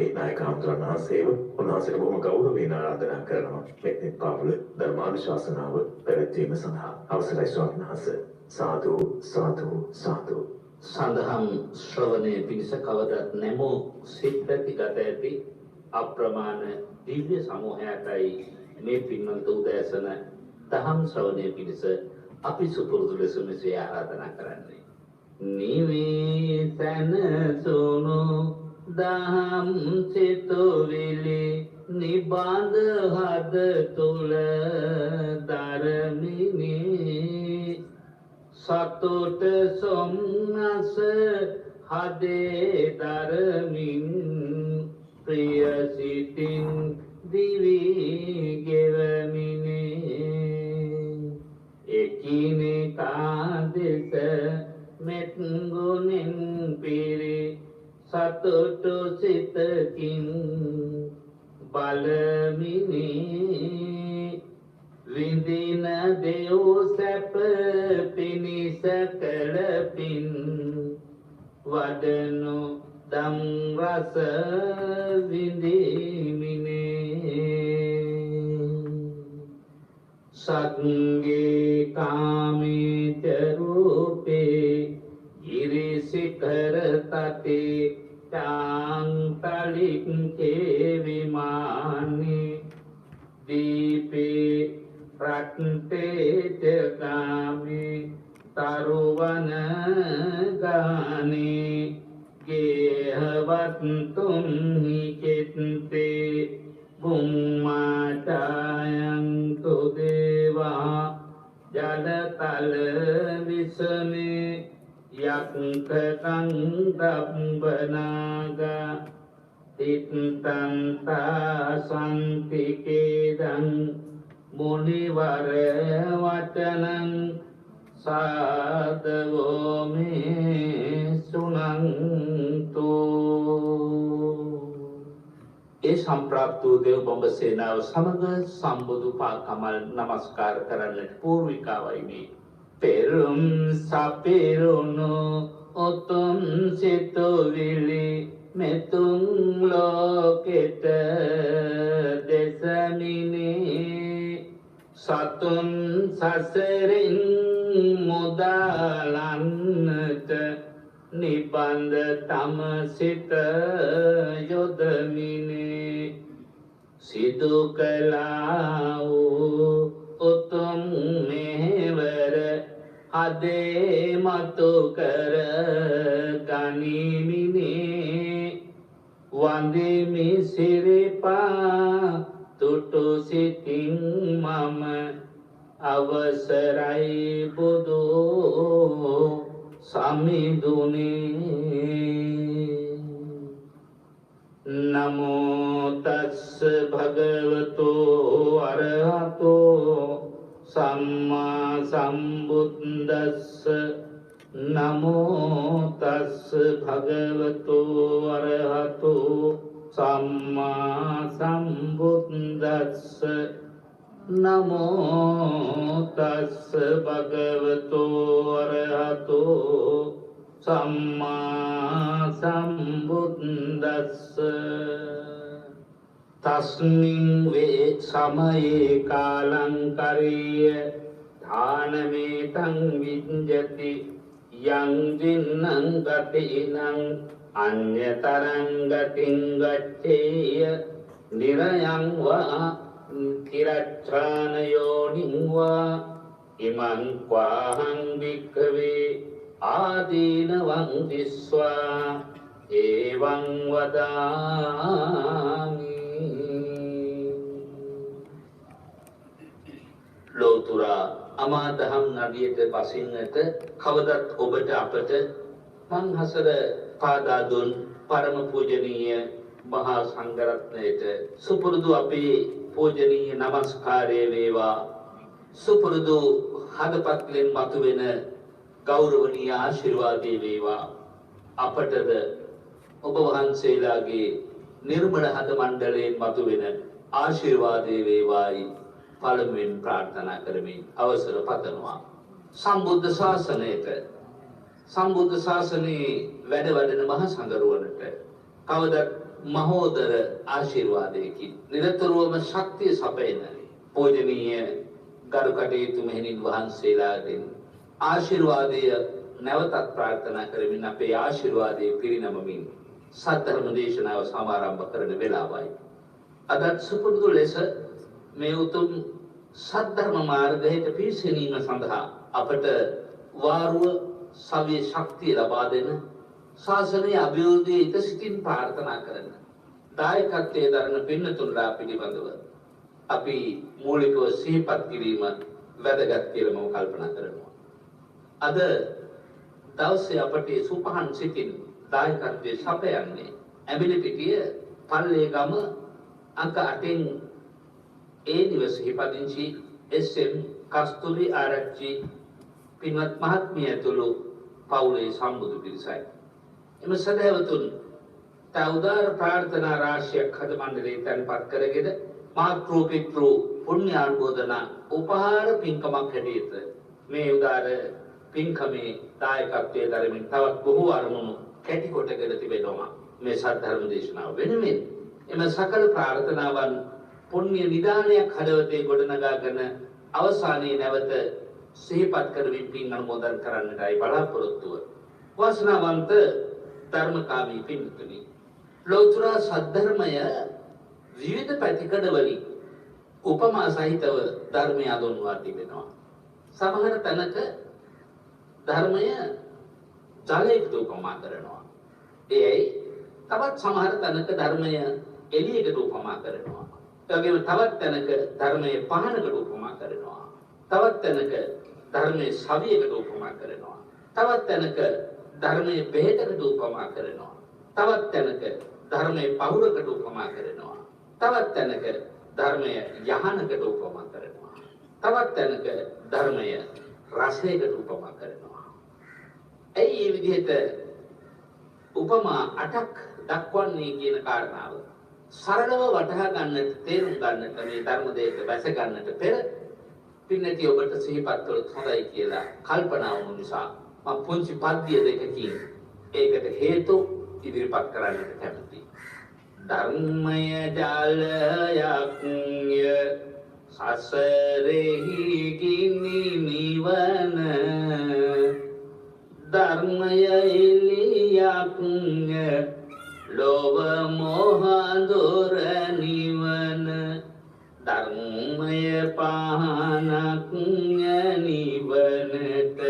नायक හඳුනන සේව උන්වහන්සේට බොහොම ගෞරවයෙන් ආරාධනා කරනවා මෙත්නේ පාවුල ධර්මානුශාසනාව පැවැත්වීම සඳහා අවසරයි ස්වාමීන් වහන්සේ සාදු සාදු සාදු සඳහන් ශ්‍රවණයේ පිණිස කවදත් නැමෝ සිත් ප්‍රතිගත ඇති අප්‍රමාණ දිව්‍ය සමූහයටයි මේ පින්වන්ත උදෑසන දහම් ශ්‍රවණයේ පිණිස අපි සුපුරුදු ලෙස මෙසේ ආරාධනා කරන්නේ නිවේසන සුණු දහම් සිතුවිලි නිබඳ හද තුල ධර්මිනි සතුට සොම්නස හදේ ධර්මින් ප්‍රිය සිතින් දිවි ගෙවමිනි එකිනෙකා දෙස මෙත් ගුණෙන් පිරි සතුටු සිතකින් බලමිනි විඳින දෙව් සැප පිනිස කළ පින් වදනු දම් රස විඳිමිනේ සත්ගේ කාමීච රූපේ ඉරිසිකර තතේ චාන්තලික් විමානි දීපේ රත්තේ ජගාමි තරුවන ගානේ ගේහවත් තුම්හි කෙත්තේ බුම්මාචායන් තුදේවා ජලතල විසනේ යක්කං දබ්බනාගා තිත්තන්තා සන්තිකේදං මුනිවර වචනං සාදවෝ මේ සුනන්තු ඒ සම්ප්‍රාප්ත වූ දේව බඹ සේනාව සමග සම්බුදු පාකමල් නමස්කාර කරන්නට පූර්විකාවයි මේ පෙරුම් සපිරුණු උතුම් සිතුවිලි මෙතුම් ලෝකෙට දෙසමිනි සතුන් සසරින් මුදාලන්නට නිබන්ධ තම සිත යොදමිනි සිදු කළා වූ උතුම් මෙහෙවර අදේ මතු කර ගනිමිනි වන්දිමි සිරිපා තුටු සිතින් මම අවසරයි බුදු සමිඳුනේ නමෝ තස්ස භගවතු අරහතෝ සම්මා සම්බුද්දස්ස නමෝ තස්ස භගවතු අරහතෝ සම්මා සම්බුද්දස්ස නමෝ තස්ස භගවතු අරහතෝ සම්මා සම්බුද්දස්ස තස්මින් වේ සමයේ කාලං කරිය ධානමේතං විඤ්ජති යං දින්නං ගතිනං අඤ්ඤතරං ගතින් ගච්ඡේය නිරයං වා කිරච්ඡාන යෝනිං වා ඉමං ක්වාහං වික්ඛවේ ආදීනවං දිස්වා එවං වදාමි ලෝතුරා අමාදහම් නදියට බසින්නට කවදත් ඔබට අපට මංහසර පාදා දුන් පරම පූජනීය මහා සංඝරත්නයට සුපුරුදු අපේ පූජනීය නමස්කාරය වේවා සුපුරුදු හදපත්ලෙන් මතුවෙන ගෞරවනීය ආශිර්වාදේ වේවා අපටද ඔබ වහන්සේලාගේ නිර්මල හද මණ්ඩලයෙන් මතුවෙන ආශිර්වාදේ වේවායි පළමුවෙන් ප්‍රාර්ථනා කරමින් අවසර පතනවා සම්බුද්ධ ශාසනයට සම්බුද්ධ ශාසනයේ වැඩ වඩන මහ සංඝරුවනට කවදත් මහෝදර ආශිර්වාදයකින් නිරතුරුවම ශක්තිය සපයන පූජනීය ගරු කටයුතු මෙහෙණින් වහන්සේලාගෙන් ආශිර්වාදය නැවතත් ප්‍රාර්ථනා කරමින් අපේ ආශිර්වාදයේ පිරිනමමින් සද්ධර්ම දේශනාව සමාරම්භ කරන වෙලාවයි. අදත් සුපුරුදු ලෙස මේ උතුම් සද්ධර්ම මාර්ගයට පිවිසීම සඳහා අපට වාරුව සවිය ශක්තිය ලබා දෙන ශාසනීය අභිවෘද්ධිය ඉත සිතින් ප්‍රාර්ථනා කරන දායකත්වයේ දරන පින්නතුන්ලා පිළිබඳව අපි මූලිකව සිහිපත් කිරීම වැදගත් කියලා මම කල්පනා කරනවා. අද දවසේ අපට සුපහන් සිතින් දායකත්වයේ සපයන්නේ ඇඹිලිපිටිය පල්ලේගම අංක 8න් ඒ නිවසේහි පදිංචි එස්.එම්. කස්තුරි ආරච්චි පින්වත් මහත්මිය ඇතුළු පවුලේ සම්බුදු පිරිසයි. එම සදහැවතුන් තවදාර ප්‍රාර්ථනා රාශියක් හද මණ්ඩලයේ තැන්පත් කරගෙන මාතෘ පිතෘ පුණ්‍යානුමෝදනා උපහාර පින්කමක් හැටියට මේ උදාර පින්කමේ දායකත්වයේ දරමින් තවත් බොහෝ අරමුණු කැටි කොටගෙන තිබෙනවා මේ සද්ධර්ම දේශනාව වෙනුවෙන්. එම සකල ප්‍රාර්ථනාවන් පුණ්‍ය නිදානයක් හදවතේ ගොඩනගාගෙන අවසානයේ නැවත සිහිපත් කරමින් පින් අනුමෝදන් කරන්නටයි බලාපොරොත්තුව. වාසනාවන්ත ධර්මකාමී පින්තුනි, ලෝතර සද්ධර්මය විවිධ පැතිකඩ වලින් උපමා සහිතව ධර්මය අඳුන්වා තිබෙනවා. සමහර තැනක ධර්මය ජලයකට උපමා කරනවා. එයයි තවත් සමහර තැනක ධර්මය එළියකට උපමා කරනවා. ඒ වගේම තවත් තැනක ධර්මයේ පහනකට උපමා කරනවා. තවත් තැනක ධර්මයේ සවියකට උපමා කරනවා. තවත් තැනක ධර්මයේ බෙහෙතකට උපමා කරනවා. තවත් තැනක ධර්මයේ පහුරකට උපමා කරනවා. තවත් තැනක ධර්මය යහනකට උපමා කරනවා. තවත් තැනක ධර්මය රසයකට උපමා කරනවා. ඇයි මේ විදිහට උපමා 8ක් දක්වන්නේ කියන කාරණාව සරලව වටහා ගන්නට, තේරුම් ගන්නට, මේ ධර්ම දෙයක වැස ගන්නට පෙර පින්නටි ඔබට සිහිපත් කළොත් හොඳයි කියලා කල්පනා වුණු නිසා මම පුංචි පද්‍ය දෙකකින් ඒකට හේතු ඉදිරිපත් කරන්නට කැමතියි. ධර්මය ජලයක් සසරෙහි ගිනි නිවන, ධර්මය එළියක් ලෝභ මොහ දොර නිවන, ධර්මය පහනක් නිවනට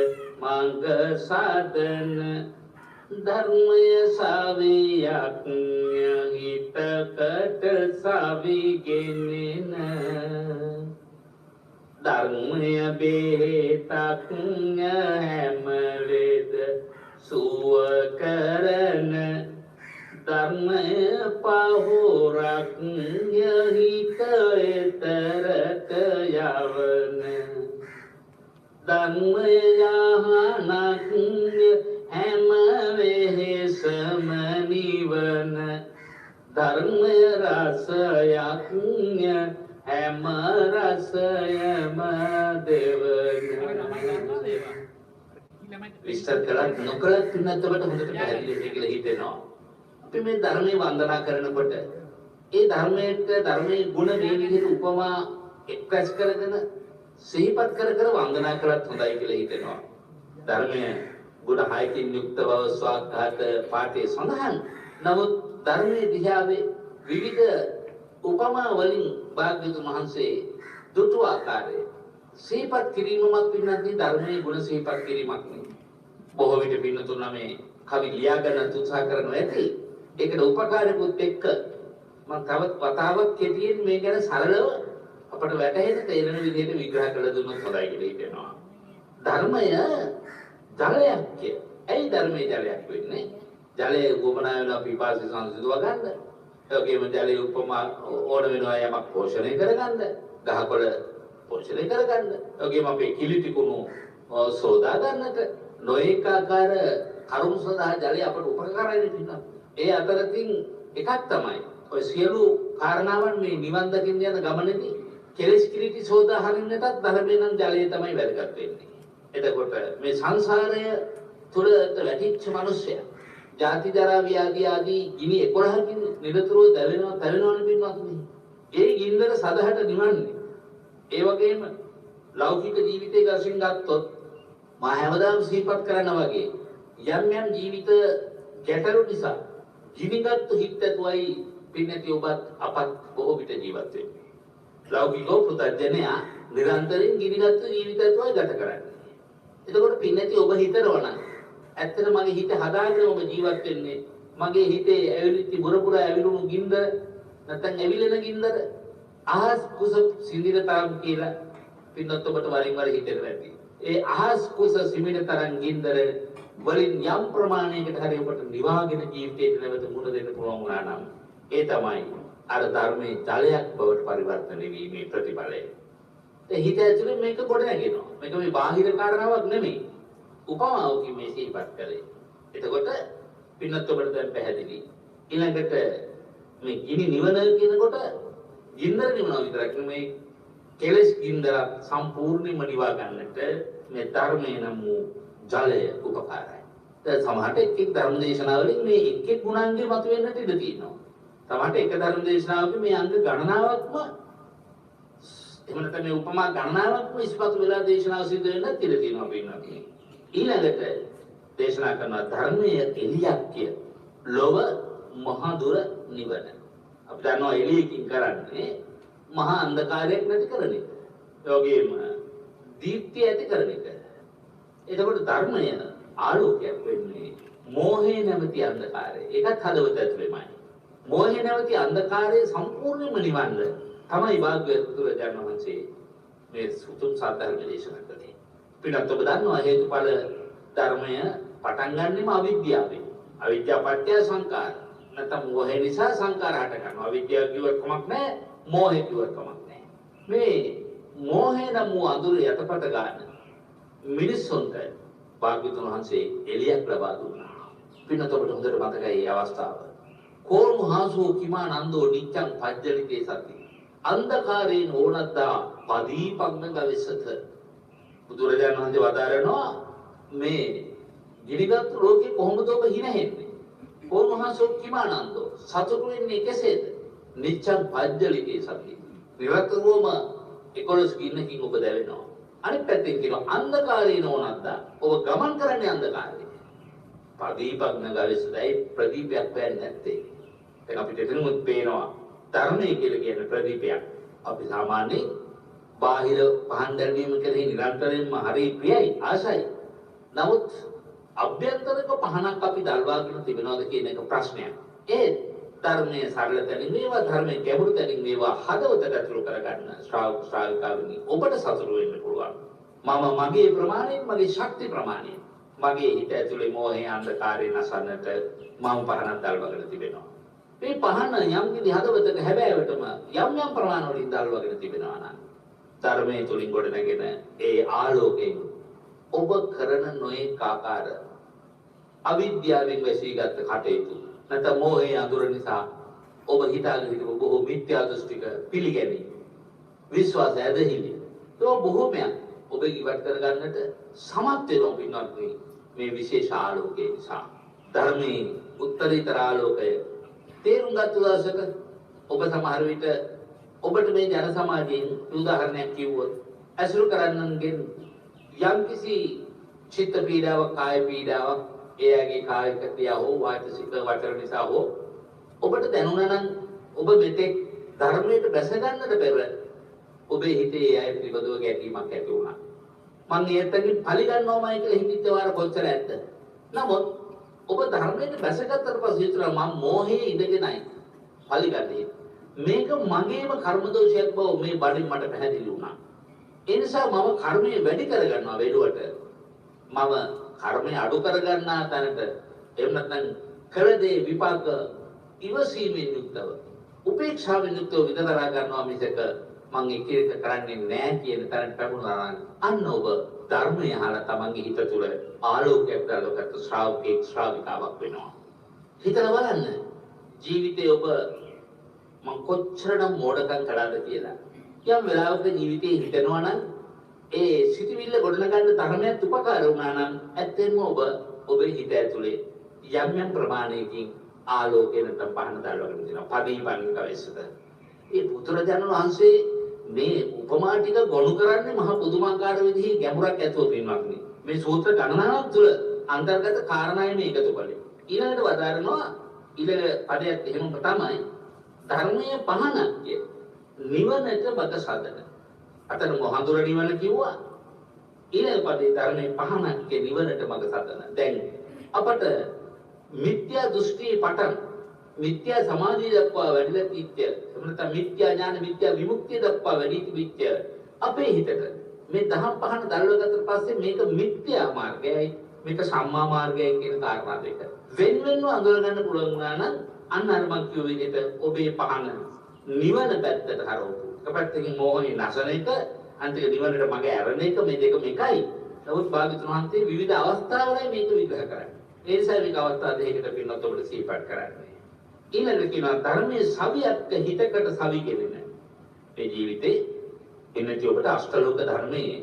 මඟ සාධන, ධර්මය සවියක් හිතකට සවිගෙනෙන, ධර්මය බෙහෙතක් හැම වෙද සුව කරන, ධර්මය පහුරක් හිත එතරට යවන, ධර්මය යහනක් හැම වෙහෙසම නිවන, ධර්මය රසයක් හැම රසයම දෙවන. විස්තර කළත් නොකළත් පින්නතට හොඳට පැහැදිලි කියලා හිතෙනවා. අපි මේ ධර්මයේ වන්දනා කරනකොට ඒ ධර්මයේ ගුණ මේ විදිහට උපමා එක්ස්ප්‍රෙස් කරගෙන සිහිපත් කර වන්දනා කළත් හොඳයි කියලා හිතෙනවා. ධර්මයේ ගුණ 6කින් යුක්ත බව ස්වාග්ඝාත පාඨයේ සඳහන්. නමුත් ධර්මයේ දිහාවේ විවිධ උපමා වලින් භාග්‍යවතුන් වහන්සේ දුටු ආකාරයේ සිහිපත් කිරීමක් පින්නත් ධර්මයේ ගුණ සිහිපත් කිරීමක් නෙවෙයි. බොහෝ විට පින්නතුන් මේ කවි ලියා ගන්න උත්සාහ කරනවා ඇති. ඒකට උපකාරකුත් එක්ක මම තවත් වතාවක් කෙටියෙන් මේ ගැන සරලව අපට වැටහෙන තේරෙන විදිහට විග්‍රහ කළ දුන්නොත් හොඳයි කියලා හිතෙනවා. ධර්මය ජලයක් කිය. ඇයි ධර්මයේ ජලයක් වෙන්නේ? ජලය උපමනා වෙනවා පිපාසය සංසිඳව ගන්න. ඒ වගේම ජලය උපමා ඕන වෙනවා යමක් පෝෂණය කරගන්න. ගහකොළ පෝෂණය කරගන්න. ඒ වගේම අපේ කිලිටි කුණු සෝදා ගන්නට නොඑක ආකාර කරුණු සඳහා ජලය අපට උපකාරයි වෙනවා. ඒ අතරතින් එකක් තමයි ඔය සියලු කාරණාවන් මේ නිවන් දකින්න යන ගමනේදී කෙලෙස් කිලිටි සෝදා හරින්නටත් ධර්මයෙන් නම් ජලය තමයි වැදගත් වෙන්නේ. එතකොට මේ සංසාරය තුලට වැටිච්ච මිනිසයා ජාති ජරා ව්‍යාධි ආදී ගිනි 11කින් නිරතුරුව තැවෙනවනේ පින්වත්නි. ඒ ගින්දර සදහට නිවන්නේ. ඒ වගේම ලෞකික ජීවිතයේ ගසින් ගත්තොත් මා හැමදාම සිහිපත් කරනවා වගේ යම් ජීවිත ගැටලු නිසා ගිනිගත් හිත් ඇතුවයි පින්නති ඔබත් අපත් බොහෝ විට ජීවත් වෙන්නේ. ලෞකිකව පුතඥයා නිරන්තරයෙන් ගිනිගත් ජීවිත ඇතුවයි ගත කරන්නේ. එතකොට පින්නති ඔබ හිතනවා නම් ඇත්තට මගේ හිත හදාගෙන ඔබ ජීවත් වෙන්නේ මගේ හිතේ ඇවිලිච්ච බුරපුර ඇවිලුණු ගින්දර නැත්නම් ඇවිලෙන ගින්දර අහස් කුස සිඳින තරම් කියලා පින්නත් ඔබට වරින් වර හිතෙන්න ඇති. ඒ අහස් කුස සිමින තරම් ගින්දර වලින් යම් ප්‍රමාණයකට හරි ඔබට නිවාගෙන ජීවිතයට නැවත මුණ දෙන්න පුළුවන් වුණා නම් ඒ තමයි අර ධර්මයේ ජලයක් බවට පරිවර්තනය වීමේ ප්‍රතිඵලය. ඒ හිත ඇතුලේ මේක ගොඩ නැගෙනවා. මේක මේ බාහිර කාරණාවක් නෙමෙයි. උපමාවකින් මේ සිහිපත් කළේ. එතකොට පින්නත් ඔබට දැන් පැහැදිලි. ඊළඟට මේ ගිනි නිවන කියනකොට ගින්දර නිවනවා විතරක් නෙමෙයි කෙලෙස් ගින්දර සම්පූර්ණයෙන්ම නිවා ගන්නට මේ ධර්මයේ නම් වූ ජලය උපකාරයි. දැන් සමහරට එක් ධර්ම දේශනාවලින් මේ එක් ගුණාංගෙ මතුවෙන්නට ඉඩ තියෙනවා. සමහරට එක ධර්ම දේශනාවක මේ අංග ගණනාවක්ම එහෙම නැත්නම් මේ උපමා ගණනාවක්ම ඉස්පතු වෙලා දේශනාව සිදු වෙන්නත් ඉඩ තියෙනවා පින්නත්. ඊළඟට දේශනා කරන ධර්මයේ එළියක් කිය ලොව මහා දුර නිවන. අපි දන්නවා එළියකින් කරන්නේ මහා අන්ධකාරයක් නැති කරන එක. ඒ වගේම දීප්තිය ඇති කරන එක. එතකොට ධර්මය ආලෝකයක් වෙන්නේ මෝහේ නැමැති අන්ධකාරය. ඒකත් හදවත ඇතුළේමයි. මෝහේ නැමැති අන්ධකාරය සම්පූර්ණයෙන්ම නිවන්න තමයි භාග්‍යවතුන් වහන්සේ මේ සුතුම් සාධර්ම දේශනා කළේ. පිටත් ඔබ දන්නවා හේතුඵල ධර්මය පටන් ගන්නෙම අවිද්‍යාවෙන්. අවිද්‍යාව පත්‍ය සංකාර. නැත්නම් මෝහය නිසා සංකාර හට ගන්නවා. අවිද්‍යාව කිව්වත් කමක් නැහැ, මෝහය කිව්වත් කමක් නැහැ. මේ මෝහය නම් වූ අඳුර යටපත ගන්න මිනිස්සුන්ට භාග්‍යවතුන් වහන්සේ එළියක් ලබා දුන්නා. පින්නත ඔබට හොඳට මතකයි මේ අවස්ථාව. කෝර්මහාසෝ කිමානන්දෝ නිච්ඡං පජ්ජලිතේ සති. අන්ධකාරයෙන් ඕනද්දා පදීපග්න ගවිසත. බුදුරජාණන් වහන්සේ වදාරනවා මේ ගිනිගත් ලෝකේ කොහොමද ඔබ හිනහෙන්නේ? කෝර්මහාසෝ කිමානන්දෝ සතුටු වෙන්නේ කෙසේද? නිච්ඡං පජ්ජලිතේ සති. නිරතුරුවම 11 ගින්නකින් ඔබ දැවෙනවා. අනිත් පැත්තෙන් කියනවා අන්ධකාරයේ නොනද්දා ඔබ ගමන් කරන්නේ අන්ධකාරයේ. ප්‍රදීපග්න ගවිසදයි ප්‍රදීපයක් පෑන්නේ නැත්තේ. දැන් අපිට එතනමුත් පේනවා ධර්මයේ කියලා කියන ප්‍රදීපයක්. අපි සාමාන්‍යයෙන් බාහිර පහන් දැල්වීම කෙරෙහි නිරන්තරයෙන්ම හරි ප්‍රියයි ආසයි. නමුත් අභ්‍යන්තරික පහනක් අපි දල්වාගෙන තිබෙනවද කියන එක ප්‍රශ්නයක්. ඒ ධර්මයේ සරල තැනින් මේවා ධර්මයේ ගැඹුරු තැනින් මේවා හදවතට ඇතුළු කරගන්න ශ්‍රාවකාවනි ඔබට සතුටු වෙන්න පුළුවන්. මම මගේ ප්‍රමාණයෙන් මගේ ශක්ති ප්‍රමාණයෙන් මගේ හිත ඇතුලේ මෝහය අන්ධකාරය නැසන්නට මම පහනක් දල්වගෙන තිබෙනවා. මේ පහන යම් කිසි හදවතක හැබෑවටම යම් ප්‍රමාණ වලින් දල්වගෙන තිබෙනවා නම් ධර්මයේ තුලින් ගොඩ නැගෙන ඒ ආලෝකයෙන් ඔබ කරන නොයෙක් ආකාර අවිද්‍යාවෙන් වැසීගත් කටයුතු නැත්නම් මෝහයේ අඳුර නිසා ඔබ හිතාගෙන හිටපු බොහෝ මිත්‍යා දෘෂ්ටික පිළිගැනීම් විශ්වාස ඇදහිලි ඒ බොහෝමයක් ඔබ ඉවත් කරගන්නට සමත් වෙනවා පින්වත්නි මේ විශේෂ ආලෝකය නිසා ධර්මයේ උත්තරීතර ආලෝකය තේරුම් ගත්ත දවසක ඔබ සමහර විට ඔබට මේ ජන සමාජයෙන් උදාහරණයක් කිව්වොත් අසුරු කරන්නන්ගෙන් යම්කිසි චිත්ත පීඩාවක් කාය පීඩාවක් එයාගේ කායික ක්‍රියා හෝ වාචික වචන නිසා හෝ ඔබට දැනුණා නම් ඔබ මෙතෙක් ධර්මයට බැස ගන්නට පෙර ඔබේ හිතේ අය පිළිබඳව ගැටීමක් ඇති වුණා. මම ඊයතකින් පරිගන්නවමයි කියලා හිතච්ච වාර කොච්චර ඇද්ද? නමුත් ඔබ ධර්මයට බැසගත්තට පස්සේ හිතනවා මම මෝහයේ ඉඳගෙනයි පරිගන්නේ. මේක මගේම කර්ම දෝෂයක් බව මේ බඩින් මට පැහැදිලි වුණා. ඒ නිසා මම කර්මය වැඩි කරගන්නවා වේඩුවට. මම කර්මය අඩු කරගන්නා තැනට එහෙම නැත්නම් කළ දේ විපාක ඉවසීමෙන් යුක්තව උපේක්ෂාවෙන් යුක්තව විදතරා ගන්නවා මිසක මම එක එක කරන්නේ නැහැ කියන තැනට පැමුණා නම් අන්න ඔබ ධර්මය අහලා තමන්ගේ හිත තුළ ආලෝකයක් දාලකට ශ්‍රාවකෙක් ශ්‍රාවිකාවක් වෙනවා. හිතලා බලන්න ජීවිතේ ඔබ මම කොච්චරනම් මෝඩකම් කළාද කියලා. යම් වෙලාවක ජීවිතේ හිතනවා නම් ඒ සිටිවිල්ල ගොඩනගන්න ධර්මයක් උපකාර වුණා නම් ඇත්තෙන්ම ඔබ ඔබේ හිත ඇතුලේ යම් ප්‍රමාණයකින් ආලෝකයෙන් නැත්නම් පහන දාලවගෙන තියෙනවා. පදීපංගික වෙස්සද. ඒ බුදුරජාණන් වහන්සේ මේ උපමා ටික ගොනු කරන්නේ මහ පුදුමාකාර විදිහේ ගැඹුරක් ඇතුව පින්වත් නේ. මේ සූත්‍ර ගණනාවක් තුළ අන්තර්ගත කාරණායි මේ එකතු කළේ. ඊළඟට වදාරනවා ඊළඟ පදයක් එහෙම තමයි ධර්මයේ පහනක්ය නිවනට බත සාධන. අතන මොහඳුර නිවන කිව්වා. ඊළඟ පදේ ධර්මයේ පහනක්ය නිවනට මඟ සාධන. දැන් අපට මිත්‍යා දෘෂ්ටි පටන් මිත්‍යා සමාධිය දක්වා වැඩිලා තිච්ච එතන මිත්‍යා ඥාන මිත්‍යා විමුක්තිය දක්වා වැඩි තිච්ච අපේ හිතට මේ දහම් පහන දල්වගත්තට පස්සේ මේක මිත්‍යා මාර්ගයයි මේක සම්මා මාර්ගයයි කියන කාරණා දෙක වෙන අඳුර ගන්න පුළුවන් වුණා නම් අන්න අර මං කියු විදිහට ඔබේ පහන නිවන පැත්තට හරවපු එක පැත්තකින් මෝහනේ නැසන එක අන්තික නිවනට මඟ ඇරෙන එක මේ දෙක එකයි. නමුත් භාග්‍යවතුන් වහන්සේ විවිධ අවස්ථාවලයි මේක විග්‍රහ කරන්නේ. ඒ නිසා මේක අවස්ථා දෙකකට පින්නත් ඔබට සිහිපත් කරන්නේ. ඊළඟට කියනවා ධර්මයේ සවියත්ක හිතකට සවි කෙරෙන. මේ ජීවිතේ එන්නති ඔබට අෂ්ටලෝක ධර්මයේ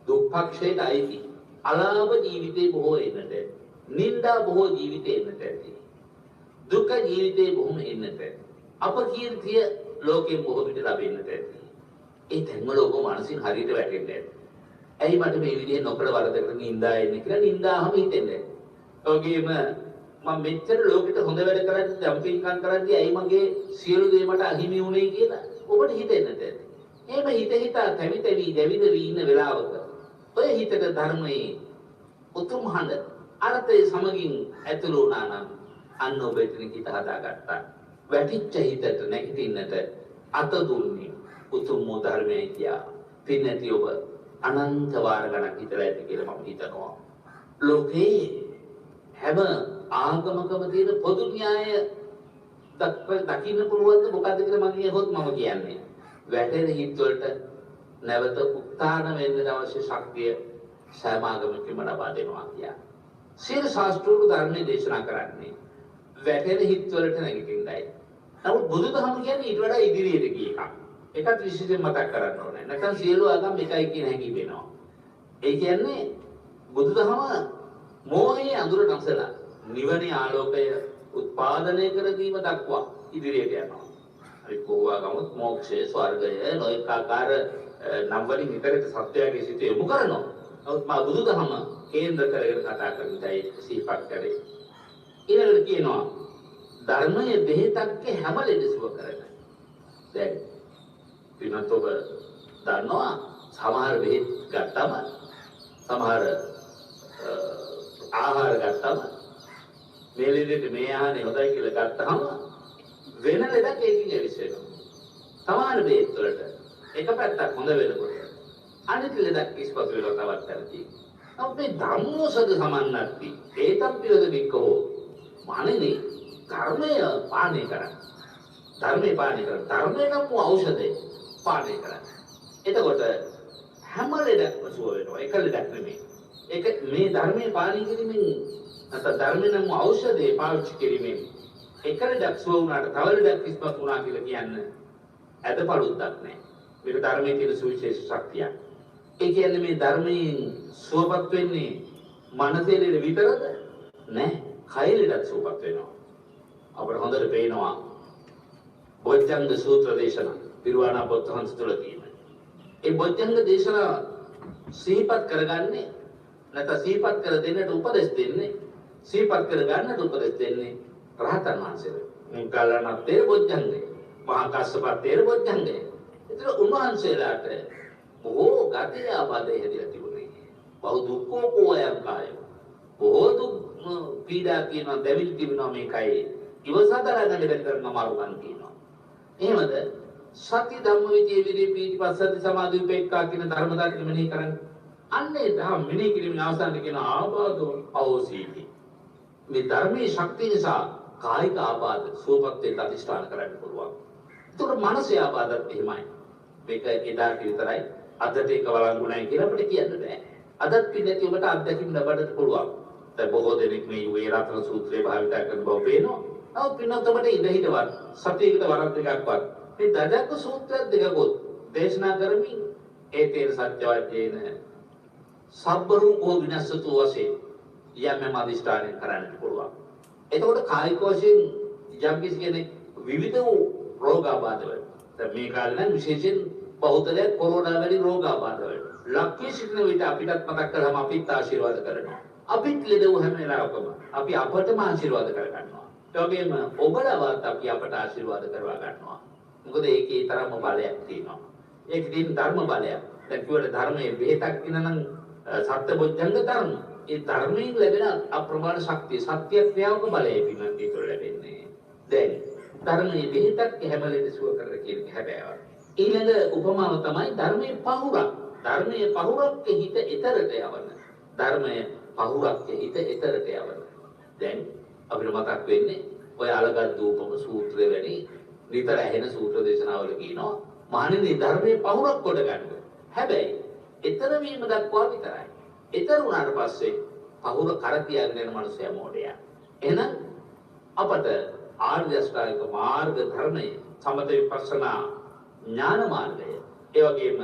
දුක්ඛක්ෂයට අයිති. අලාභ ජීවිතේ බොහෝ එන්නට. නිന്ദා බොහෝ ජීවිතේ එන්නට ඇති. දුක ජීවිතේ බොහොම එන්නට. අපකීර්තිය ලෝකෙන් බොහෝ විට ලැබෙන්නට ඇති. ඒ තැන්වල ඔබ මානසික හරියට වැටෙන්නේ නැහැ. ඇයි මට මේ විදිහේ නොකඩ වරදකට නිന്ദා එන්නේ කියලා නිന്ദාවම හිතෙන්නේ. ඔගේම මම මෙච්චර ලෝකෙට හොඳ වැඩ කරද්දි ජම්පින්කම් කරද්දි ඇයි මගේ සියලු දේ මට අහිමි වුනේ කියලා ඔබට හිතෙන්නට ඇති. එහෙම හිත තැවි දැවිදවි ඉන්න වෙලාවක ඔය හිතට ධර්මයේ උතුම් හඬ අර්ථය සමගින් ඇතුළු වුණා නම් අන්න ඔබ එතන හිත හදාගත්තා. වැටිච්ච හිතට නැගිටින්නට අත දුන්නේ උතුම් ධර්මයයි කියා. පින්නති ඔබ අනන්ත වාර ගණන් හිතලා ඇති කියලා මම හිතනවා. ලෝකේ හැම ආගමකම තියෙන පොදු න්‍යාය දකින්න පුළුවන්ද මොකද්ද කියලා මම කියහොත් මම කියන්නේ වැටෙන හිත් වලට නැවත උත්තාන වෙන්න අවශ්‍ය ශක්තිය සෑම ආගමකම ලබා දෙනවා කියන්නේ. සියලු ශාස්ත්‍රූන් ධර්මයේ දේශනා කරන්නේ වැටෙන හිත් වලට නැගිටින්නයි. නමුත් බුදුදහම කියන්නේ ඊට වඩා ඉදිරියට ගිය එකක්. ඒකත් විශේෂයෙන් මතක් කරගන්න ඕනේ. නැත්නම් සියලු ආගම් එකයි කියන හැඟීම වෙනවා. ඒ කියන්නේ බුදුදහම මෝහයේ අඳුර නැසලා නිවනේ ආලෝකය උත්පාදනය කර දීම දක්වා ඉදිරියට යනවා. හරි කොහොවා ගමොත් මොක්ෂය ස්වර්ගය නොඑක ආකාර නම් වලින් විතරට සත්‍යයේ සිට යොමු කරනවා. නමුත් මා බුදුදහම කේන්ද්‍ර කරගෙන කතා කරන දේ සිහිපත් කරේ. ඊළඟට කියනවා ධර්මයේ බෙහෙතක් හැම ලෙඩසුව කරන. දැන් පිනත් ඔබ දන්නවා සමහර බෙහෙත් ගත්තම සමහර ආහාර ගත්තම මේ ලෙඩේට මේ ආහාරය හොඳයි කියලා ගත්තාම වෙන ලෙඩක් ඒකින් ඇවිස්සෙනවා. සමහර බෙහෙත් වලට එක පැත්තක් හොඳ වෙනකොට අනිත් ලෙඩක් ඉස්පත් වෙලා තවත් කරති. අපේ ධම්මෝසද සමන්නක්ති ඒතම් පිරද වික්කෝ මානෙනි ධර්මය පානය කරන්න. ධර්මය පානය කරන්න. ධර්මය නම් ඖෂධය පානය කරන්න. එතකොට හැම ලෙඩක්ම සුව වෙනවා. එක ලෙඩක් නෙමෙයි. ඒක මේ ධර්මයේ පානය කිරීමෙන් නැත්නම් ධර්මය නම් ඖෂධය පාවිච්චි කිරීමෙන් එක ලෙඩක් සුව වුණාට තව ලෙඩක් ඉස්පත් වුණා කියලා කියන්නේ ඇදපළුද්දක් නෑ. මේක ධර්මයේ තියෙන සුවිශේෂ ශක්තියක්. ඒ කියන්නේ මේ ධර්මයෙන් සුවපත් වෙන්නේ මනසේ ලෙඩ විතරද? නෑ. කය ලෙඩක් සුවපත් වෙනවා. අපිට හොඳට පේනවා බොජ්ජංග සූත්‍ර දේශනා පිරුවානා පොත් වහන්ස තුල තියෙන. ඒ බොජ්ජංග දේශනා සිහිපත් කරගන්නේ නැත්නම් සිහිපත් කර දෙන්නට උපදෙස් දෙන්නේ සිහිපත් කර ගන්නට උපදෙස් දෙන්නේ රහතන් වහන්සේලා. මුගලණ තේර බොජ්ජංගේ මහා කස්සප තේර බොජ්ජංගේ. ඒතර උන්වහන්සේලාට බොහෝ ගතිය ආපදේ හැදිලා තිබුණේ. බහු දුක්ඛෝ කෝයම් කාය. බොහෝ දුක් පීඩා කියනවා දෙවිල් තිබුණා මේකයි. ඉවසතරගෙන බැරි කරන මාරුකම් කියනවා. එහෙමද සති ධම්මවිචේ විරේ පීති පස්සති සමාධි උපේක්ඛා කියන ධර්ම දාට මෙනෙහි කරන්නේ. අන්නේ ධම් මෙනෙහි කිරීමෙන් අවසානයේ කියන ආපාදෝ අවසීති. මේ ධර්මයේ ශක්තිය නිසා කායික ආපාද සුවපත් වෙන්න අධිෂ්ඨාන කරන්න පුළුවන්. ඒකට මානසික ආපාදත් එහෙමයි. මේක එදාට විතරයි අදට ඒක වළංගු නැහැ කියලා අපිට කියන්න බෑ. අදත් පිළිදැති ඔබට අත්දැකීම් ලබන්නත් පුළුවන්. දැන් බොහෝ දෙනෙක් මේ යුවේ රත්න සූත්‍රය භාවිත කරන බව පේනවා. නමුත් පින්නත් ඔබට ඉඳ හිටවත් සතියකට වරක් දෙකක්වත් මේ දජක්ක සූත්‍රය දෙකකොත් දේශනා කරමින් ඒ තේර සත්‍ය වචේන සබ්බරූපෝ විනස්සතු වශයෙන් යම් අධිෂ්ඨානය කරන්න පුළුවන්. එතකොට කායික වශයෙන් යම් කිසි කෙනෙක් විවිධ වූ රෝගාබාධ වලට දැන් මේ කාලේ නම් විශේෂයෙන් බෞද්ධයන් කොරෝනා වැනි රෝගාබාධ වලට ලක්වී සිටින විට අපිටත් මතක් කරාම අපිත් ආශිර්වාද කරනවා. අපිත් ලෙඩ වූ හැම වෙලාවකම අපි අපටම ආශිර්වාද කර ගන්නවා. ඒ වගේම ඔබලවත් අපි අපට ආශිර්වාද කරවා ගන්නවා. මොකද ඒකේ තරම්ම බලයක් තියෙනවා. ඒකේ තියෙන ධර්ම බලයක්. දැන් කියවල ධර්මයේ බෙහෙතක් කියනනම් සත්‍යබොධ්‍යංග ධර්ම. ඒ ධර්මයෙන් ලැබෙන අප්‍රමාණ ශක්තිය සත්‍ය ක්‍රියාවක බලය පිළිබඳව ඒක ලැබෙන්නේ. දැන් ධර්මයේ බෙහෙතක් හැමලෙට සුව කරලා කියන හැබෑව. ඊළඟ උපමාව තමයි ධර්මයේ පහුරක්. ධර්මයේ පහුරක් හිත ඊතරට යවන. ධර්මයේ පහුරක් හිත ඊතරට යවන. දැන් අපිට මතක් වෙන්නේ ඔය අලගද්දූපම සූත්‍රය වැනි විතර ඇහෙන සූත්‍ර දේශනාවල කියනවා මහණෙනි ධර්මයේ පහුරක් කොට ගන්න. හැබැයි ඊතර වීම දක්වා විතරයි. ඊතර උනාට පස්සේ පහුර කර තියාගෙන යන මනුස්සයා මෝඩයා. එහෙනම් අපට ආර්ය අෂ්ටාංගික මාර්ග ධර්මයේ සමත විපස්සනා ඥාන මාර්ගය ඒ වගේම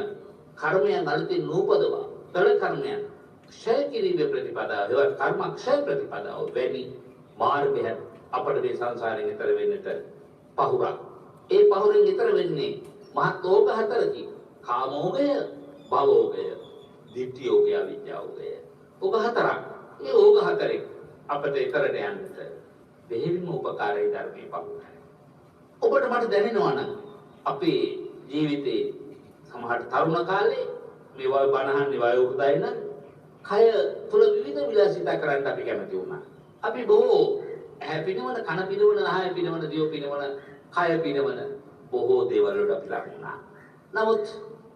කර්මයන් අලුතින් නූපදවා කළ කර්මයන් ක්ෂය කිරීමේ ප්‍රතිපදාව ඒවා කර්ම ක්ෂය ප්‍රතිපදාව වැනි මාර්ගය අපට මේ සංසාරයෙන් ඈතර වෙන්නට පහුරක්. ඒ පහුරෙන් ඈතර වෙන්නේ මහත් ඕග හතරකින්. කාමෝගය, භවෝගය, ditthියෝගය, අවිජ්ජාෝගය. ඕග හතරක්. ඒ ඕග හතරෙන් අපට ඈතරට යන්නට දෙහිම උපකාරී ධර්මයේ පහුරයි. ඔබට මට දැනෙනවා නම් අපේ ජීවිතේ සමහර තරුණ කාලේ මේ වගේ බණහන්නේ වයෝවෘද්ධයි නම් කය තුල විවිධ විලාසිතා කරන්න අපි කැමති වුණා. අපි බොහෝ ඇහැ පිනවන, කන පිනවන, නහය පිනවන, දිව පිනවන, කය පිනවන බොහෝ දේවල් වලට අපි ලක් වුණා. නමුත්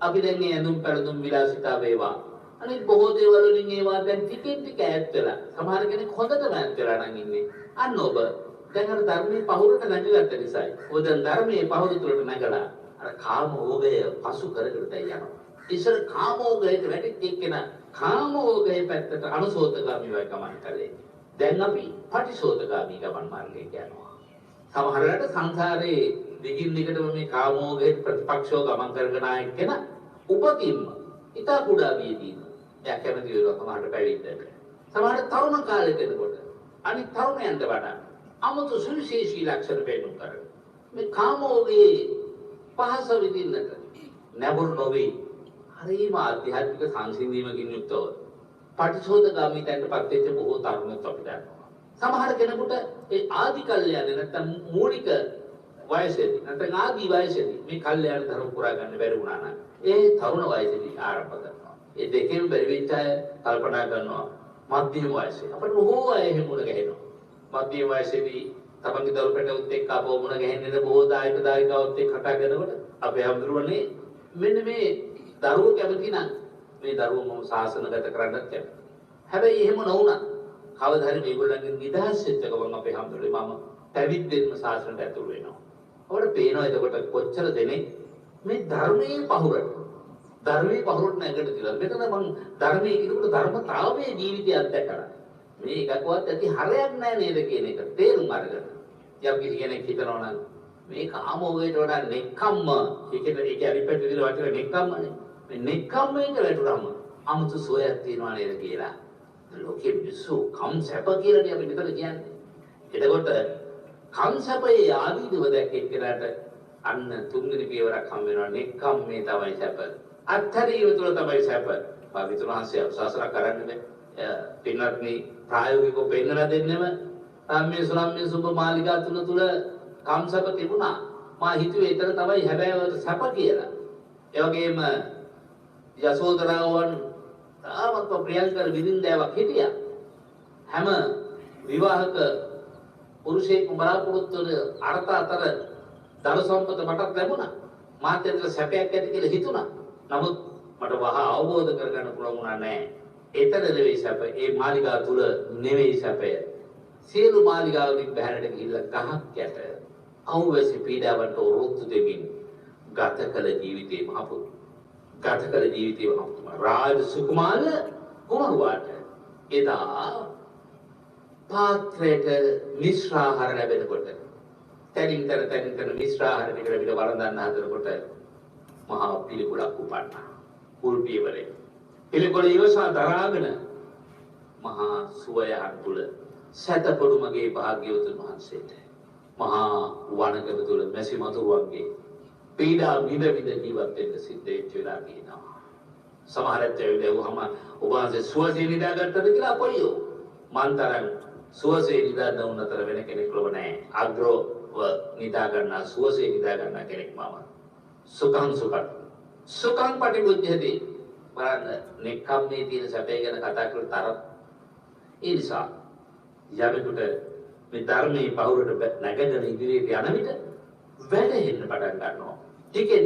අපි දැන් මේ ඇඳුම් පැළඳුම් විලාසිතා වේවා. අනිත් බොහෝ දේවල් වලින් ඒවා දැන් ටිකෙන් ටික ඈත් වෙලා. සමහර කෙනෙක් හොඳටම ඈත් වෙලා නම් ඉන්නේ. අන්න ඔබ දැන් අර ධර්මයේ පහුරට නැගගත්ත නිසායි. ඔය දැන් ධර්මයේ පහුර තුලට නැගලා අර කාමෝගය පසු කරගෙන දැන් යනවා. ඉස්සර කාමෝගයට වැටිච්ච එක්කෙනා කාමෝගයේ පැත්තට අනුසෝතගාමීවයි ගමන් කළේ. දැන් අපි පටිසෝතගාමී ගමන් මාර්ගයට යනවා. සමහර වෙලාවට සංසාරේ දිගින් දිගටම මේ කාමෝගයට ප්‍රතිපක්ෂව ගමන් කරගෙන ආ එක්කෙනා උපතින්ම ඉතා කුඩා වියදී. එයා කැමති වෙනවා සමහරට පැවිද්දට. සමහරට තරුණ කාලෙට එනකොට අනිත් තරුණයන්ට වඩා අමුතු සුවිශේෂී ලක්ෂණ පෙන්වු කරන මේ කාමෝගයේ පහස විඳින්නට නැඹුරු නොවේ. හරිම ආධ්‍යාත්මික සංසිඳීමකින් යුක්තව පටිසෝතගාමී තැනටපත් වෙච්ච බොහෝ තරුණයෝ අපි දන්නවා. සමහර කෙනෙකුට ඒ ආදි කල්යාණ නැත්නම් මූලික වයසේදී නැත්නම් ආදි වයසේදී මේ කල්යාණ ධර්ම පුරා ගන්න බැරි වුණා නම් ඒ තරුණ වයසේදී ආරම්භ කරනවා. ඒ දෙකෙන් බැරි වෙච්ච අය කල්පනා කරනවා මධ්‍යම වයසේ. අපිට බොහෝ අය එහෙම මුණ ගැහෙනවා. මධ්‍යම වයසේදී තමන්ගේ දරුවෙකුට එක්ක ආපහු මුණ ගැහෙන්නේ බොහෝ දායකවොත් එක්ක කතා කරනකොට අපේ හඳුරන්නේ මෙන්න මේ දරුවෝ කැමති නම් මේ දරුවෝ මම සාසනගත කරන්නත් කැමති. හැබැයි එහෙම නොවුණා කවදා හරි මේගොල්ලන්ගේ නිදහස් වෙච්ච ගමන් අපේ හඳුරන්නේ මම පැවිද්දෙන්ම සාසනයට ඇතුළු වෙනවා. අපිට පේනවා එතකොට කොච්චර දෙනෙක් මේ ධර්මයේ පහුරට නැගට කියලා. මෙතන මම ධර්මයේ කියනකොට ධර්මතාවයේ ජීවිතය අත්දැකලා. මේ එකකවත් ඇති හරයක් නැහැ නේද කියන එක තේරුම් අරගෙන. යම් කිසි කෙනෙක් හිතනවා නම් මේ කාමෝගයට වඩා නෙක්ඛම්ම ඒක අරිපැට විදිහට වචන නෙක්ඛම්මනේ. මේ නෙක්ඛම්මයට වැටුනම අමුතු සෝයක් තියනවා නේද කියලා. ලෝකෙ මිසු කම්සප කියලා අපි මෙතන කියන්නේ. එතකොට කම්සපයේ ආදීනව දැක්කේ කියලාට අන්න තුන්වෙනි පියවරක් හම් වෙනවා නෙක්ඛම්මේ තමයි සැප. අත්හැරීම තුළ තමයි සැප. භාවිතුන් වහන්සේ අසසර කරන්නේ පින්වත්නි ප්‍රායෝගිකව පෙන්නලා දෙන්නෙම මේ සුරම්මේ සුබ මාලිකා තුල කම්සප තිබුණා. මා හිතුවේ ඒතර තමයි හැබැයි සැප කියලා. ඒ වගේම යසෝදරාවන් තාමත් ප්‍රියංකර විඳින්දාවක් හිටියා. හැම විවාහක පුරුෂයෙක් බලාපොරොත්තු වෙන අර්ථ අතර ධන සම්පත මටත් ලැබුණා. මාත් ඒක සැපයක් ඇති කියලා හිතුණා. නමුත් මට වහා අවබෝධ කරගන්න පුළුවන් වුණා නෑ. ඒතර නෙවෙයි සැප. ඒ මාලිගා තුල නෙවෙයි සැපය. සියලු මාලිගාවලින් බැහැරට ගිහිල්ලා ගහක් යට අවුවැසි පීඩාවට උරුත්තු දෙමින් ගත කළ ජීවිතේ මහපුරු. ගත කළ ජීවිතේ මහපුරු. රාජ සුකුමාර කුමරුවාට එදා පාත්‍රයට මිශ්‍රාහාර ලැබෙනකොට තැනින් තැන මිශ්‍රාහාර ටික ලැබිලා වළඳන්න හදනකොට මහා පිළිකුලක් උපන්නා. කුල් පියවරේ පිළිකුල ඉවසා දරාගෙන මහා සුවයන් තුල සැතපොඩු මගේ භාග්‍යවතුන් වහන්සේට මහා වනගත තුළ මැසි මතුරුවන්ගේ පීඩා විඳ විඳ ජීවත් වෙන්න සිද්ධ වෙච්ච වෙලා තියෙනවා. සමහරත් ඇවිල්ලාම ඔබ වහන්සේ සුවසේ නිදාගත්තද කියලා අපොයියෝ. මන්තරන් සුවසේ නිදා නොවුන අතර වෙන කෙනෙක් ලොව නැහැ. අග්‍රව නිදා ගන්නා සුවසේ නිදා ගන්නා කෙනෙක් මම. සුඛං පටිබුද්ධති. බලන්න නෙක්ඛම්මේ තියෙන සැපේ ගැන කතා කරලා තරම්. ඒ නිසා යමෙකුට මේ ධර්මයේ පහුරට නැගගෙන ඉදිරියට යන විට වැඩෙන්න පටන් ගන්නවා. ටිකෙන්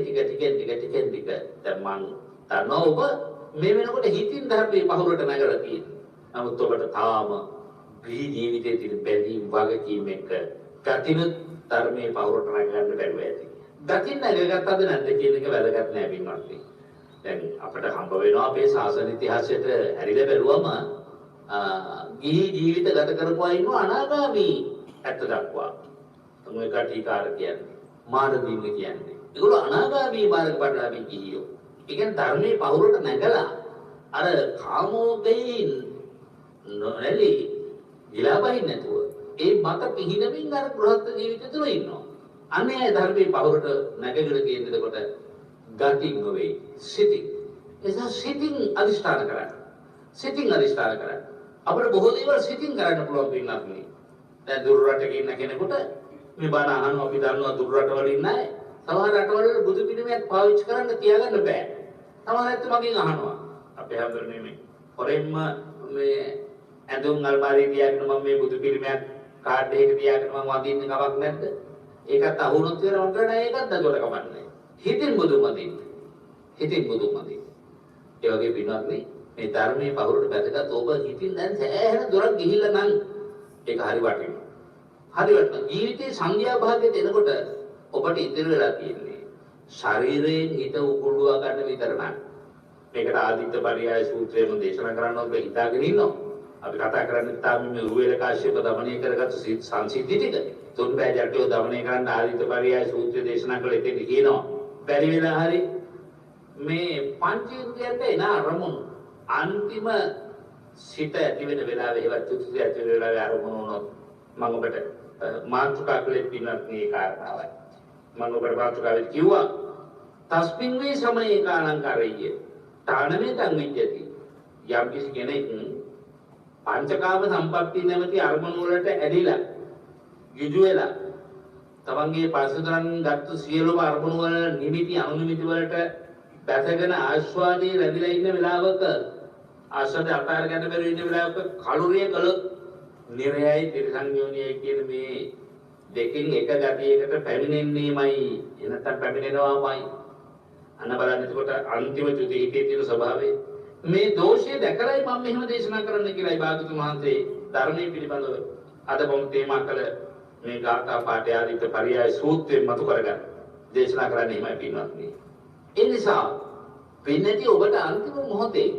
ටික දැන් මං දන්නවා ඔබ මේ වෙනකොට හිතින් ධර්මයේ පහුරට නැගලා තියෙනවා. නමුත් ඔබට තාම ගිහි ජීවිතයේ තියෙන බැඳීම් වගකීම් එක්ක ගතිනුත් ධර්මයේ පහුරට නැගන්න බැරුව ඇති. ගතින් නැගගත්තද නැද්ද කියන එක වැදගත් නෑ පින්වත්නි. දැන් අපිට හම්බ වෙනවා අපේ ශාසන ඉතිහාසයට හැරිලා බැලුවම ගිහි ජීවිත ගත කරපු අය ඉන්නවා අනාගාමී ඇත්ත දක්වා. තමයි කටිකාර කියන්නේ. මානදීන කියන්නේ. ඒගොල්ලෝ අනාගාමී මාර්ගඵලලාභී ගිහියෝ. ඒ කියන්නේ ධර්මයේ පහුරට නැගලා අර කාමෝගයෙන් නොඇලී ගිලාබහින් නැතුව ඒ මත පිහිනමින් අර ගෘහස්ත ජීවිතය තුළ ඉන්නවා. අනේ ධර්මයේ පහුරට නැගගෙන තියෙනකොට ගතින් නොවේ සිතින්. එසා සිතින් අදිෂ්ඨාන කරන්න. සිතින් අදිෂ්ඨාන කරන්න. අපිට බොහෝ දේවල් සිතින් කරන්න පුළුවන් වෙනක් නේ. දැන් දුර රටක ඉන්න කෙනෙකුට මේ බණ අහනවා අපි දන්නවා දුර රටවල ඉන්නේ. සමහර රටවල බුදු පිළිමයක් පාවිච්චි කරන්න තියාගන්න බෑ. සමහරත් මගෙන් අහනවා. අපේ හැමෝටම මේ හොරෙන්ම මේ ඇඳුම් අල්මාරියේ තියාගෙන මම මේ බුදු පිළිමයක් කාඩ් එකක තියාගෙන මම වඳින්න කමක් නැද්ද? ඒකත් අහුනොත් වෙනවා මම කරන ඒකත් දඩොල කමන්නේ. හිතින් බුදුන් වඳින්න. හිතින් බුදුන් වඳින්න. ඒ වගේ පින්වත්නි මේ ධර්මයේ පහුරට බැසගත් ඔබ හිතින් දැන් සෑහෙන දුරක් ගිහිල්ලා නම් ඒක හරි වටිනවා. හරි වටිනවා. ජීවිතේ සංඥා භාගයට එනකොට ඔබට ඉතිරි වෙලා තියෙන්නේ ශරීරයෙන් හිත උකුළුවා ගන්න විතර නෑ. මේකට ආදිත්ත පරියාය සූත්‍රයෙන් දේශනා කරන්න ඔබ හිතාගෙන ඉන්නවා. අපි කතා කරන්නේ තාම මේ රුවේල කාශ්‍යප දමනය කරගත්තු සංසිද්ධි ටික. තුන් බෑ ජට්ටිය දමනය කරන්න ආදිත්ත පරියාය සූත්‍රය දේශනා කළ එතෙන් කියනවා. බැරි වෙලා හරි මේ පංචේන්ද්‍රයන්ට එන අරමුණු අන්තිම සිත ඇති වෙන වෙලාවේ ඒවත් තුති ඇති වෙන වෙලාවේ අරමුණු වුණොත් මම ඔබට මාතෘකා කළේ පින්නත් මේ කාරණාවයි. මම ඔබට මාතෘකාවෙත් කිව්වා තස්මින් වේ සමයේ කාලංකාරය තානමේ තං විද්‍යති. යම් කිසි කෙනෙක් පංචකාම සම්පatti නැමැති අරමුණු වලට ඇදිලා යුජු වෙලා තමන්ගේ පසුතරන් ගත්තු සියලුම අරමුණු වල නිමිති අනුනිමිති වලට බැසගෙන ආස්වාදයේ රැඳිලා ඉන්න වෙලාවක ආස්වාදය අපාර ගන්න බැරි ඉන්න වෙලාවක කලුරිය කළොත් නිරයයි තිරසංයෝනියයි කියන මේ දෙකෙන් එක ගතියකට පැමිණෙන්නේමයි එනතත් පැමිණෙනවාමයි අන්න බලන්න එතකොට අන්තිම චුති හිතේ තියෙන ස්වභාවය මේ දෝෂය දැකලායි මම මෙහෙම දේශනා කරන්න කියලායි භාගතුන් වහන්සේ ධර්මයේ පිළිබඳව අද මම තේමා කළ මේ ගාථා පාඨය ආදිත්‍ය පරියාය සූත්‍රයෙන් මතු කරගන්න දේශනා කරන්න එහෙමයි පින්වත්නි. ඒ නිසා පින්නදී ඔබට අන්තිම මොහොතේ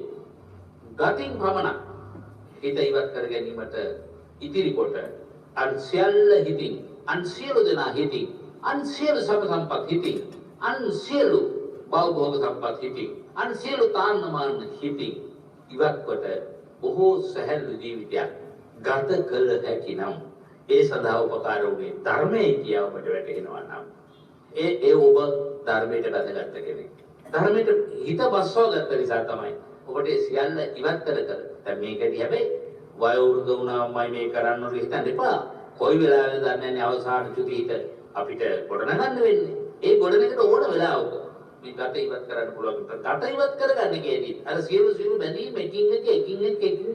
ගතින් පමණක් හිත ඉවත් කර ගැනීමට ඉතිරි කොට අන්සියල්ල හිතින් අන්සියලු දෙනා හිතින් අන්සියලු සබ සම්පත් හිතින් අන්සියලු භවභෝග සම්පත් හිතින් අන්සියලු තාන්නමාන හිතින් ඉවත් කොට බොහෝ සැහැල්ලු ජීවිතයක් ගත කළ හැකි නම් ඒ සඳහා උපකාර වූයේ ධර්මයේ කියා ඔබට වැටහෙනවා නම් ඒ ඔබ ධර්මයට බැසගත්ත කෙනෙක්. ධර්මයට හිත බස්සව ගත්ත නිසා තමයි ඔබට සියල්ල ඉවත් කර දැන් මේකදී හැබැයි වයෝවෘද්ධ වුණාමයි මේ කරන්න ඕනේ හිතන්න එපා. කොයි වෙලාවෙද දන්නේ නැහැ අවසාන චුති හිත අපිට ගොඩනගන්න වෙන්නේ. ඒ ගොඩනගකට ඕන වෙලාවක මේ ගත ඉවත් කරන්න පුළුවන්. ගත ඉවත් කරගන්න කියන්නේ අර සියලු බැඳීම් එකින් එක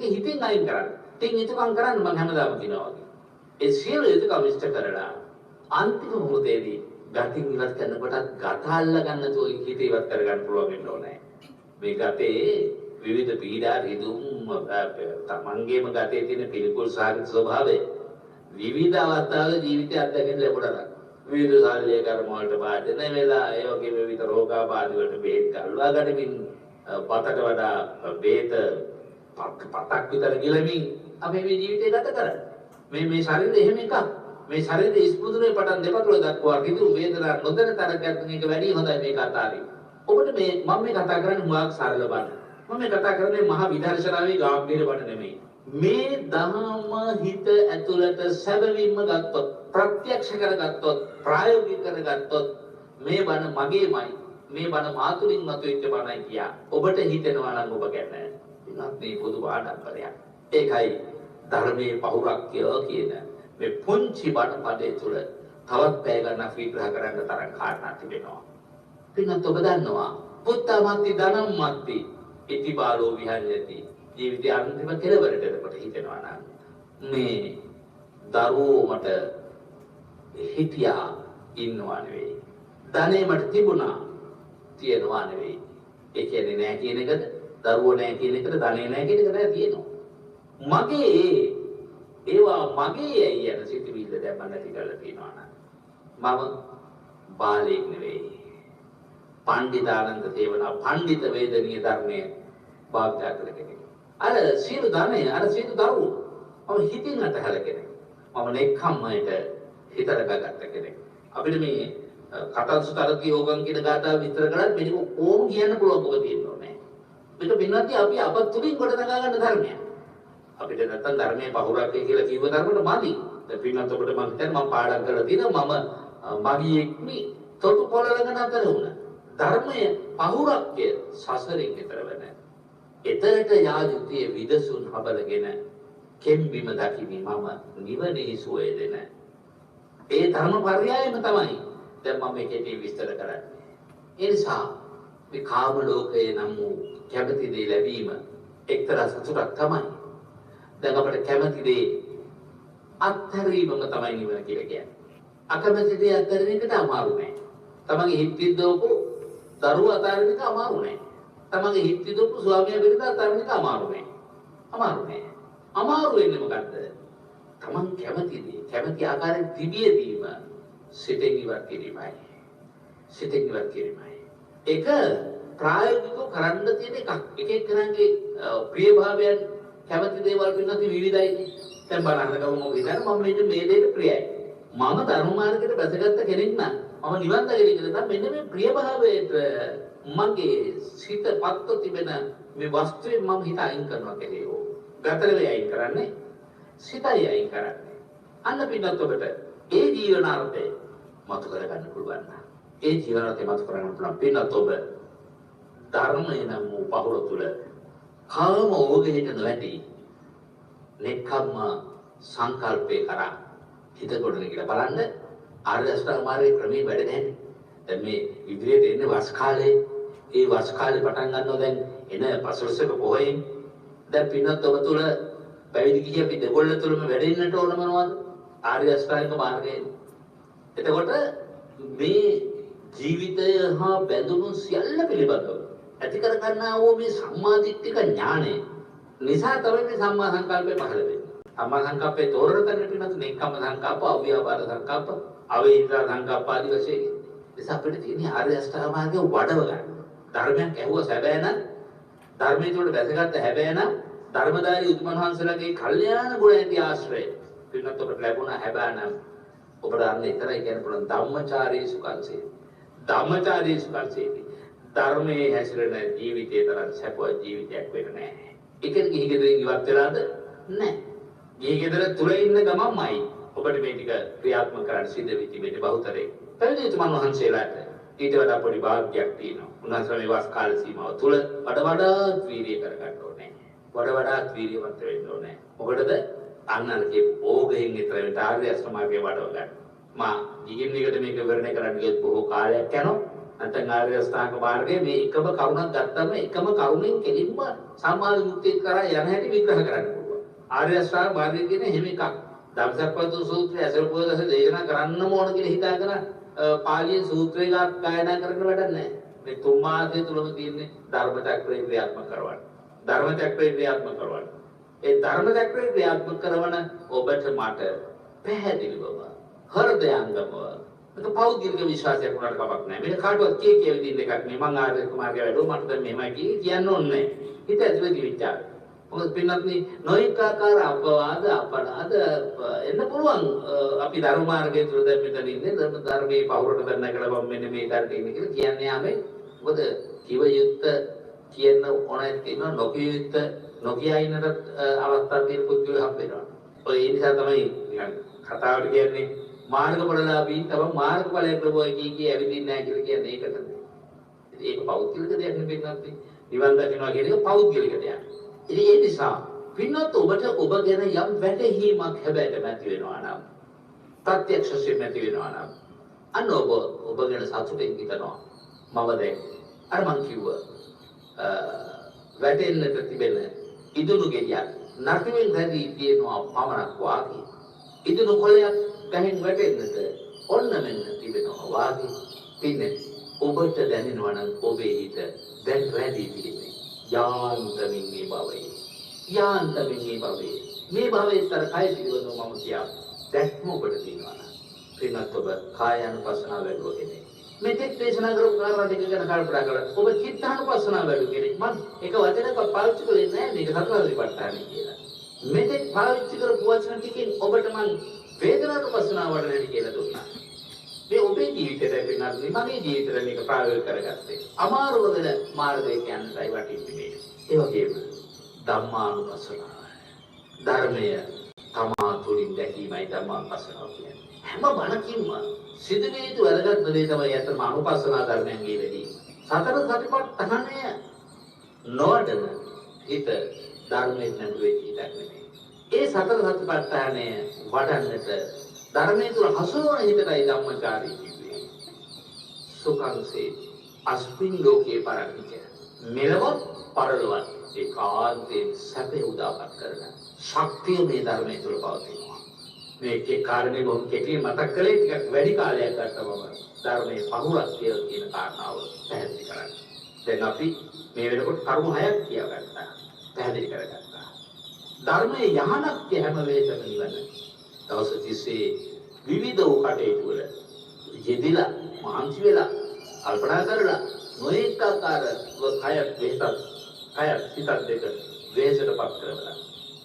හිතින් අයින් කරන්න. ඉතින් ඒකම් කරන්න මම හැමදාම කියනවා වගේ. ඒ සියලු යුතුයකම් ඉෂ්ට කරලා අන්තිම මොහොතේදී ගතින් ඉවත් කරනකොටත් ගත අල්ල ගන්න තෝ හිත ඉවත් කරගන්න පුළුවන් වෙන්න ඕනේ. මේ ගතේ විවිධ පීඩා රිදුම් තමන්ගේම ගතේ තියෙන පිළිකුල් සාගත ස්වභාවය විවිධ අවස්ථාවල ජීවිතය අත්දැකීම් ලැබුණා. විවිධ ශාරීරික කර්ම වලට බාධා වෙලා ඒ වගේ විවිධ රෝගාබාධ වලට බෙහෙත් ගල්වා ගනිමින් පතට වඩා බෙහෙත පතක් විතර ගිලමින් අපි මේ ජීවිතය ගත කරන්නේ. මේ ශරීරය එහෙම එකක්. මේ ශරීරයේ ස්පුදුනේ පටන් දෙපතුල දක්වා රිදු වේදනා නොදැන තරකට මේක වැඩි හොඳයි මේ කතාවේ. ඔබට මම මේ කතා කරන්නේ හුඟක් සරල බණ. මම මේ කතා කරන්නේ මහා විදර්ශනාවේ ගාම්භීර බණ නෙමෙයි. මේ දහම හිත ඇතුළත සැබවින්ම ගත්තොත් ප්‍රත්‍යක්ෂ කරගත්තොත් ප්‍රායෝගික කරගත්තොත් මේ බණ මගේමයි මේ බණ මාතුලින් මතුවෙච්ච බණයි කියා ඔබට හිතෙනවා නම් ඔබ ගැන ඉන්නත් මේ පොදු ආඩම්බරයක්. ඒකයි ධර්මයේ පෞරක්‍ය කියන මේ පුංචි බණ පදේ තුල තවත් පැය ගණනක් විග්‍රහ කරන්න තරම් කාරණා තිබෙනවා. පින්නත් ඔබ දන්නවා පුත්තමත්ති ධනම් මත්ති ඉතිබාලෝ විහරයති ජීවිතය අන්තිම කෙලවරට එනකොට හිතෙනවා නම් මේ දරුවෝ මට හිටියා ඉන්නවා නෙවෙයි ධනෙ මට තිබුණා තියෙනවා නෙවෙයි ඒ කියන්නේ නෑ කියන එකද දරුවෝ නෑ කියන එකද ධනෙ නෑ කියන එක නෑ තියෙනවා මගේ ඒවා මගේ යන සිතිවිල්ල දැන් මම නැති කරලා තියෙනවා නම් මම බාලයෙක් නෙවෙයි පණ්ඩිතානන්ද තේවනා පණ්ඩිත වේදනීය ධර්මයේ භාවිතා කළ කෙනෙක්. අර සියලු ධනෙ අර සියලු දරුවෝ මම හිතින් අතහැර කෙනෙක්. මම නෙක්ඛම්මයට හිතර ගත්ත කෙනෙක්. අපිට මේ කටන්සුතරකී යෝගම් කියන ගාථාව විතර කරත් මේක ඕම් කියන්න පුළුවන් මොකද තියෙන්නේ. මේක පින්නන්ති අපි අපත් තුලින් කොට නගා ගන්න ධර්මයක්. අපිට නැත්තම් ධර්මයේ පහුරක්කේ කියලා කිව්ව ධර්මවල මදි. දැන් පින්නන්ත ඔබට මම හිතන්නේ මම පාඩම් කරලා තියෙනවා මම මගියෙක්නි තොටු පොළලගෙන අතර වුණා. ධර්මයේ පහුරක්කය සසරෙන් ඈතර වෙන. එතරට යාජුතිය විදසුන් හබලගෙන කෙම්බිම දකිමි මම නිවනේ සුවය දෙන. ඒ ධර්ම පරයයම තමයි දැන් මම මේකේ විස්තර කරන්නේ. ඒ නිසා මේ කාම ලෝකයේ නම් වූ කැමැති දේ ලැබීම එක්තරා සතුටක් තමයි. දැන් අපිට කැමැති දේ අත්හැරීමම තමයි නිවන කියලා කියන්නේ. අකමැති දේ අත්හැරෙන එකට අමාරු නෑ. තමන්ගේ හිත විද්දෝපු දරුවා අතාරින එක අමාරු නෑ. තමන්ගේ හිත විද්දෝපු ස්වාමියා බිරිඳ අතාරින එක අමාරු නෑ. අමාරු නෑ. අමාරු වෙන්නේ මොකද්ද? තමන් කැමැති දේ කැමැති ආකාරයෙන් තිබියදීම සිතෙන් ඉවත් කිරීමයි. සිතෙන් ඉවත් කිරීමයි. ඒක ප්‍රායෝගිකව කරන්න තියෙන එකක්. එක එක්කෙනාගේ ප්‍රියභාවයන් කැමැති දේවල් වෙනත් විවිධයි. දැන් බලන්න ගමු මොකද මම මේ දෙයට ප්‍රියයි. මම ධර්ම මාර්ගයට බැසගත්ත කෙනෙක් නම් මම නිවන් දකින කෙනෙක් නම් මෙන්න මේ ප්‍රියභාවයට මගේ සිත පත්ව තිබෙන මේ වස්තුවේ මම හිත අයින් කරනවා කියලා. ගතර වේ අයින් කරන්නේ සිතයි අයින් කරන්නේ. අන්න පිටත් ඔබට ඒ ජීවනාර්ථය මතු කරගන්න පුළුවන් නම් ඒ ජීවනාර්ථය මතු කරගන්න පුළුවන් පිටත් ඔබ ධර්මය නම් වූ පහුර තුල කාම ඕගෙහිට නොවැටි නෙක්ඛම්ම සංකල්පේ කරා හිත ගොඩන කියලා බලන්න ආර්ය අෂ්ටාංග මාර්ගයේ ක්‍රමයේ වැඩ නැහැ. දැන් මේ ඉදිරියට එන්නේ වස් කාලේ. ඒ වස් කාලේ පටන් ගන්නවා දැන් එන පසළොස්වක පොහොයෙන්. දැන් පින්නත් ඔබ තුල පැවිදි ගිහිය අපි දෙගොල්ල තුලම වැඩෙන්නට ඕන මොනවද? ආර්ය අෂ්ටාංග මාර්ගයේ. එතකොට මේ ජීවිතය හා බැඳුණු සියල්ල පිළිබඳව ඇති කර ගන්නා වූ මේ සම්මාදිට්ඨික ඥානය නිසා තමයි මේ සම්මා සංකල්පය පහළ වෙන්නේ. සම්මා සංකල්පේ තෝරන පිළිබඳ නෙක්ඛම්ම සංකල්ප, අව්‍යාපාද සංකල්ප, අවේහිතා සංකල්ප ආදී වශයෙන්. නිසා අපිට තියෙන ආර්ය අෂ්ටාංග මාර්ගය වඩව ගන්න. ධර්මයක් ඇහුව සැබෑ නම් ධර්මයේ තුල වැදගත් හැබෑ නම් ධර්මදාරී උතුමන් වහන්සේලාගේ කල්යාණ ගුණ ඇති ආශ්‍රය පින්නත් ඔබට ලැබුණා හැබෑ නම් ඔබට අන්න ඉතරයි කියන්න පුළුවන් ධම්මචාරී සුඛංසේ. ධම්මචාරී සුඛංසේ ධර්මයේ හැසිරෙන ජීවිතය තරම් සැපවත් ජීවිතයක් වෙන්නේ නැහැ. එකෙන් ගිහි ගෙදරින් ඉවත් වෙලාද? නැහැ. ගිහි ගෙදර තුල ඉන්න ගමන්මයි ඔබට මේ ටික ක්‍රියාත්මක කරන්න සිද්ධ වෙති මේ බහුතරේ. පැවිදි උතුමන් වහන්සේලාට ඊට වඩා පොඩි භාග්යක් තියෙනවා. උන්වහන්සේ මේ වස් කාල සීමාව තුල වඩා වීර්යය කරගන්න ඕනේ. වඩා වීර්යවන්ත වෙන්න ඕනේ. මොකටද? අන්නරකේ ඕගෙන් විතර වෙන ආර්ය අෂ්ටමාර්ගයේ වඩව ගන්න. මා ඊගින් එකට මේක විවරණය කරන්න ගියොත් බොහෝ කාලයක් යනවා. නැත්නම් ආර්ය අෂ්ටාංග මාර්ගයේ මේ එකම කරුණක් ගත්තම එකම කරුණෙන් කෙලින්ම සම්මා විමුක්තිය කරා යන හැටි විග්‍රහ කරන්න පුළුවන්. ආර්ය අෂ්ටාංග මාර්ගයේ තියෙන හැම එකක් ධම්සක්පවතු සූත්‍රය අසල පොදස දේශනා කරන්නම ඕන කියලා හිතාගෙන පාලියේ සූත්‍රය ගායනා කරන්න වැඩක් නැහැ. මේ තුන් මාසය තුලම තියෙන්නේ ධර්ම චක්‍රය ක්‍රියාත්මක කරවන්න. ධර්ම චක්‍රය ක්‍රියාත්මක කරවන්න. ඒ ධර්ම චක්‍රය ක්‍රියාත්මක කරන ඔබට මට පැහැදිලිවම හෘදයාංගම මේක පෞද්ගලික විශ්වාසයක් උනාට කමක් නැහැ. මේක කාටවත් කී විදිහින් එකක් නෙමෙයි. මං ආර්ය කුමාරගේ වැඩෝ මට දැන් මෙහෙමයි කියන්න ඕනේ නැහැ. හිත ඇතුලේ විචාර. මොකද පින්නත්නි නොඑක ආකාර අපවාද අපරාධ එන්න පුළුවන්. අපි ධර්ම මාර්ගයේ තුල දැන් මෙතන ඉන්නේ ධර්මයේ පහුරට ගන්න කියලා මම මෙන්න මේ කාර්යයට ඉන්නේ කියලා කියන්නේ ආමේ. මොකද කිව යුත්ත කියන ඕනෙත් තියෙනවා නොකිය යුත්ත නොකිය ඉන්නට අවස්ථා තියෙන පුද්ගලයෝ හම්බ වෙනවා. ඔය ඒ නිසා තමයි නිකන් කතාවට කියන්නේ මාර්ගඵලලාභී තම මාර්ගඵලයක් ලැබුවා කී ඇවිදින්නේ නැහැ කියලා කියන්නේ ඒකට. ඒක පෞද්ගලික දෙයක් නෙවෙයි නේද? නිවන් දකින්නවා කියන එක පෞද්ගලික දෙයක්. ඉතින් ඒ නිසා පින්නත් ඔබට ඔබ ගැන යම් වැටහීමක් හැබැයි නැති වෙනවා නම් ප්‍රත්‍යක්ෂයෙන් නැති වෙනවා නම් අන්න ඔබ ගැන සතුටින් හිතනවා. මම දැන් අර මං කිව්ව වැටෙන්නට තිබෙන ඉදුණු ගෙඩියක් නටුවෙන් රැඳී තියෙනවා පමණක් වාගේ. ඉදුණු කොළයක් ගහෙන් වැටෙන්නට ඔන්න මෙන්න තිබෙනවා වාගේ. පින්නේ ඔබට දැනෙනවා නම් ඔබේ හිත දැන් රැඳී තිබෙන්නේ යාන්තමින් මේ භවයේ. යාන්තමින් මේ භවයේ. මේ භවයේ තර කය පිළිබඳව මම කියා දැක්ම ඔබට තියෙනවා නම් පින්නත් ඔබ කායानुපස්සනාව වැඩුවා කෙනෙක්. මෙතෙක් දේශනා කරපු කාරණා දෙක ගැන කල්පනා කළා. ඔබ චිත්තානුපස්සනාව වැඩුවා කෙනෙක්. මම එක වචනයක් පාවිච්චි කළේ නැහැ මේක සතරාදිපට්ඨානයි කියලා. මෙතෙක් පාවිච්චි කරපු වචන ටිකෙන් ඔබට මම වේදනානුපස්සනාව වඩන්න කියලා දුන්නා. මේ ඔබේ ජීවිතේ පින්නත් මගේ ජීවිතේ මේක ප්‍රායෝගික කරගත්තේ. අමාරුම වෙන මාර්ගය කියන්නයි වටින්නේ. ඒ වගේම ධම්මානුපස්සනාව. ධර්මය තමා තුළින් දැකීමයි ධම්මානුපස්සනාව කියන්නේ. හැම බණකින්ම සිදුවිය යුතු වැදගත් දේ තමයි අතම අනුපස්සනා ධර්මයන්ගේ වැඩි. සතර සතිපට්ඨානය නොවැඩන හිත ධර්මයෙන් නැඹුරු වෙච්ච හිතක් නෙමෙයි. ඒ සතර සතිපට්ඨානය වඩන්නට ධර්මයේ තුල හසුරුවන හිතටයි ධම්මචාරී කිව්වේ. සුඛංසේ අස්මින් ලෝකේ පරමිත. මෙලොව පරලොවත් ඒකාන්තයෙන් සැපේ උදාපත් කරන ශක්තිය මේ ධර්මයේ තුල පවතිනවා. මේකේ කාරණේ බොහොම කෙටි මතක් කළේ ටිකක් වැඩි කාලයක් ගත්තම ධර්මයේ පහුරක් කියලා කියන කාරණාව පැහැදිලි කරන්න. දැන් අපි මේ වෙනකොට කරුණු 6ක් කියාගත්තා. පැහැදිලි කරගත්තා. ධර්මයේ යහනක් හැම වෙලේම නිවන. දවස් 30 විවිධ වූ කටයුතු වල යෙදিলা මහන්සි වෙලා කල්පනා කරලා නොඑක ආකාරව කය සිතක් දෙක වේසටපත් කරලා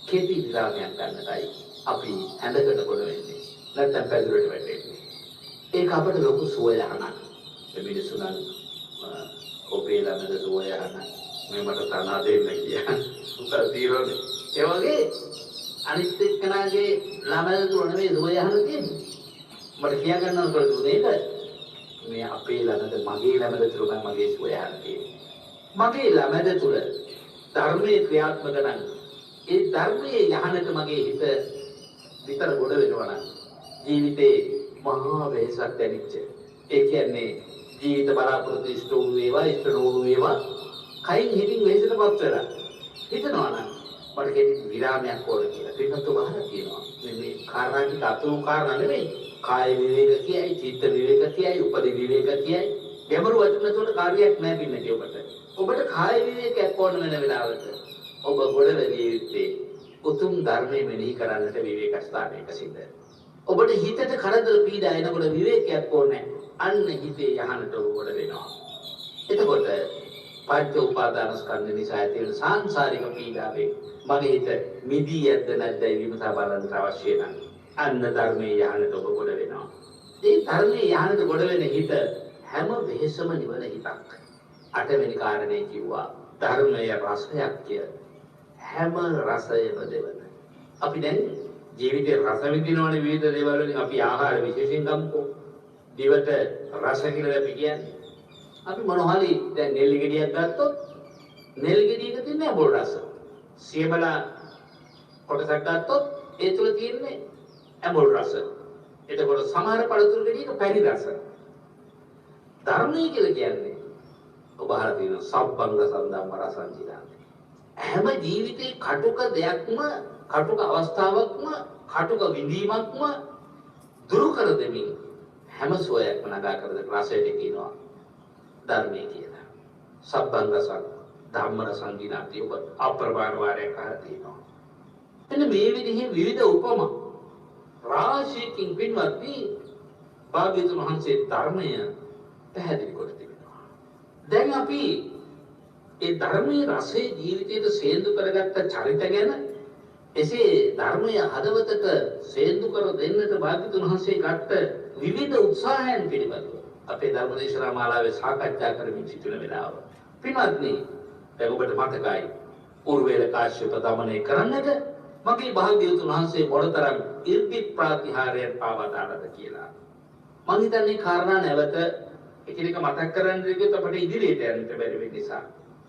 කෙටි විරාමයක් ගන්නටයි අපි ඇඳකට කොට වෙන්නේ. නැත්නම් පැදුරට වැටෙන්නේ. ඒක අපිට ලොකු සුවයහනක්. මේ මිනිසුන් ඔබේ ළමද සුවයහන මේ මට තනා දෙන්න කියලා. උත්තර తీරෝනේ. ඒ වගේ අනිත් එක්කනාගේ ළමද තුන නෙවෙයි සුවයහන තියෙන්නේ. මට කියා ගන්න ඕන දුන්නේක මේ අපේ ළමද මගේ ළමද තුන මගේ සුවයහන තියෙන්නේ. මගේ ළමද තුල ධර්මයේ ක්‍රියාත්මක නම් ඒ ධර්මයේ යහනට මගේ හිත විතර ගොඩ වෙනවා නම් ජීවිතේ මහා වෙහසක් දැනෙච්ච. ඒ කියන්නේ ජීවිත බලාපොරොත්තු ඉෂ්ට වූ වේවා ඉෂ්ට නොවූ වේවා කයින් හිතින් වෙහසටපත් වෙලා හිතනවා නම් මට කෙටි විරාමයක් ඕන කියලා. පින්නත් බහලා කියනවා. මේ කාරණාට අතුරු කාරණා නෙමෙයි. කාය විවේක කියයි, චිත්ත විවේක කියයි, උපදි විවේක කියයි. ගැඹුරු වචන තුන කාර්යයක් නැහැ පින්නදී ඔබට. ඔබට කාය විවේකයක් ඕන වෙන වෙලාවට ඔබ ගොඩ වෙලිය යුත්තේ උතුම් ධර්මයේ මෙනෙහි කරන්නට විවේක ස්ථානයක සිට. ඔබට හිතට කරදර පීඩා එනකොට විවේකයක් ඕනේ. අන්න හිතේ යහනට ඔබ ගොඩ වෙනවා. එතකොට පංච උපාදාන ස්කන්ධ නිසා ඇති වෙන සාංශාරික පීඩාවේ මගේ හිත මිදී යද්ද නැද්දයි විමසා බලන්න අවශ්‍ය නම් අන්න ධර්මයේ යහනට ඔබ ගොඩ වෙනවා. මේ ධර්මයේ යහනට ගොඩ වෙන හිත හැම වෙහෙසම නිවන හිතක්. අටවෙනි කාරණේ කිව්වා ධර්මයේ රසයක් කිය. හැම රසයම දෙවන. අපි දැන් ජීවිතේ රස විඳිනවනේ විවිධ දේවල් වලින් අපි ආහාර විශේෂයෙන් ගමුකෝ. දිවට රස කියලා අපි කියන්නේ. අපි මොනවහරි දැන් නෙල්ලි ගෙඩියක් ගත්තොත් නෙල්ලි ගෙඩියක තියෙන ඇඹුල් රස. සියමලා කොටසක් ගත්තොත් ඒ තුල තියෙන්නේ ඇඹුල් රස. එතකොට සමහර පළතුරු ගෙඩියක පැණි රස. ධර්මයේ කියලා කියන්නේ ඔබ අහලා තියෙන සබ්බංග සම්දම්ම රසංජිනා. හැම ජීවිතේ කටුක දෙයක්ම කටුක අවස්ථාවක්ම කටුක විඳීමක්ම දුරු කර දෙමින් හැම සෝයක්ම නගා කර දෙන රසයට කියනවා ධර්මයේ කියලා. සබ්බංග ධම්ම රසංජිනාති ඔබ අප්‍රමාණ වාරයක් අහලා තියෙනවා. එන්න මේ විදිහේ විවිධ උපමා රාශියකින් පින්වත්නි භාග්‍යවතුන් වහන්සේ ධර්මය පැහැදිලි කොට තිබෙනවා. දැන් අපි ඒ ධර්මයේ රසයේ ජීවිතයට සේන්දු කරගත්ත චරිත ගැන එසේ ධර්මයේ හදවතට සේන්දු කර දෙන්නට භාග්‍යවතුන් වහන්සේ ගත්ත විවිධ උත්සාහයන් පිළිබඳව අපේ ධර්ම දේශනා මාලාවේ සාකච්ඡා කරමින් සිටින වෙලාව. පින්වත්නි, දැන් ඔබට මතකයි උර්වේල කාශ්‍යප දමනය කරන්නට මගේ භාග්‍යවතුන් වහන්සේ මොනතරම් ඉර්ධි ප්‍රාතිහාර්යයන් පාවදානද කියලා. මම හිතන්නේ කාරණා නැවත එකිනෙක මතක් කරන්න ගියොත් අපිට ඉදිරියට යන්න බැරි වෙන නිසා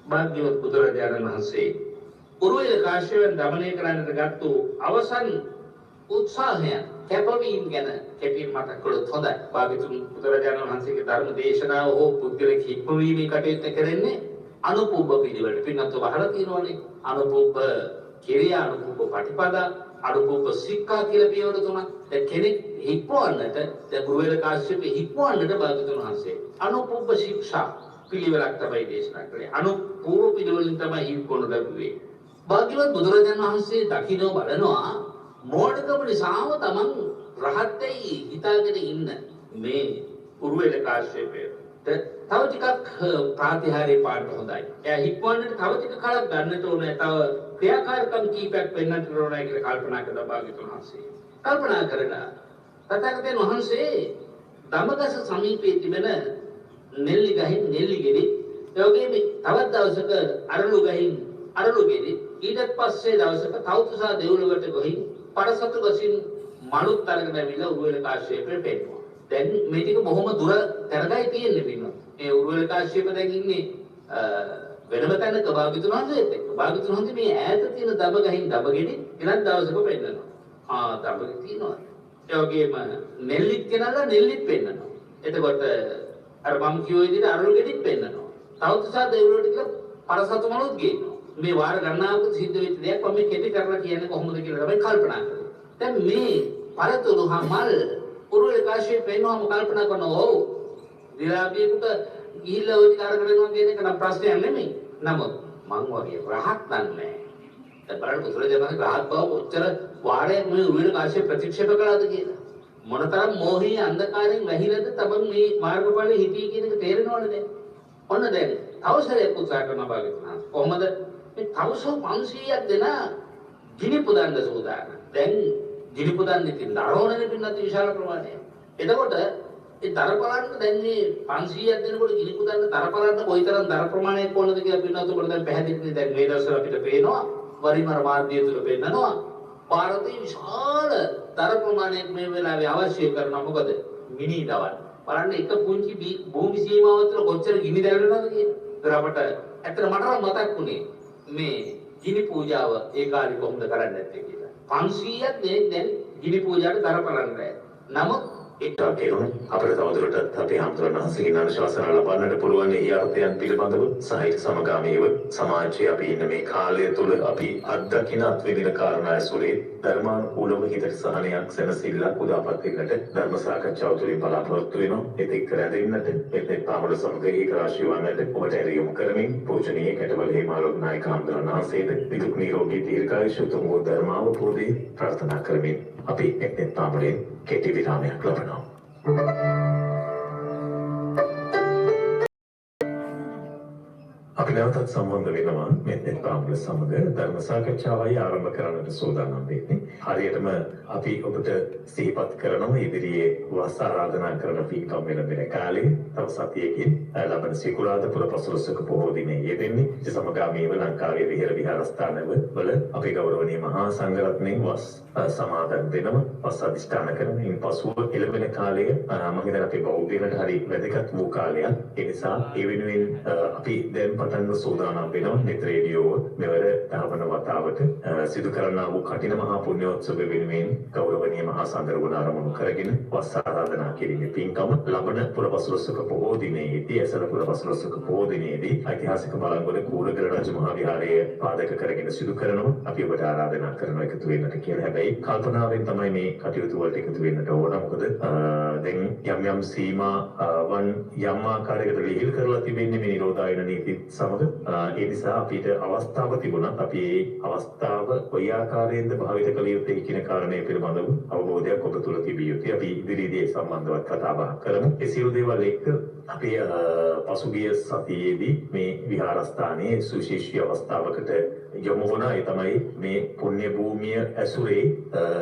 භාග්‍යවත් බුදුරජාණන් වහන්සේ උර්වේල කාශ්‍යපයන් දමනය කරන්නට ගත්තු අවසන් උත්සාහය කැපවීම ගැන කෙටියෙන් මතක් කළොත් හොඳයි. භාග්‍යවතුන් බුදුරජාණන් වහන්සේගේ ධර්ම දේශනාව හෝ පුද්ගලික හික්මවීමේ කටයුත්ත කරන්නේ අනුපූබ පිළිවෙලට. පින්නත් වහලා තියෙනවානේ අනුපූබ කිරියා, අනුපූබ පටිපදා, අනුපූබ සික්ඛා කියලා පියවර තුනක්. දැන් කෙනෙක් හික්මවන්නට, දැන් ගුරුවර කාශ්‍යප හික්මවන්නට භාග්‍යවතුන් වහන්සේ අනුපූබ ශික්ෂා පිළිවෙලක් තමයි දේශනා කළේ. අනුපූර්ව පිළිවෙලින් තමයි හික්මවන්න ලැබුවේ. භාග්‍යවත් බුදුරජාණන් වහන්සේ දකින්න බලනවා මෝඩකම නිසාම තමන් රහත්යි හිතාගෙන ඉන්න මේ උර්වේල කාශ්‍යපයට තව ටිකක් ප්‍රාතිහාර්ය පාන්න හොඳයි. එයා හික්මවන්නට තව ටික කාලයක් ගන්නට ඕනේ. තව ක්‍රියාකාරකම් කීපයක් වෙන්නට ඕනේ කියලා කල්පනා කරලා භාග්‍යවතුන් වහන්සේ කල්පනා කරලා තථාගතයන් වහන්සේ දමගස සමීපයේ තිබෙන නෙල්ලි ගහින් නෙල්ලි ගෙඩි, ඒ වගේම තවත් දවසක අරලු ගහින් අරලු ගෙඩි, ඊට පස්සේ දවසක තවුතුසා දෙවුලකට ගොහින් පරසතු ගසින් මනුත් අරගෙන ඇවිල්ලා උර්වේල කාශ්‍යපයට පෙන්නුවා. දැන් මේ ටික බොහොම දුර තරගයි තියෙන්නේ පින්නවා. මේ උර්වේල කාශ්‍යප දැන් ඉන්නේ වෙනම තැනක භාග්‍යවතුන් වහන්සේත් එක්ක. භාග්‍යවතුන් වහන්සේ මේ ඈත තියෙන දඹ ගහින් දඹගෙඩි ඊළඟ දවසක පෙන්නනවා. දඹගෙඩි තියෙනවා. ඒ වගේම නෙල්ලිත් කෙනාලා නෙල්ලිත් පෙන්නනවා. එතකොට අර මම කියෝ විදිහට අරලු ගෙඩිත් පෙන්නනවා. තවතුසා දෙවුලට කියලා පරසතු මනුත් ගේනවා. මේ වාර ගණනාවක සිද්ධ වෙච්ච දෙයක් මම මේ කෙටි කරලා කියන්නේ කොහොමද කියලා තමයි කල්පනා කරන්නේ. දැන් මේ පළතුරු මල් උර්වේල කාශ්‍යප වෙනවම කල්පනා කරනවා. ඔව් දිලාපියකට ගිහිල්ලා ওই ටික අරගෙන යනවා කියන එක නම් ප්‍රශ්නයක් නෙමෙයි. නමුත් මං වගේ රහත් නන්නේ. දැන් බලන්න බුදුරජාණන් රහත් බව කොච්චර වාරයක් මේ උර්වේල කාශ්‍යප ප්‍රතික්ෂේප කළාද කියලා. මොනතරම් මෝහී අන්ධකාරයෙන් වැහිලාද තමන් මේ මාර්ගඵලෙ හිතී කියන එක තේරෙනවද දැන්? ඔන්න දැන් තවසරයක් උත්සාහ කරන භාග්‍යවතුන් කොහොමද මේ තවසෝ 500ක් දෙන ගිනි පුදන්න සූදානම්. දැන් ගිනි පුදන්න ඉතින් දරවන්නේ පින්නත් විශාල ප්‍රමාණයක්. එතකොට ඒ දර බලන්න දැන් මේ 500ක් දෙනකොට ගිනි පුදන්න දර බලන්න කොයිතරම් දර ප්‍රමාණයක් ඕනද කියලා පින්නත් ඔබට දැන් පැහැදිලිනේ. දැන් මේ දවස්වල අපිට පේනවා වරිමර මාර්ගය තුල පෙන්නනවා ಭಾರತයේ විශාල දර ප්‍රමාණයක් මේ වෙලාවේ අවශ්‍ය කරනවා. මොකද මිනි දවල් බලන්න එක පුංචි භූමි සීමාව තුළ කොච්චර ගිනි දැල්වෙනවද කියලා. ඒතර අපට ඇත්තට මට මතක් වුණේ මේ ගිනි පූජාව ඒ කාලේ කොහොමද කරන්නේ නැත්තේ කියලා. 500ක් දැන් ගිනි පූජාවට දර බලන්න බෑ. නමුත් ඒකට අපිට තවදුරටත් අපේ හඳුනනහසකින් අනුශාසන ලබන්නට පුළුවන් ඒ අර්ථයන් පිළිබඳව සාහිත්‍ය සමගාමීව සමාජයේ අපි ඉන්න මේ කාලය තුළ අපි අත්දකින අත්විඳින කාරණා ඇසුරේ ධර්මානුකූලව හිතට සහනයක් සැනසෙල්ලක් උදාපත් වෙන්නට ධර්ම සාකච්ඡාව තුළින් බලාපොරොත්තු වෙනවා. ඒත් එක්ක රැඳෙන්නට ඒත් පාමුල සමග ඒක රාශී වන්නට ඔබට ඇරියුම් කරමින් පූජනීය කැටවල හේමාලෝක නායක හඳුනනහසේද විදුක් නිරෝගී දීර්ඝායුෂ උතුම් වූ ධර්මාවබෝධය ප්‍රාර්ථනා කරමින් අපි එක්නෙත් පාමුලෙන් කෙටි විරාමයක් ලබනවා. අපි නැවතත් සම්බන්ධ වෙනවා මෙතෙන් පාමුල සමග ධර්ම සාකච්ඡාවයි ආරම්භ කරන්නට සූදානම් වෙන්නේ. හරියටම අපි ඔබට සිහිපත් කරනවා ඉදිරියේ වස් ආරාධනා කරන පින්කම් වෙන කාලේ තව සතියකින් ලබන සිකුරාදා පුර පසළොස්වක පොහොය දිනේ යෙදෙන්නේ. ඒ සමගාමීව ලංකාවේ විහෙර විහාරස්ථානවල අපේ ගෞරවනීය මහා සංඝරත්නයෙන් වස් සමාදන් වෙනවා. වස් අධිෂ්ඨාන කරමින් පසුව එළවෙන කාලය මම හිතන්නේ අපේ බෞද්ධයන්ට හරි වැදගත් වූ කාලයක්. ඒ නිසා ඒ වෙනුවෙන් අපි දැන් පටන්ව සූදානම් වෙනවා නෙත් රේඩියෝ මෙවර ධර්මන වතාවට සිදු කරනා වූ කටින මහා පුණ්‍යෝත්සව වෙනුවෙන් ගෞරවනීය මහා සංඝරත්නය ආරමුණු කරගෙන වස් ආරාධනා කිරීමේ පින්කම ලබන පුරපසළොස්වක පොහොය දිනේදී ඇසළ පුරපසළොස්වක පොහොය දිනේදී ඓතිහාසික බලංගොඩ කූරගල රජ මහා විහාරයේ පාදක කරගෙන සිදු කරනවා. අපි ඔබට ආරාධනා කරනවා එකතු වෙන්නට කියලා. හැබැයි කල්පනාවෙන් තමයි මේ කටයුතු වලට එකතු වෙන්නට ඕන. මොකද දැන් යම් සීමාවන් යම් ආකාරයකට ලිහිල් කරලා තිබෙන්නේ මේ නිරෝධායන නීති සමග. ඒ නිසා අපිට අවස්ථාව තිබුණත් අපි ඒ අවස්ථාව කොයි ආකාරයෙන්ද භාවිත කළ යුත්තේ කියන කාරණය පිළිබඳව අවබෝධයක් ඔබ තුළ තිබිය යුතුයි. අපි ඉදිරියේදී සම්බන්ධව කතා බහ කරමු. ඒ සියලු දේවල් එක්ක අපේ පසුගිය සතියේදී මේ විහාරස්ථානයේ සුවිශේෂී අවස්ථාවකට යොමු වුණා. ඒ තමයි මේ පුණ්‍ය භූමිය ඇසුරේ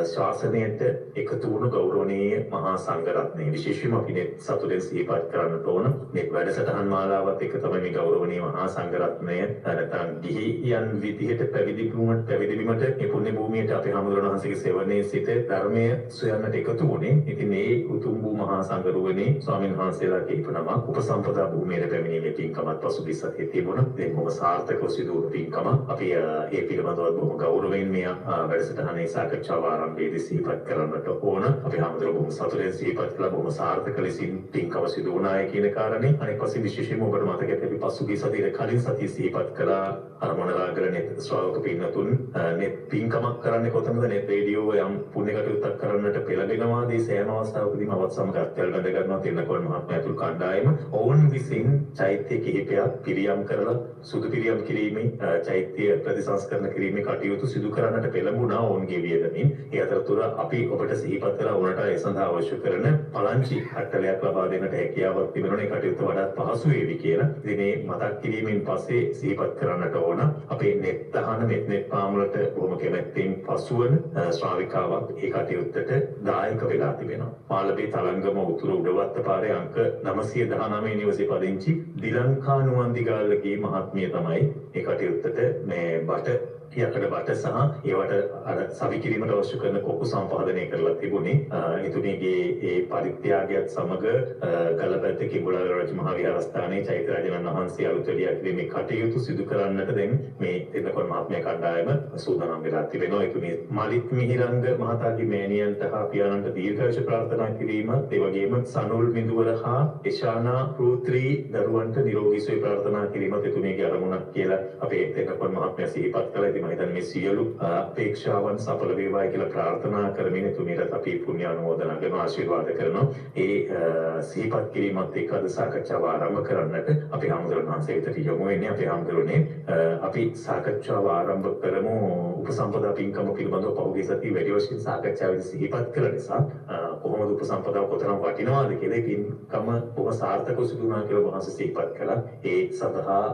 ශාසනයට එකතු වුණු ගෞරවනීය මහා සංඝරත්නය. විශේෂයෙන්ම අපි මේ සතුටෙන් සිහිපත් කරන්නට ඕන මේ වැඩසටහන් මාලාවත් එක තමයි මේ ගෞරවනීය මහා සංඝරත්නය නැත්නම් ගිහියන් විදිහට පැවිදි වීමට මේ පුණ්‍ය භූමියට අපේ හමුදුරණ වහන්සේගේ සෙවණේ සිට ධර්මය සොයන්නට එකතු වුණේ. ඉතින් මේ උතුම් වූ මහා සංඝරුවනේ ස්වාමීන් වහන්සේලා කිහිප නමක් උපසම්පදා භූමියට පැමිණීමේ පින්කමත් පසුගිය සතියේ තිබුණා. ඒක බොහොම සාර්ථකව සිදු වුණු පින්කම. අපි ඒ පිළිබඳව බොහොම ගෞරවයෙන් මේ වැඩසටහනේ සාකච්ඡාව ආරම්භයේදී සිහිපත් කරන්නට ඕන. අපි හැමදෙරම බොහොම සතුටින් සිහිපත් කළා. බොහොම සාර්ථක ලෙසින් පින්කම සිදු වුණායි කියන කාරණේ. අනෙක් පස්සේ විශේෂයෙන්ම ඔබට මතක ඇති අපි පසුගිය සතියේ කලින් සතියේ සිහිපත් කළා අර මොනරාගල නෙත් ශ්‍රාවක පින්නතුන් නෙත් පින්කමක් කරන්නේ කොතනද? නෙත් රේඩියෝ යම් පුණ්‍ය කටයුත්තක් කරන්නට පෙළඹෙනවා. මේ සෑම අවස්ථාවකදීම අවත් සමග අත්‍යල් බඳ ගන්නවා. තිරණකෝන් මහත්මයා ඇතුළු කණ්ඩායම ඔවුන් විසින් චෛත්‍ය කිහිපයක් පිරියම් කරලා සුදු පිරියම් කිරීමේ චෛත්‍ය ප්‍රතිසංස්කරණ කිරීමේ කටයුතු සිදු කරන්නට පෙළඹුණා ඔවුන්ගේ වියදමින්. ඒ අතරතුර අපි ඔබට සිහිපත් කළා උනට ඒ සඳහා අවශ්‍ය කරන පලංචි කට්ටලයක් ලබා දෙන්නට හැකියාවක් තිබෙනවා. ඒ කටයුතු වඩාත් පහසු වේවි කියලා. ඉතින් මේ මතක් කිරීමෙන් පස්සේ සිහිපත් කරන්නට ඕන අපේ නෙත් තහන මෙත් පාමුලට බොහොම කැමැත්තෙන් පසුවන ශ්‍රාවිකාවක් ඒ කටයුත්තට දායක වෙලා තිබෙනවා. මාළඹේ තලංගම උතුරු උඩවත්ත පාරේ අංක 919 නිවසේ පදිංචි දිලංකා නුවන්දිගාල්ලගේ මහත්මිය තමයි ඒ කටයුත්තට මේ යකඩ බට සහ ඒවට අර සවි කිරීමට අවශ්‍ය කරන කොකු සම්පාදනය කරලා තිබුණේ. එතුමියගේ ඒ පරිත්‍යාගයත් සමග ගලපැත්ත කිඹුලාගල රජ මහා විහාරස්ථානයේ චෛත්‍ය රජාණන් වහන්සේ අලුතෙලියක් කිරීමේ කටයුතු සිදු කරන්නට දැන් මේ තිරණකෝන් මහත්මිය කණ්ඩායම සූදානම් වෙලා තිබෙනවා. එතුමිය මලිත් මිහිරංග මහතාගේ මෑණියන්ට හා පියාණන්ට දීර්ඝායුෂ ප්‍රාර්ථනා කිරීම, ඒ වගේම සනුල් මිදුවර හා එෂානා පෘත්‍රී දරුවන්ට නිරෝගී සුවය ප්‍රාර්ථනා කිරීමත් එතුමියගේ අරමුණක් කියලා අපේ තිරණකෝන් මහත්මිය සිහිපත් කළා. මම හිතන්නේ මේ සියලු අපේක්ෂාවන් සඵල වේවායි කියලා ප්‍රාර්ථනා කරමින් එතුමියට අපි පුණ්‍ය අනුමෝදනා කරන ආශිර්වාද කරනවා. ඒ සිහිපත් කිරීමත් එක්ක අද සාකච්ඡාව ආරම්භ කරන්නට අපි හමුදුරන් වහන්සේ වෙතට යොමු වෙන්නේ. අපි හමුදුරනේ අපි සාකච්ඡාව ආරම්භ කරමු. උපසම්පදා පින්කම පිළිබඳව පහුගිය සතියේ වැඩි වශයෙන් සාකච්ඡාවේදී සිහිපත් කළ නිසා කොහොමද උපසම්පදාව කොතරම් වටිනවද කියලා පින්කම බොහොම සාර්ථකව සිදු වුණා කියලා වහන්සේ සිහිපත් කළා. ඒ සඳහා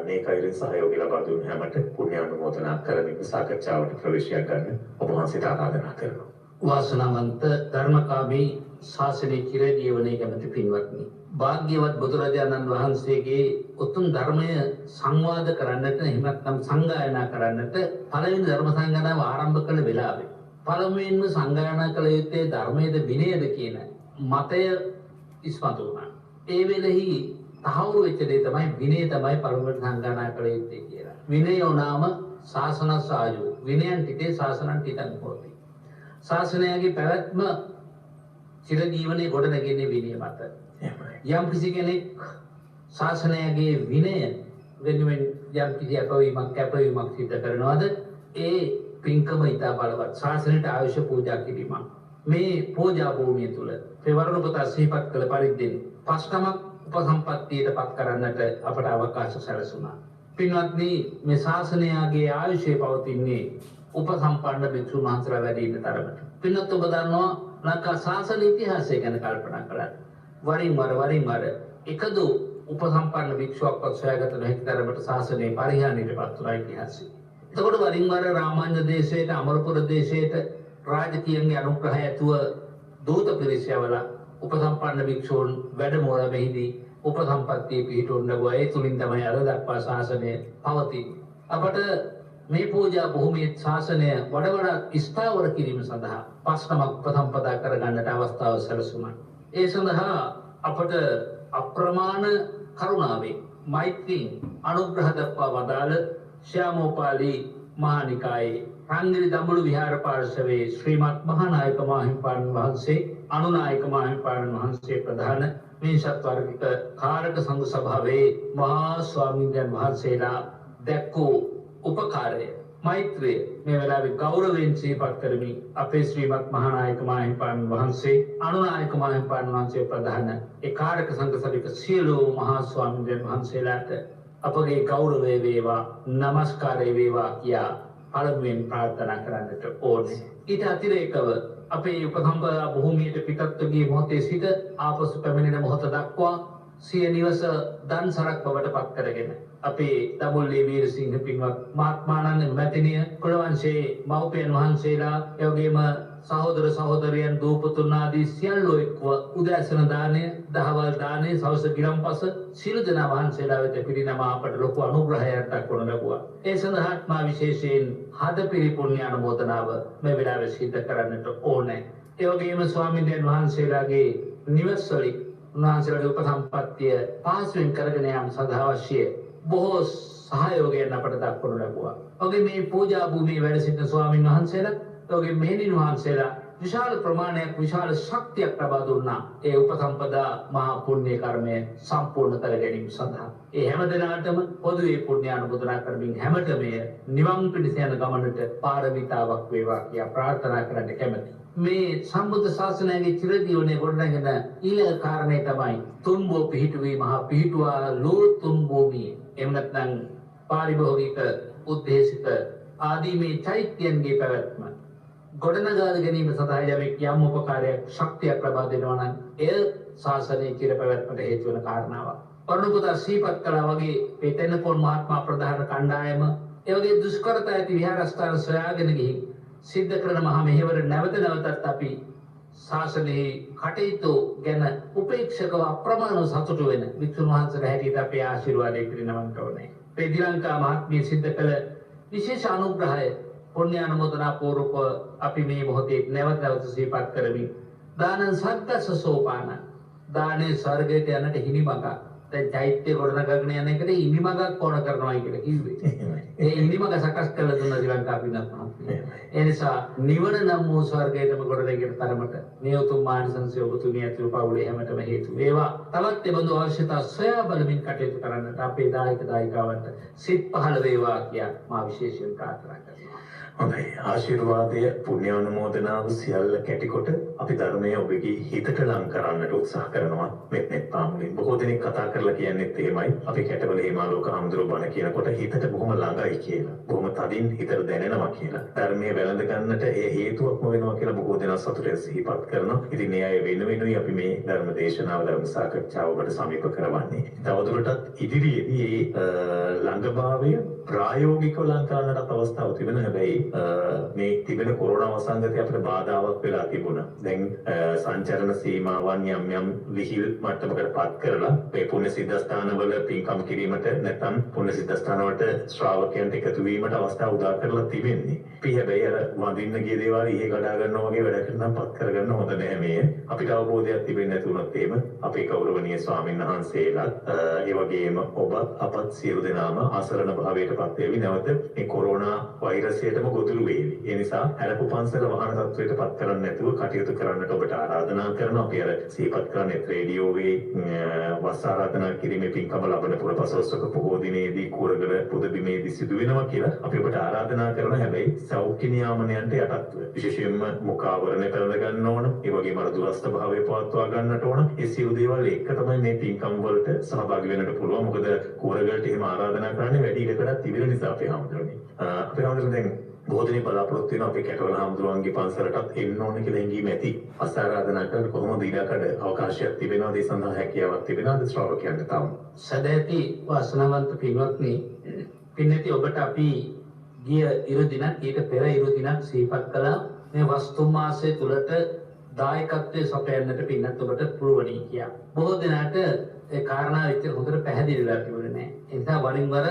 මේ කයිරෙන් සහයෝගය ලබා දුන්න හැමට පුණ්‍ය අනුමෝදනා කරමින් සාකච්ඡාවට ප්‍රවේශයක් ගන්න ඔබ වහන්සේට ආරාධනා කරනවා. වාසනාවන්ත ධර්මකාමී ශාසනයේ චිරජීවනයේ කැමති පින්වත්නි, භාග්‍යවත් බුදුරජාණන් වහන්සේගේ උතුම් ධර්මය සංවාද කරන්නට එහෙම නැත්නම් සංගායනා කරන්නට පළවෙනි ධර්ම සංගායනාව ආරම්භ කළ වෙලාවේ පළමුවෙන්ම සංගායනා කළ යුත්තේ ධර්මයේද විනයද කියන මතය ඉස්මතු වුණා. ඒ වෙලෙහි තහවුරු වෙච්ච දේ තමයි විනය තමයි පළමුවෙන් සංගායනා කළ යුත්තේ කියලා. විනයෝ නාම ශාසනසායෝ විනයන් ටිකේ ශාසනන් ටිකක් හොති. ශාසනයගේ පැවැත්ම චිරජීවනයේ ගොඩ නැගෙන්නේ විනය මත. යම් කිසි කෙනෙක් ශාසනයගේ විනය වෙනුවෙන් යම් කිසි කැපවීමක් සිදු කරනවාද ඒ පින්කම ඉතා බලවත්. ශාසනයට ආයුෂ පූජා කිරීමක්. මේ පූජා භූමිය තුල පෙරවරුණ පුතා සිහිපත් කළ පරිද්දෙන් පස්කමක් උපසම්පත්තියට පත් කරන්නට අපට අවකාශ සැලසුණා. පින්වත්නි, මේ ශාසනයගේ ආයුෂය පවතින්නේ උපසම්පන්න භික්ෂුන් වහන්සේලා වැඩි ඉන්න තරමට. පින්වත් ඔබ දන්නවා ලංකා ශාසන ඉතිහාසය ගැන කල්පනා කරලා වරින් වර එකදු උපසම්පන්න භික්ෂුවක්වත් සොයාගත නොහැකි තරමට ශාසනයේ පරිහානියටපත් වුණා ඉතිහාසය. එතකොට වරින් වර රාමාංජ දේශයට, අමරපුර දේශයට රාජකීයන්ගේ අනුග්‍රහය ඇතුව දූත පිරිසවල උපසම්පන්න භික්ෂූන් වැඩමවීමේදී උපසම්පත්තිය පිහිටුවන ගොය තුලින් තමයි අද දක්වා ශාසනය පවතින්නේ. අපට මේ පූජා භූමියේ ශාසනය වඩා ස්ථාවර කිරීම සඳහා පස්කමක් උපසම්පදා කරගන්නට අවස්ථාව සැලසුණා. ඒ සඳහා අපට අප්‍රමාණ කරුණාවෙන් මෛත්‍රියෙන් අනුග්‍රහ දක්වා වදාළ ශ්‍යාමෝපාලී මහානිකායේ රංගිරි දඹුළු විහාර පාර්ශවයේ ශ්‍රීමත් මහානායක මාහිමිපාණන් වහන්සේ, අනුනායක මාහිමිපාණන් වහන්සේ ප්‍රධාන මේ සත්වර්ගික කාරක සංඝ සභාවේ මහා ස්වාමීන් වහන්සේලා දැක්වූ උපකාරය මෛත්‍රිය මේ වෙලාවේ ගෞරවයෙන් සිහිපත් කරමින් අපේ ශ්‍රීමත් මහානායක මාහිමිපාණන් වහන්සේ, අනුනායක මාහිමිපාණන් වහන්සේ ප්‍රධාන ඒ කාරක සංඝ සභික සියලු මහා ස්වාමීන් වහන්සේලාට අපගේ ගෞරවය වේවා, නමස්කාරය වේවා කියා පළමුවෙන් ප්‍රාර්ථනා කරන්නට ඕනේ. ඊට අතිරේකව අපේ උපසම්පදා භූමියට පිටත්ව ගිය මොහොතේ සිට ආපසු පැමිණෙන මොහොත දක්වා සිය නිවස දන් සරක් බවට පත් කරගෙන අපේ දඹුල්ලේ වීරසිංහ පින්වත් මහත්මානන්ද මැතිණිය කුලවංශයේ මව්පියන් වහන්සේලා එවැගේම සහෝදර සහෝදරියන් දූපතුන් ආදී සියල්ලෝ එක්ව උදෑසන දාණය දහවල් දාණය සවස ගිලම්පස සියලු දෙනා වහන්සේලා වෙත පිරිනම අපට ලොකු අනුග්‍රහයක් දක්වන ලැබුවා. ඒ සඳහා මා විශේෂයෙන් හදපිරි පුණ්‍ය අනුමෝදනාව මේ වෙලාවේ සිද්ධ කරන්නට ඕනේ. ඒ වගේම ස්වාමීන් වහන්සේලාගේ නිවස්වලින් උන්වහන්සේලාගේ උපසම්පත්තිය පහසුවෙන් කරගෙන යාම සඳහා අවශ්‍ය බොහෝ සහයෝගයන් අපට දක්වනු ලැබුවා. ඔගේ මේ පූජා භූමියේ වැඩ සිටින ස්වාමීන් වහන්සේලා, ඔගේ මෙහෙණින් වහන්සේලා විශාල ප්‍රමාණයක් විශාල ශක්තියක් ලබා දුන්නා. ඒ උපසම්පදා මහා පුණ්‍ය කර්මය සම්පූර්ණ කර ගැනීම සඳහා. ඒ හැම දිනාටම පොදුවේ පුණ්‍ය අනුමෝදනා කරමින් හැමතෙම නිවන් පිණිස යන ගමනට පාරමිතාවක් වේවා කියා ප්‍රාර්ථනා කරන්න කැමැතියි. මේ සම්බුද්ධ ශාසනයේ චිරජීවනයේ ගොඩනැගෙන ඊළඟ කාරණේ තමයි තුන්බෝ පිහිටුවීම හා පිහිටුවා ලෝ තුන්බෝමිය. එහෙම නැත්නම් පාරිභෝගික උද්දේශික ආදී මේ චෛත්‍යයන්ගේ පැවැත්ම ගොඩනගා ගැනීම සඳහා යමෙක් යම් උපකාරයක් ශක්තියක් ලබා දෙනවා නම් එය ශාසනයේ චිර පැවැත්මට හේතු වන කාරණාවක්. පරණපුත සීපත් කළා වගේ පෙතෙනපොන් මහත්මා ප්‍රධාන කණ්ඩායම ඒ වගේ දුෂ්කරතා ඇති විහාරස්ථාන සොයාගෙන ගිහින් සිද්ධ කරන මහා මෙහෙවර නැවත නැවතත් අපි ශාසනයේ කටයුතු ගැන උපේක්ෂකව අප්‍රමාණව සතුටු වෙන වික්ෂුන් වහන්සේලා හැටියට අපේ ආශිර්වාදය පිරිනමන්න ඕනේ. මේ ශ්‍රී ලංකා මහත්මිය සිද්ධ කළ විශේෂ අනුග්‍රහය පුණ්‍ය අනුමෝදනා පූර්වක අපි මේ මොහොතේ නැවත නැවත සිහිපත් කරමින් දානං සග්ගස්ස සෝපාන දානේ ස්වර්ගයට යන්නට හිමිමඟ. දැන් චෛත්‍ය ගොඩනගගෙන යන එකට හිමිමඟක් ඕන කරනවා කියලා කිව්වේ. ඒ හිමිමඟ සකස් කරලා දුන්න ශ්‍රී ලංකා පින්නත් මහත්මිය. ඒ නිසා නිවන නම් වූ ස්වර්ගයටම ගොඩනැගෙන තරමට මේ උතුම් මානසංසය ඔබතුමිය ඇතුළු පවුලේ හැමතෙම හේතු වේවා. තවත් එබඳු අවශ්‍යතා සොයා බලමින් කටයුතු කරන්නට අපේ දායක දායිකාවන්ට සිත් පහළ වේවා කියා මා විශේෂයෙන් ප්‍රාර්ථනා කරනවා. හොඳයි, ආශිර්වාදය පුණ්‍ය අනුමෝදනාව සියල්ල කැටිකොට අපි ධර්මයේ ඔබගේ හිතට ලං කරන්නට උත්සාහ කරනවා. මෙත් පාමුලින් බොහෝ දෙනෙක් කතා කරලා කියන්නේත් එහෙමයි. අපි කැටවල හේමාලෝක හඳුරු බණ කියනකොට හිතට බොහොම ළඟයි කියලා. බොහොම තදින් හිතට දැනෙනවා කියලා. ධර්මයේ වැළඳ ගන්නට ඒ හේතුවක්ම වෙනවා කියලා බොහෝ දෙනා සතුටෙන් සිහිපත් කරනවා. ඉතින් මේ අය වෙනුවෙනුයි අපි මේ ධර්ම දේශනාව ධර්ම සාකච්ඡාව ඔබට සමීප කරවන්නේ. තවදුරටත් ඉදිරියේදී ළඟභාවය ප්‍රායෝගිකව ලං කරන්නට අවස්ථාවක් තිබෙනවා. හැබැයි මේ තිබෙන කොරෝනා වසංගතය අපිට බාධාවක් වෙලා තිබුණා. දැන් සංචරණ සීමාවන් යම් විහිල් මට්ටමකට පත් කරලා මේ පුණ්‍ය සිද්ධාස්ථානවල පින්කම් කිරීමට නැත්නම් පුණ්‍ය සිද්ධාස්ථානවලට ශ්‍රාවකයන්ට එකතු වීමට අවස්ථාව උදා කරලා තිබෙන්නේ. අපි හැබැයි අර වඳින්න ගිය දේවල් ඉහි ගඩා ගන්නවා වගේ වැඩකට නම් පත් කරගන්න හොඳ නැහැ මේ. අපිට අවබෝධයක් තිබෙන්නේ නැති වුණොත් එහෙම අපේ ගෞරවනීය ස්වාමීන් වහන්සේලා ඒ වගේම ඔබ අපත් සියලු දෙනාම අසරණ භාවයට පත් වෙවි නැවත මේ කොරෝනා වෛරසයටම ගොදුරු වේවි. ඒ නිසා හැරපු පන්සල වහන තත්වයට පත් කරන්නේ නැතුව කටයුතු කරන්නට ඔබට ආරාධනා කරනවා. අපි අර සිහිපත් කරන්නේ රේඩියෝවේ වස් ආරාධනා කිරීමේ පින්කම ලබන පුරපසළොස්වක පොහෝ දිනේදී කුරගල පුදබිමේදී සිදු වෙනවා කියලා අපි ඔබට ආරාධනා කරනවා. හැබැයි සෞඛ්‍ය නියාමනයන්ට යටත්ව විශේෂයෙන්ම මුඛ ආවරණය කරලා ගන්න ඕන. ඒ වගේම අර දුරස්ත භාවය පවත්වා ගන්නට ඕන. ඒ සියලු දේවල් එක තමයි මේ පින්කම් වලට සහභාගී වෙන්නට පුළුවන්. මොකද කුරගලට එහෙම ආරාධනා කරන්නේ වැඩි ඉඩකඩක් තිබෙන නිසා අපේ හැමදෙරෝනේ. අපේ හැමදෙරෝ දැන් බොහෝ දෙනෙක් බලාපොරොත්තු වෙනවා අපේ කැටවල හාමුදුරුවන්ගේ පන්සලටත් එන්න ඕන කියලා ඉංගීම ඇති. අසාරාධනා කරන කොහොමද ඉඩකඩ අවකාශයක් තිබෙනවද? ඒ සඳහා හැකියාවක් තිබෙනවද ශ්‍රාවකයන්ට තාම? සදැති වාසනාවන්ත පින්වත්නි, පින්නති ඔබට අපි ගිය ඉරු දිනක් ඊට පෙර ඉරු දිනක් සිහිපත් කළා මේ වස්තු මාසය තුලට දායකත්වයේ සපයන්නට පින්නත් ඔබට පුළුවනි කියා. බොහෝ දෙනාට ඒ කාරණා විතර හොඳට පැහැදිලිලා තිබුණේ නැහැ. ඒ නිසා වරින් වර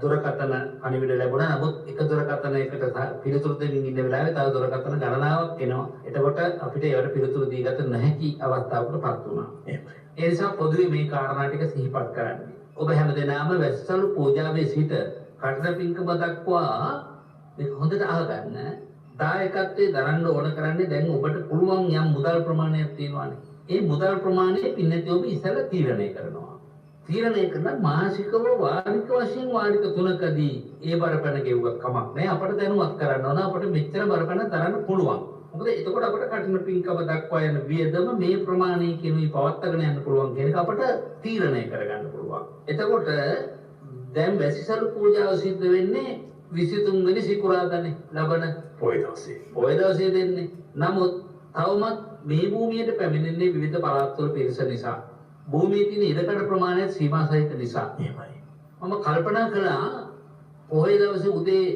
දුරකථන අනිවිඩ ලැබුණා. නමුත් එක දුරකථනයකට පිළිතුරු දෙමින් ඉන්න වෙලාවේ තව දුරකථන ගණනාවක් එනවා. එතකොට අපිට ඒවට පිළිතුරු දී ගත නොහැකි අවස්ථාවකටපත් වුණා. ඒ නිසා පොදුවේ මේ කාරණා ටික සිහිපත් කරන්නේ. ඔබ හැමදෙනාම වැස්සලු පූජාවේ සිට කටන පින්කම දක්වා මේක හොඳට අහගන්න. දායකත්වයේ දරන්න ඕන කරන්නේ දැන් ඔබට පුළුවන් යම් මුදල් ප්‍රමාණයක් තියෙනවානේ. ඒ මුදල් ප්‍රමාණය පින්නදී ඔබ ඉස්සෙල්ලා තීරණය කරනවා. තීරණය කරන මාසිකව වාරික වශයෙන් වාරික 3කදී ඒ බරපැන ගෙවුවක් කමක් නැහැ. අපිට දැනුවත් කරන්න ඕන අපිට මෙච්චර බරපැන තරන්න පුළුවන්. මොකද එතකොට අපිට කටින පින්කම දක්වා යන වියදම මේ ප්‍රමාණය කියනුයි පවත්වාගෙන යන්න පුළුවන් කියන එක අපිට තීරණය කරගන්න පුළුවන්. එතකොට දැන් වැසිසලු පූජාව සිද්ධ වෙන්නේ 23 වෙනි සිකුරාදානේ ලබන පොය දවසේ. පොය දවසේ දෙන්නේ. නමුත් තවමත් මේ භූමියට පැමිණෙන්නේ විවිධ පළාත්වල පිරිස නිසා භූමියේ තියෙන ඉඩකඩ ප්‍රමාණය සීමා සහිත නිසා එහෙමයි. මම කල්පනා කළා පොහොය දවසේ උදේ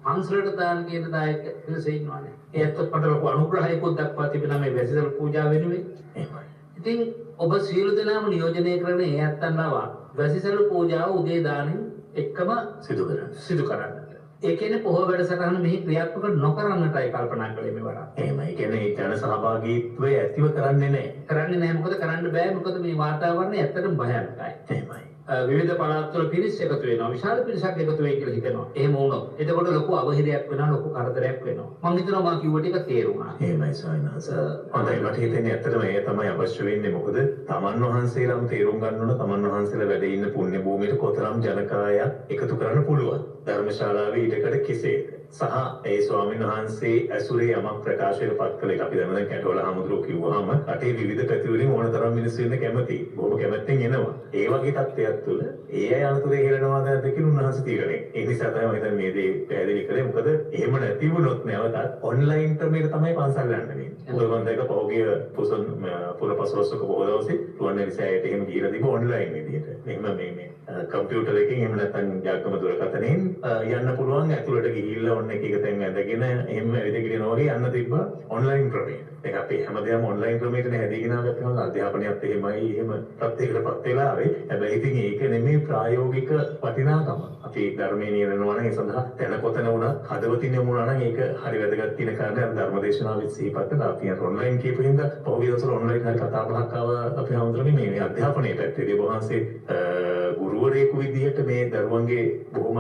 පන්සලට දාන කියන දායක පිරිස ඉන්නවානේ. ඒත් මට ලොකු අනුග්‍රහයක්වත් දක්වා තිබෙනවා මේ වැසිසල් පූජා වෙනුවෙන්. එහෙමයි. ඉතින් ඔබ සියලු දෙනාම නියෝජනය කරන ඒ ඇත්තන්නවා වැසිසල් පූජාව උදේ දානින් එක්කම සිදු කරන්න. ඒ කියන්නේ පොහොය වැඩසටහන මෙහි ක්‍රියාත්මක නොකරන්නටයි කල්පනා කළේ මෙවර. එහෙමයි. කියන්නේ ඒ ජන සහභාගීත්වය ඇතිව කරන්නේ නැහැ. කරන්නේ නැහැ. මොකද කරන්න බෑ. මොකද මේ වාතාවරණය ඇත්තටම භයානකයි. එහෙමයි. විවිධ පළාත්වල පිරිස් එකතු වෙනවා. විශාල පිරිසක් එකතු වෙයි කියලා හිතනවා. එහෙම වුණොත් එතකොට ලොකු අවහිරයක් වෙනවා, ලොකු කරදරයක් වෙනවා. මම හිතනවා මා කිව්ව ටික තේරුණා. එහෙමයි සායනස. හොඳයි මට හිතෙන්නේ ඇත්තටම ඒ තමයි අවශ්‍ය වෙන්නේ. මොකද තමන් වහන්සේලාම තේරුම් ගන්න ඕන තමන් වහන්සේලා වැඩ ඉන්න පුණ්‍ය භූමියට කොතරම් ජනකායක් එකතු කරන්න පුළුවන්. ධර්මශාලාවේ ඉඩකඩ කෙසේද? සහ ඒ ස්වාමීන් වහන්සේ ඇසුරේ යමක් ප්‍රකාශයට පත් කළ එක අපි දැන් කැටවල හමුදුරෝ කිව්වහම රටේ විවිධ පැති වලින් ඕන තරම් මිනිස්සු ඉන්න කැමති. බොහොම කැමැත්තෙන් එනවා. ඒ වගේ තත්ත්වයක් තුළ ඒ අය අනුතරේ හෙලනවාද නැද්ද කියලා උන්වහන්සේ තීරණය. ඒ නිසා තමයි මම හිතන්නේ මේ දේ පැහැදිලි කරේ. මොකද එහෙම නැති වුණොත් නැවතත් ඔන්ලයින් ක්‍රමයකට තමයි පන්සල් යන්න වෙන්නේ. මොකද මම දැක පහුගිය පුරපසළොස්වක බොහෝ දවසේ රුවන්වැලි සෑයට එහෙම ගිහිලා තිබ්බ ඔන්ලයින් විදිහට. එහෙම මේ කම්පියුටර් එකකින් එහෙම නැත්නම් ජාග්‍රම දුරකථනයෙන් යන්න පුළුවන්. ඇතුළට ගිහිල්ලා ඔන්න එක තැන් ඇඳගෙන එහෙම ඇවිදගෙන වගේ යන්න තිබ්බා ඔන්ලයින් ක්‍රමයට. ඒක අපේ හැමදේම ඔන්ලයින් ක්‍රමයකට හැදීගෙන ආවත් තමයි අධ්‍යාපනයත් එහෙමයි එහෙම ප්‍රත්‍යක්ෂපත් වෙලා ආවේ. හැබැයි ඉතින් ඒක නෙමෙයි ප්‍රායෝගික වටිනාකම. අපි ධර්මයේ නිරනවා නම් ඒ සඳහා තැන කොතන වුණත් හදවතින් යමුනා නම් ඒක හරි වැදගත් කියන කාරණේ අර ධර්මදේශනාවෙත් සිහිපත් කළා. අපි අර ඔන්ලයින් කියපු හින්දා පහුගිය දවස්වල ඔන්ලයින් හරි කතා බහක් ආවා අපි හඳුනන්නේ මේ අධ්‍යාපනයේ පැත්තේදී වහන්සේ ගුරුවරයෙකු විදිහට මේ දරුවන්ගේ බොහොම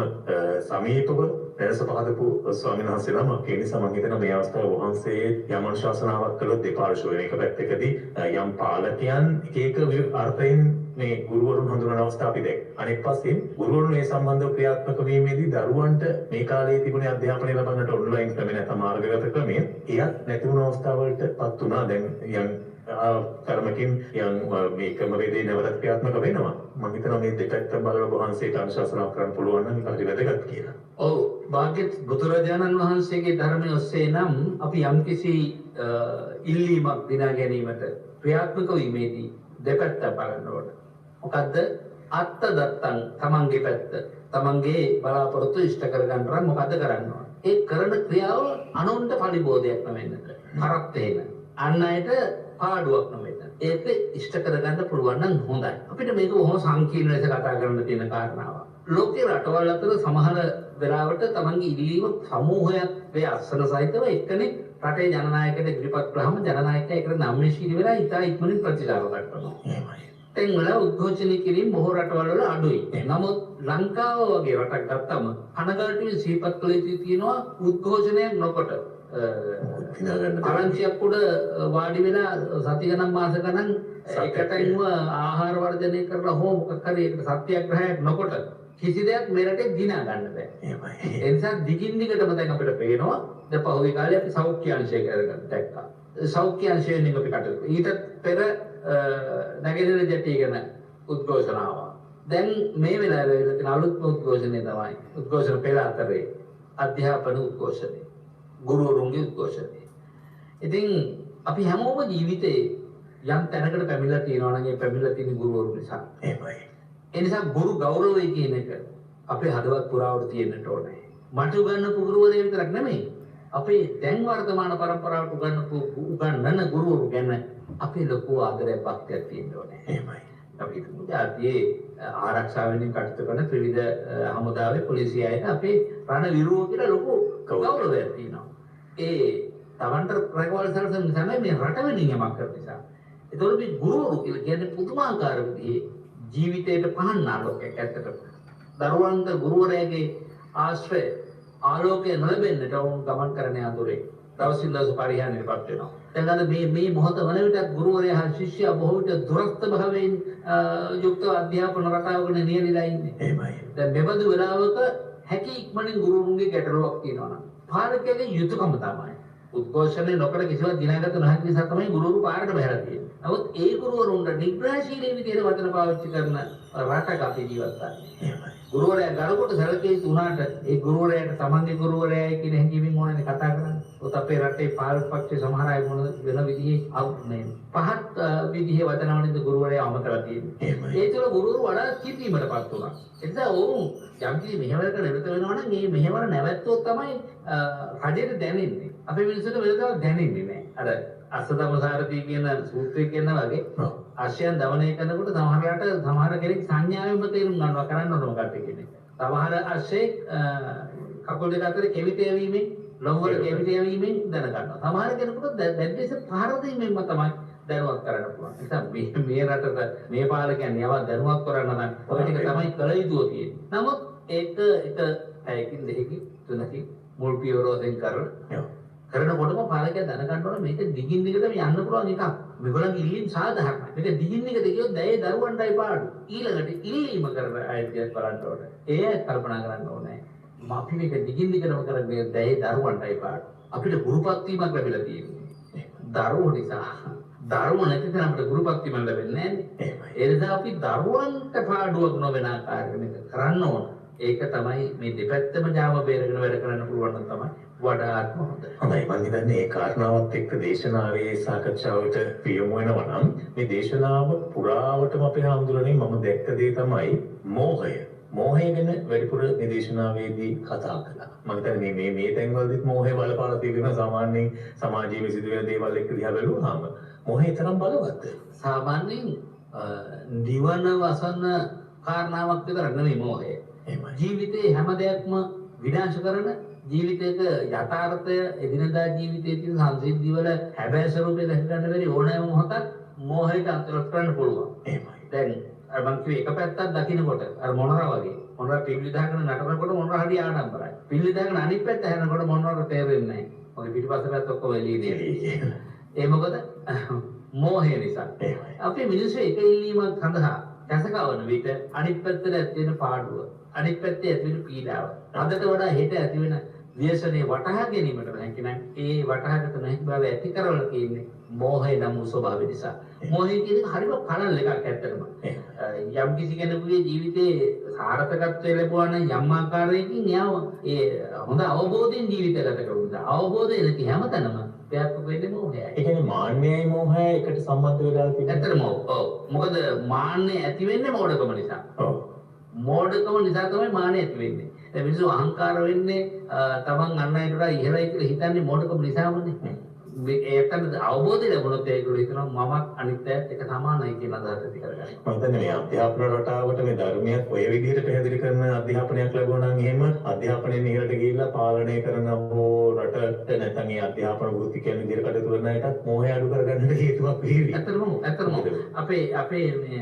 සමීපව දැනස පහදපු ස්වාමීන් වහන්සේලා මම ඒ නිසා මම හිතනවා මේ අවස්ථාවේ වහන්සේ යම් අනුශාසනාවක් කළොත් දෙපාර්ශ්වයෙන් එක පැත්තකදී යම් පාලකයන් එක අර්ථයෙන් මේ ගුරුවරුන් හඳුනන අවස්ථාව අපි දැක්ක. අනෙක් පස්සෙන් ගුරුවරුන් මේ සම්බන්ධව ක්‍රියාත්මක වීමේදී දරුවන්ට මේ කාලේ තිබුණේ අධ්‍යාපනය ලබන්නට ඔන්ලයින් ක්‍රමේ නැත්නම් මාර්ගගත ක්‍රමය එයත් නැති වුණ අවස්ථාවලටපත් වුණා. දැන් යම් කර්මකින් යම් මේ ක්‍රමවේදේ නැවතත් ක්‍රියාත්මක වෙනවා. මම හිතනවා මේ දෙපැත්ත බලලා වහන්සේට අනුශාසනා කරන්න පුළුවන් නම් ඒක හරි වැදගත් කියලා. ඔව් භාග්‍යවත් බුදුරජාණන් වහන්සේගේ ධර්මයේ ඔස්සේ නම් අපි යම්කිසි ඉල්ලීමක් දිනා ගැනීමට ක්‍රියාත්මක වීමේදී දෙපැත්ත බලන්න ඕන. මොකද්ද? අත්ත දත්තං තමන්ගේ පැත්ත. තමන්ගේ බලාපොරොත්තු ඉෂ්ට කරගන්න නම් මොකද්ද කරන්න ඕන? ඒ කරන ක්‍රියාව අනුන්ට පරිබෝධයක් නොවෙන්නට. කරත් එහෙම. අන් අයට පාඩුවක් නොවෙන්න. ඒක ඉෂ්ට කරගන්න පුළුවන් නම් හොඳයි. අපිට මේක බොහොම සංකීර්ණ ලෙස කතා කරන්න තියෙන කාරණාවක්. ලෝකේ රටවල් අතර සමහර වෙලාවට තමන්ගේ ඉල්ලීම සමූහයක් වේ අස්සන සහිතව එක්කෙනෙක් රටේ ජනනායකයට ඉදිරිපත් කළාම ජනනායකයා ඒකට නම්‍යශීලී වෙලා ඉතා ඉක්මනින් ප්‍රතිචාර දක්වනවා. එහෙමයි. දැන් වල උද්ඝෝෂණය කිරීම බොහෝ රටවල් වල අඩුයි. නමුත් ලංකාව වගේ රටක් ගත්තම කනගාටුවෙන් සිහිපත් කළ යුතු තියෙනවා උද්ඝෝෂණයක් නොකොට ආරංචියක් උඩ වාඩි වෙලා සති ගණන් මාස ගණන් එකටම ආහාර වර්ජනය කරලා හෝ මොකක් හරි ඒකට සත්‍යග්‍රහයක් නොකොට කිසි දෙයක් මෙරටේ දිනා ගන්න බෑ. එහෙමයි. ඒ නිසා දිගින් දිගටම දැන් අපිට පේනවා දැන් පහුගිය කාලේ අපි සෞඛ්‍ය අංශය කරගන්න දැක්කා. සෞඛ්‍ය අංශයෙන් අපි කටයුතු. ඊට පෙර නැගෙනහිර ජැටිය ගැන උද්ඝෝෂණ ආවා. දැන් මේ වෙලාවේ වෙලා තියෙන අලුත්ම උද්ඝෝෂණය තමයි උද්ඝෝෂණ පෙළ අතරේ අධ්‍යාපන උද්ඝෝෂණය. ගුරුවරුන්ගේ උද්ඝෝෂණය. ඉතින් අපි හැමෝම ජීවිතේ යම් තැනකට පැමිණලා තියෙනවා නම් ඒ පැමිණලා තියෙන ගුරුවරු නිසා. එහෙමයි. ඒ නිසා ගුරු ගෞරවය කියන එක අපේ හදවත් පුරාවට තියෙන්නට ඕනේ. මට උගන්වපු ගුරුවරයෙක් විතරක් නෙමෙයි. අපේ දැන් වර්තමාන පරම්පරාවට උගන්වන ගුරුවරු ගැන අපේ ලොකු ආදරයක් භක්තියක් තියෙන්න ඕනේ. එහෙමයි. අපි හිතමු ජාතියේ ආරක්ෂාවෙන් කටයුතු කරන ත්‍රිවිධ හමුදාවේ පොලිසිය අයට අපේ රණ විරුව කියලා ලොකු ගෞරවයක් තියෙනවා. ඒ තමන්ට රැකවල් සැලසෙන නිසා මේ රට වෙනින් යමක් කරන නිසා. ඒතකොට මේ ගුරුවරු කියලා කියන්නේ පුදුමාකාර විදිහේ ජීවිතයට පහන් ආලෝකයක් ඇත්තටම. දරුවන්ට ගුරුවරයාගේ ආශ්‍රය ආලෝකය නොලැබෙන්නට වුන් ගමන් කරන අඳුරේ දවසින් දවස පරිහානියටපත් වෙනවා. දැන් මේ මොහොත වන විට ගුරුවරයා හා ශිෂ්‍යයා බොහෝ විට දුරස්ත භාවයෙන් යුක්ත අධ්‍යාපන රටාවක නියැලීලා ඉන්නේ. එහෙමයි. දැන් මෙබඳු වෙලාවක හැකි ඉක්මනින් ගුරුවරුන්ගේ ගැටලුවක් තියෙනවා නම් පාලකයාගේ යුතුයකම තමයි උද්ඝෝෂණය නොකර කිසිවක් දිනාගත නොහැකි නිසා තමයි ගුරුවරු පාරට බහැලා තියෙන්නේ. නමුත් ඒ ගුරුවරුන්ට නිග්‍රහශීලී විදිහට වචන පාවිච්චි කරන රටක අපි ජීවත් වෙන්නේ. එහෙමයි. ගුරුවරයා ගරුකොට සැලකිය යුතු වුණාට ඒ ගුරුවරයාට තමන්ගේ ගුරුවරයායි කියන හැඟීමෙන් ඕනනේ කතා කරන්නේ. ඔත අපේ රටේ පාලක පක්ෂයේ සමහර අය මොන වෙන විදිහේ මේ පහත් විදිහේ වචන වලින්ද ගුරුවරයා අමතලා තියෙන්නේ. එහෙමයි. ඒ තුළ ගුරුවරු වඩා කිපීමටපත් වුණා. ඒ නිසා ඔවුන් යම්කිසි මෙහෙවරකට නිරත වෙනවා නම් මේ මෙහෙවර නැවැත්තුවොත් තමයි රජයට දැනෙන්නේ. අපේ මිනිස්සුන්ට වෙලදාව දැනෙන්නේ නැහැ. අර අස්සදමසාරදී කියන සූත්‍රය කියන වගේ අශ්‍යයන් දමනය කරනකොට සමහර කෙනෙක් සංඥාවෙන්ම තේරුම් ගන්නවා කරන්න ඕන මොකක්ද කියන එක. සමහර අශ්වයෙක් කකුල් දෙක අතර කෙවිත යැවීමෙන් ලොම්වල කෙවිත යැවීමෙන් දැන ගන්නවා. සමහර කෙනෙකුට දැඩිස පහර දීමෙන්ම තමයි දැනුවත් කරන්න පුළුවන්. ඒ නිසා මේ රටට මේ පාලකයන් යවා දැනුවත් කරන්න නම් ඔය ටික තමයි කළ යුතු තියෙන්නේ. නමුත් ඒක පැයකින් දෙකකින් තුනකින් මුල් පියවර වශයෙන් කරනකොටම පාලකයා දැනගන්න ඕන මේක දිගින් දිගටම යන්න පුළුවන් එකක්. මේගොල්ලන්ගේ ඉල්ලීම් සාධාරණයි. මේක දිගින් දිගට ගියොත් දැයේ දරුවන්ටයි පාඩු. ඊළඟට ඉල්ලීම කරන අයිතියක් බලන්න ඕනේ. ඒ කල්පනා කරන්න ඕනේ. අපි මේක දිගින් දිගටම කරන්නේ දැයේ දරුවන්ටයි පාඩු. අපිට ගුරුපත් වීමක් ලැබිලා තියෙන්නේ. දරුවෝ නිසා දරුවෝ නැති තැන අපිට ගුරුපත් වීමක් ලැබෙන්නේ නැහැ. ඒ නිසා අපි දරුවන්ට පාඩුවක් නොවන ආකාරයකට මේක කරන්න ඕන. ඒක තමයි මේ දෙපැත්තම ජාම බේරගෙන වැඩ කරන්න පුළුවන් නම් තමයි වඩාත්ම හොඳ. හොඳයි මම හිතන්නේ ඒ කාරණාවත් එක්ක දේශනාවේ සාකච්ඡාවට පියමු වෙනවා නම් මේ දේශනාව පුරාවටම අපේ හාමුදුරනේ මම දැක්ක දේ තමයි මෝහය. මෝහය ගැන වැඩිපුර මේ දේශනාවේදී කතා කළා. මම හිතන්නේ මේ තැන්වලදීත් මෝහය බලපාලා තියෙනවා සාමාන්‍යයෙන් සමාජයේ සිදුවෙන දේවල් එක්ක දිහා බැලුවාම මෝහය තරම් බලවත්ද? සාමාන්‍යයෙන් නිවන වසන කාරණාවක් විතර නෙමෙයි මෝහය. ජීවිතේ හැම දෙයක්ම විනාශ කරන ජීවිතයක යථාර්ථය එදිනදා ජීවිතයේ තියෙන සංසිද්ධි වල හැබෑ ස්වරූපය දැක ගන්න බැරි ඕනෑම මොහොතක් මෝහයට අන්තර්ගත කරන්න පුළුවන්. එහෙමයි. දැන් අර මං කිව්වේ එක පැත්තක් දකින්නකොට අර මොනරා වගේ මොනරා පිළිලි දාගෙන නටනකොට මොනරා හරි ආඩම්බරයි. පිළිලි දාගෙන අනිත් පැත්ත හැරෙනකොට මොනරාට තේරෙන්නේ නැහැ. මොකද පිටිපස්ස පැත්ත ඔක්කොම එළියේ. ඒ මොකද මෝහය නිසා. අපේ මිනිස්සු එක ඉල්ලීමක් සඳහා දැසකවන විට අනිත් පැත්තට ඇති වෙන පාඩුව අනිත් පැත්තේ ඇති වෙන පීඩාව අදට වඩා හෙට ඇති වෙන ව්‍යසනයේ වටහා ගැනීමට නැතිනම් ඒ වටහාගත නොහැකි බව ඇති කරවල තියෙන්නේ මෝහය නම් ස්වභාවය නිසා. මෝහය කියන එක හරිම පළල් එකක් ඇත්තටම. යම් කිසි කෙනෙකුගේ ජීවිතේ සාර්ථකත්වය ලැබුවා නම් යම් ආකාරයකින් යාව ඒ හොඳ අවබෝධයෙන් ජීවිතය ගත කරුණා. අවබෝධය නැති හැමතැනම ප්‍රයත්න වෙන්නේ මෝහයයි. ඒ කියන්නේ මාන්නයයි මෝහයයි එකට සම්බන්ධ වෙලා තියෙනවා. ඇත්තටම ඔව්. මොකද මාන්නය ඇති වෙන්නේ මෝඩකම නිසා. ඔව්. මෝඩකම නිසා තමයි මාන්නය ඇති වෙන්නේ. දැන් මිනිස්සු අහංකාර වෙන්නේ තමන් අන් අයට වඩා ඉහළයි කියලා හිතන්නේ මෝඩකම නිසාමනේ. ඒකට අවබෝධය ලැබුණොත් ඒගොල්ලෝ හිතනවා මමත් අනිත් අයත් එක සමානයි කියන අදහස ඇති කරගන්න. මම හිතන්නේ මේ අධ්‍යාපන රටාවට මේ ධර්මයක් ඔය විදිහට පැහැදිලි කරන අධ්‍යාපනයක් ලැබුණා නම් එහෙම අධ්‍යාපනයෙන් ඉහළට ගිහිල්ලා පාලනය කරන හෝ රටට නැත්නම් ඒ අධ්‍යාපන වෘත්ති කියන විදිහට කටයුතු කරන අයටත් මෝහය අඩු කරගන්නට හේතුවක් වෙවි. ඇත්තටම අපේ මේ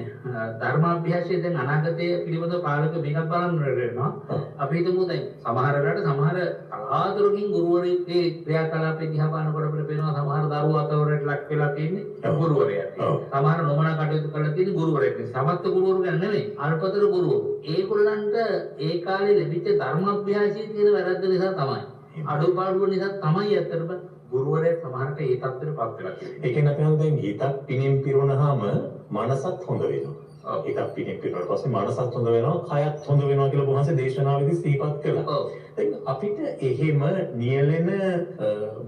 ධර්මාභ්‍යාසයේ දැන් අනාගතයේ පිළිබඳව පාලක මේකක් බලන්න වෙනවා. අපි හිතමු දැන් සමහර රට සමහර ආදරකින් ගුරුවරයෙක්ගේ ක්‍රියාකලාපේ දිහා බලනකොට අපිට පේනවා සමහර දරුවෝ අතවරට ලක් වෙලා තියෙන්නේ ගුරුවරයා. සමහර නොමනා කටයුතු කරලා තියෙන්නේ ගුරුවරයෙක්. සමත්ත ගුරුවරු ගැන නෙමෙයි අල්පතර ගුරුවරු. ඒගොල්ලන්ට ඒ කාලේ ලැබිච්ච ධර්මාභ්‍යාසයේ තියෙන වැරද්ද නිසා තමයි. අඩුපාඩුව නිසා තමයි ඇත්තටම ගුරුවරයා සමහරට ඒ තත්ත්වෙටපත් වෙලා තියෙන්නේ. ඒ කියන්නේ අපි දැන් හිතක් පිනින් පිරුණාම මනසත් හොඳ වෙනවා. හිතක් පිනින් පිරුණාට පස්සේ මනසත් හොඳ වෙනවා, කයත් හොඳ වෙනවා කියලා බොහොමසේ දේශනාවේදී සිහිපත් කළා. දැන් අපිට එහෙම නියැලෙන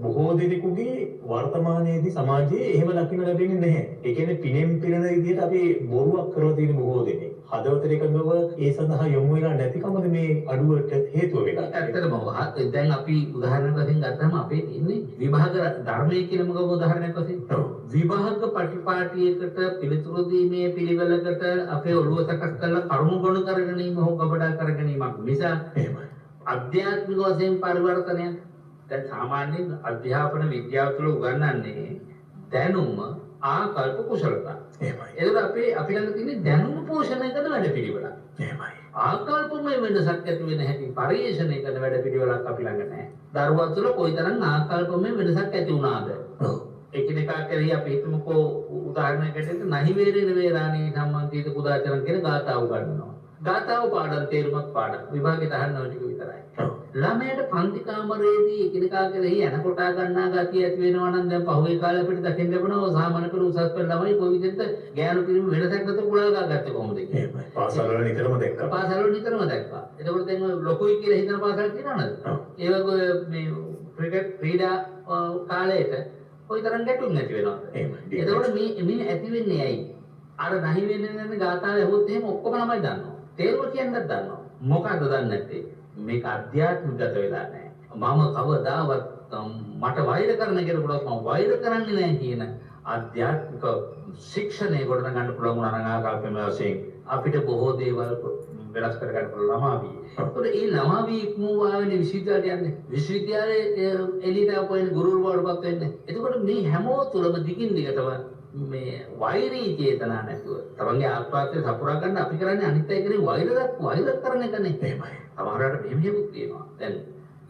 බොහෝ දෙනෙකුගේ වර්තමානයේදී සමාජයේ එහෙම දකින්න ලැබෙන්නේ නැහැ. ඒ කියන්නේ පිනෙන් පිරෙන විදිහට අපි බොරුවක් කරලා තියෙන බොහෝ දෙනෙක්. හදවතට එකඟව ඒ සඳහා යොමු වෙලා නැතිකමද මේ අඩුවට හේතුව වෙලා. ඇත්තටම දැන් අපි උදාහරණයක් වශයෙන් ගත්තාම අපේ ඉන්නේ විභාග ධර්මයේ කියන මොකද උදාහරණයක් වශයෙන්. විභාග පටිපාටියකට පිළිතුරු දීමේ පිළිවෙලකට අපේ ඔළුව සකස් කරලා කරුණු ගොනු කරගැනීම හෝ කපඩා කරගැනීමක් නිසා අධ්‍යාත්මික වශයෙන් පරිවර්තනයක්. දැන් සාමාන්‍යයෙන් අධ්‍යාපන විද්‍යාව තුළ උගන්වන්නේ දැනුම ආකල්ප කුසලතා. එහෙමයි. ඒක අපි ළඟ තියෙන දැනුම පෝෂණය කරන වැඩපිළිවෙලක්. එහෙමයි. ආකල්පමය වෙනසක් ඇති වෙන හැටි පරිශ්‍රණය කරන වැඩපිළිවෙලක් අපි ළඟ නැහැ. දරුවා තුළ කොයිතරම් ආකල්පමය වෙනසක් ඇති වුණාද? ඔව්. එකිනෙකා කෙරෙහි අපි හිතමුකෝ උදාහරණයකට නහි වේරේන වේරාණී සම්බන්ධිත කුදාචරණ කියන ගාථාව උගන්වනවා. ගාථාව පාඩම් තේරුමක් පාඩම් විභාගෙට අහන්න ඕන ටික විතරයි. ළමයට පන්ති කාමරයේදී එකිනෙකා කෙරෙහි යන කොටා ගන්නා ගතිය ඇති වෙනවා නම් දැන් පහුගිය කාලේ අපිට දකින්න ලැබෙනවා සාමාන්‍ය පෙළ උසස් පෙළ ළමයි කොයි විදිහට ගෑනු පිරිමි වෙනසක් නැතුව කුලල් ගාගත්තේ කොහොමද කියන්නේ. එහෙමයි. පාසල් වල නිතරම දැක්කා. පාසල් වල නිතරම දැක්කා. එතකොට දැන් ඔය ලොකුයි කියලා හිතන පාසල් තියෙනවද? ඒ වගේ මේ ක්‍රිකට් ක්‍රීඩා කාලයට කොයි තරම් ගැටුම් නැති වෙනවද? එහෙමයි. එතකොට මේ ඇති වෙන්නේ ඇයි? අර නැහි වෙන්නේ ගාථාවේ හොත් එහෙම ඔක්කොම ළමයි දන්නවා. තේරුම කියන්නත් දන්නවා. මොකක්ද දන්නේ නැත්තේ? මේක අධ්‍යාත්මිකගත වෙලා නැහැ. මම කවදාවත් මට වෛර කරන කෙනෙකුට මම වෛර කරන්නේ නැහැ කියන ආධ්‍යාත්මික ශික්ෂණය ගොඩනගා ගන්න පුළුවන් වුණා නම් ආකල්පමය වශයෙන් අපිට බොහෝ දේවල් වෙනස් කර ගන්න පුළුවන් ළමාවි. ඒකට ඒ ළමාවි ඉක්මවාගෙන විශ්වවිද්‍යාලයට යන්නේ. විශ්වවිද්‍යාලයේ එළියට අපෝයින් ගුරුවරයෙකුට වෙන්නේ. එතකොට මේ හැමෝ තුලම දිගින් දිගටම මේ වෛරී චේතනා නැතුව තමන්ගේ ආත්මార్థය සපුරා ගන්න අපි කරන්නේ අනිත් අය කෙරේ වෛර කරන එකනේ. එහෙමයි. සමහරවිට මෙහෙමකුත් තියෙනවා. දැන්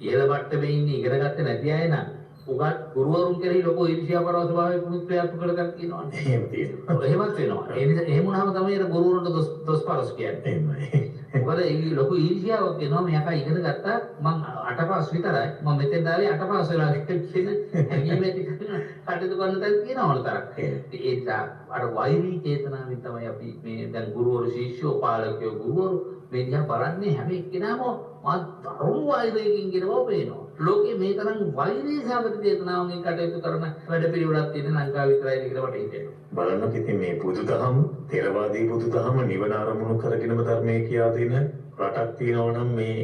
ඉහළ මට්ටමේ ඉන්නේ ඉගෙන ගත්තේ නැති අය නම් උගත් ගුරුවරුන් කෙරෙහි ලොකු ඊර්ෂ්‍යා පරව ස්වභාවයක ක්‍රියාත්මක කරගන්න කියනවානේ. එහෙම තියෙනවා. එහෙමත් වෙනවා. ඒ නිසා එහෙම වුණාම තමයි අර ගුරුවරුන්ට දොස් පාරස් කියන්නේ. එහෙමයි. මොකද ඒ ලොකු ඊර්ෂ්‍යාවක් වෙනවා මෙයා ඉගෙන ගත්තා මං 8 පාස් විතරයි මම මෙතෙන් ආවේ 8 පාස් වෙලා කියන හැඟීමේ කටයුතු කරන තැන තියෙනවලු තරක්. ඒ නිසා අර වෛරී චේතනාවෙන් තමයි අපි මේ දැන් ගුරුවරු ශිෂ්‍යෝ පාලකයෝ ගුරුවරු මේ දිහා බලන්නේ හැම එක්කෙනාම මා දරුණු වෛරයකින් කියනවා පේනවා. ලෝකේ මේ තරම් වෛරී සාගත චේතනාවකින් කටයුතු කරන වැඩපිළිවෙලක් තියෙන ලංකාව විතරයි කියලා මට හිතෙනවා. බලන්නත් ඉතින් මේ බුදුදහම තේරවාදී බුදුදහම නිවන අරමුණු කරගෙනම ධර්මයේ කියා දෙන රටක් තියෙනවා නම් මේ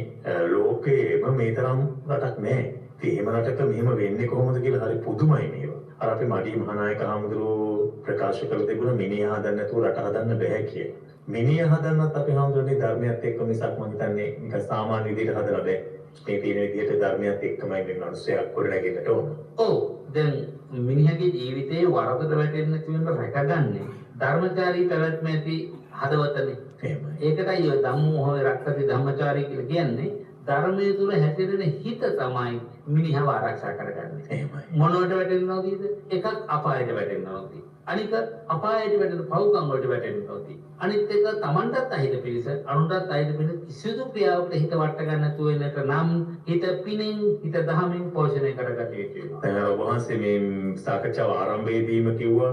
ලෝකේම මේ තරම් රටක් නැහැ. ඉතින් එහෙම රටක මෙහෙම වෙන්නේ කොහොමද කියලා හරි පුදුමයි මේවා. අර අපි මඩී මහානායක හාමුදුරුවෝ ප්‍රකාශ කළ තිබුණා මිනිහ හදන්න නැතුව රට හදන්න බෑ කියලා. මිනිහ හදන්නත් අපි හාමුදුරනේ ධර්මයත් එක්ක මිසක් මම හිතන්නේ නිකන් සාමාන්‍ය විදිහට හදලා බෑ. මේ තියෙන විදිහට ධර්මයත් එක්කමයි මේ මිනිස්සුයක් ගොඩනගෙන්නට ඕන. ඔව් දැන් මිනිහගේ ජීවිතේ වරදට වැටෙන්නේ නැති වෙන රැකගන්නේ ධර්මචාරී පැවැත්ම ඇති හදවතනේ. එහෙමයි. ඒකටයි ඔය ධම්මෝහය රක්කති ධම්මචාරී කියලා කියන්නේ ධර්මයේ තුල හැසිරෙන හිත තමයි මිනිහව ආරක්ෂා කරගන්නේ. එහෙමයි. මොනවට වැටෙනවද? එකක් අපායට වැටෙනවද? අනික අපායට වැටෙන පව්කම් වලට වැටෙනවද? අනිත් එක Tamanටත් අහිත පිළිස අනුන්ටත් අහිත පිළිස කිසිදු ක්‍රියාවකට හිත වට ගන්න නැතුව වෙනට නම් හිත පිනින් හිත දහමින් පෝෂණය කරගත යුතු වෙනවා. දැන් අර ඔබ වහන්සේ මේ සාකච්ඡාව ආරම්භයේදීම කිව්වා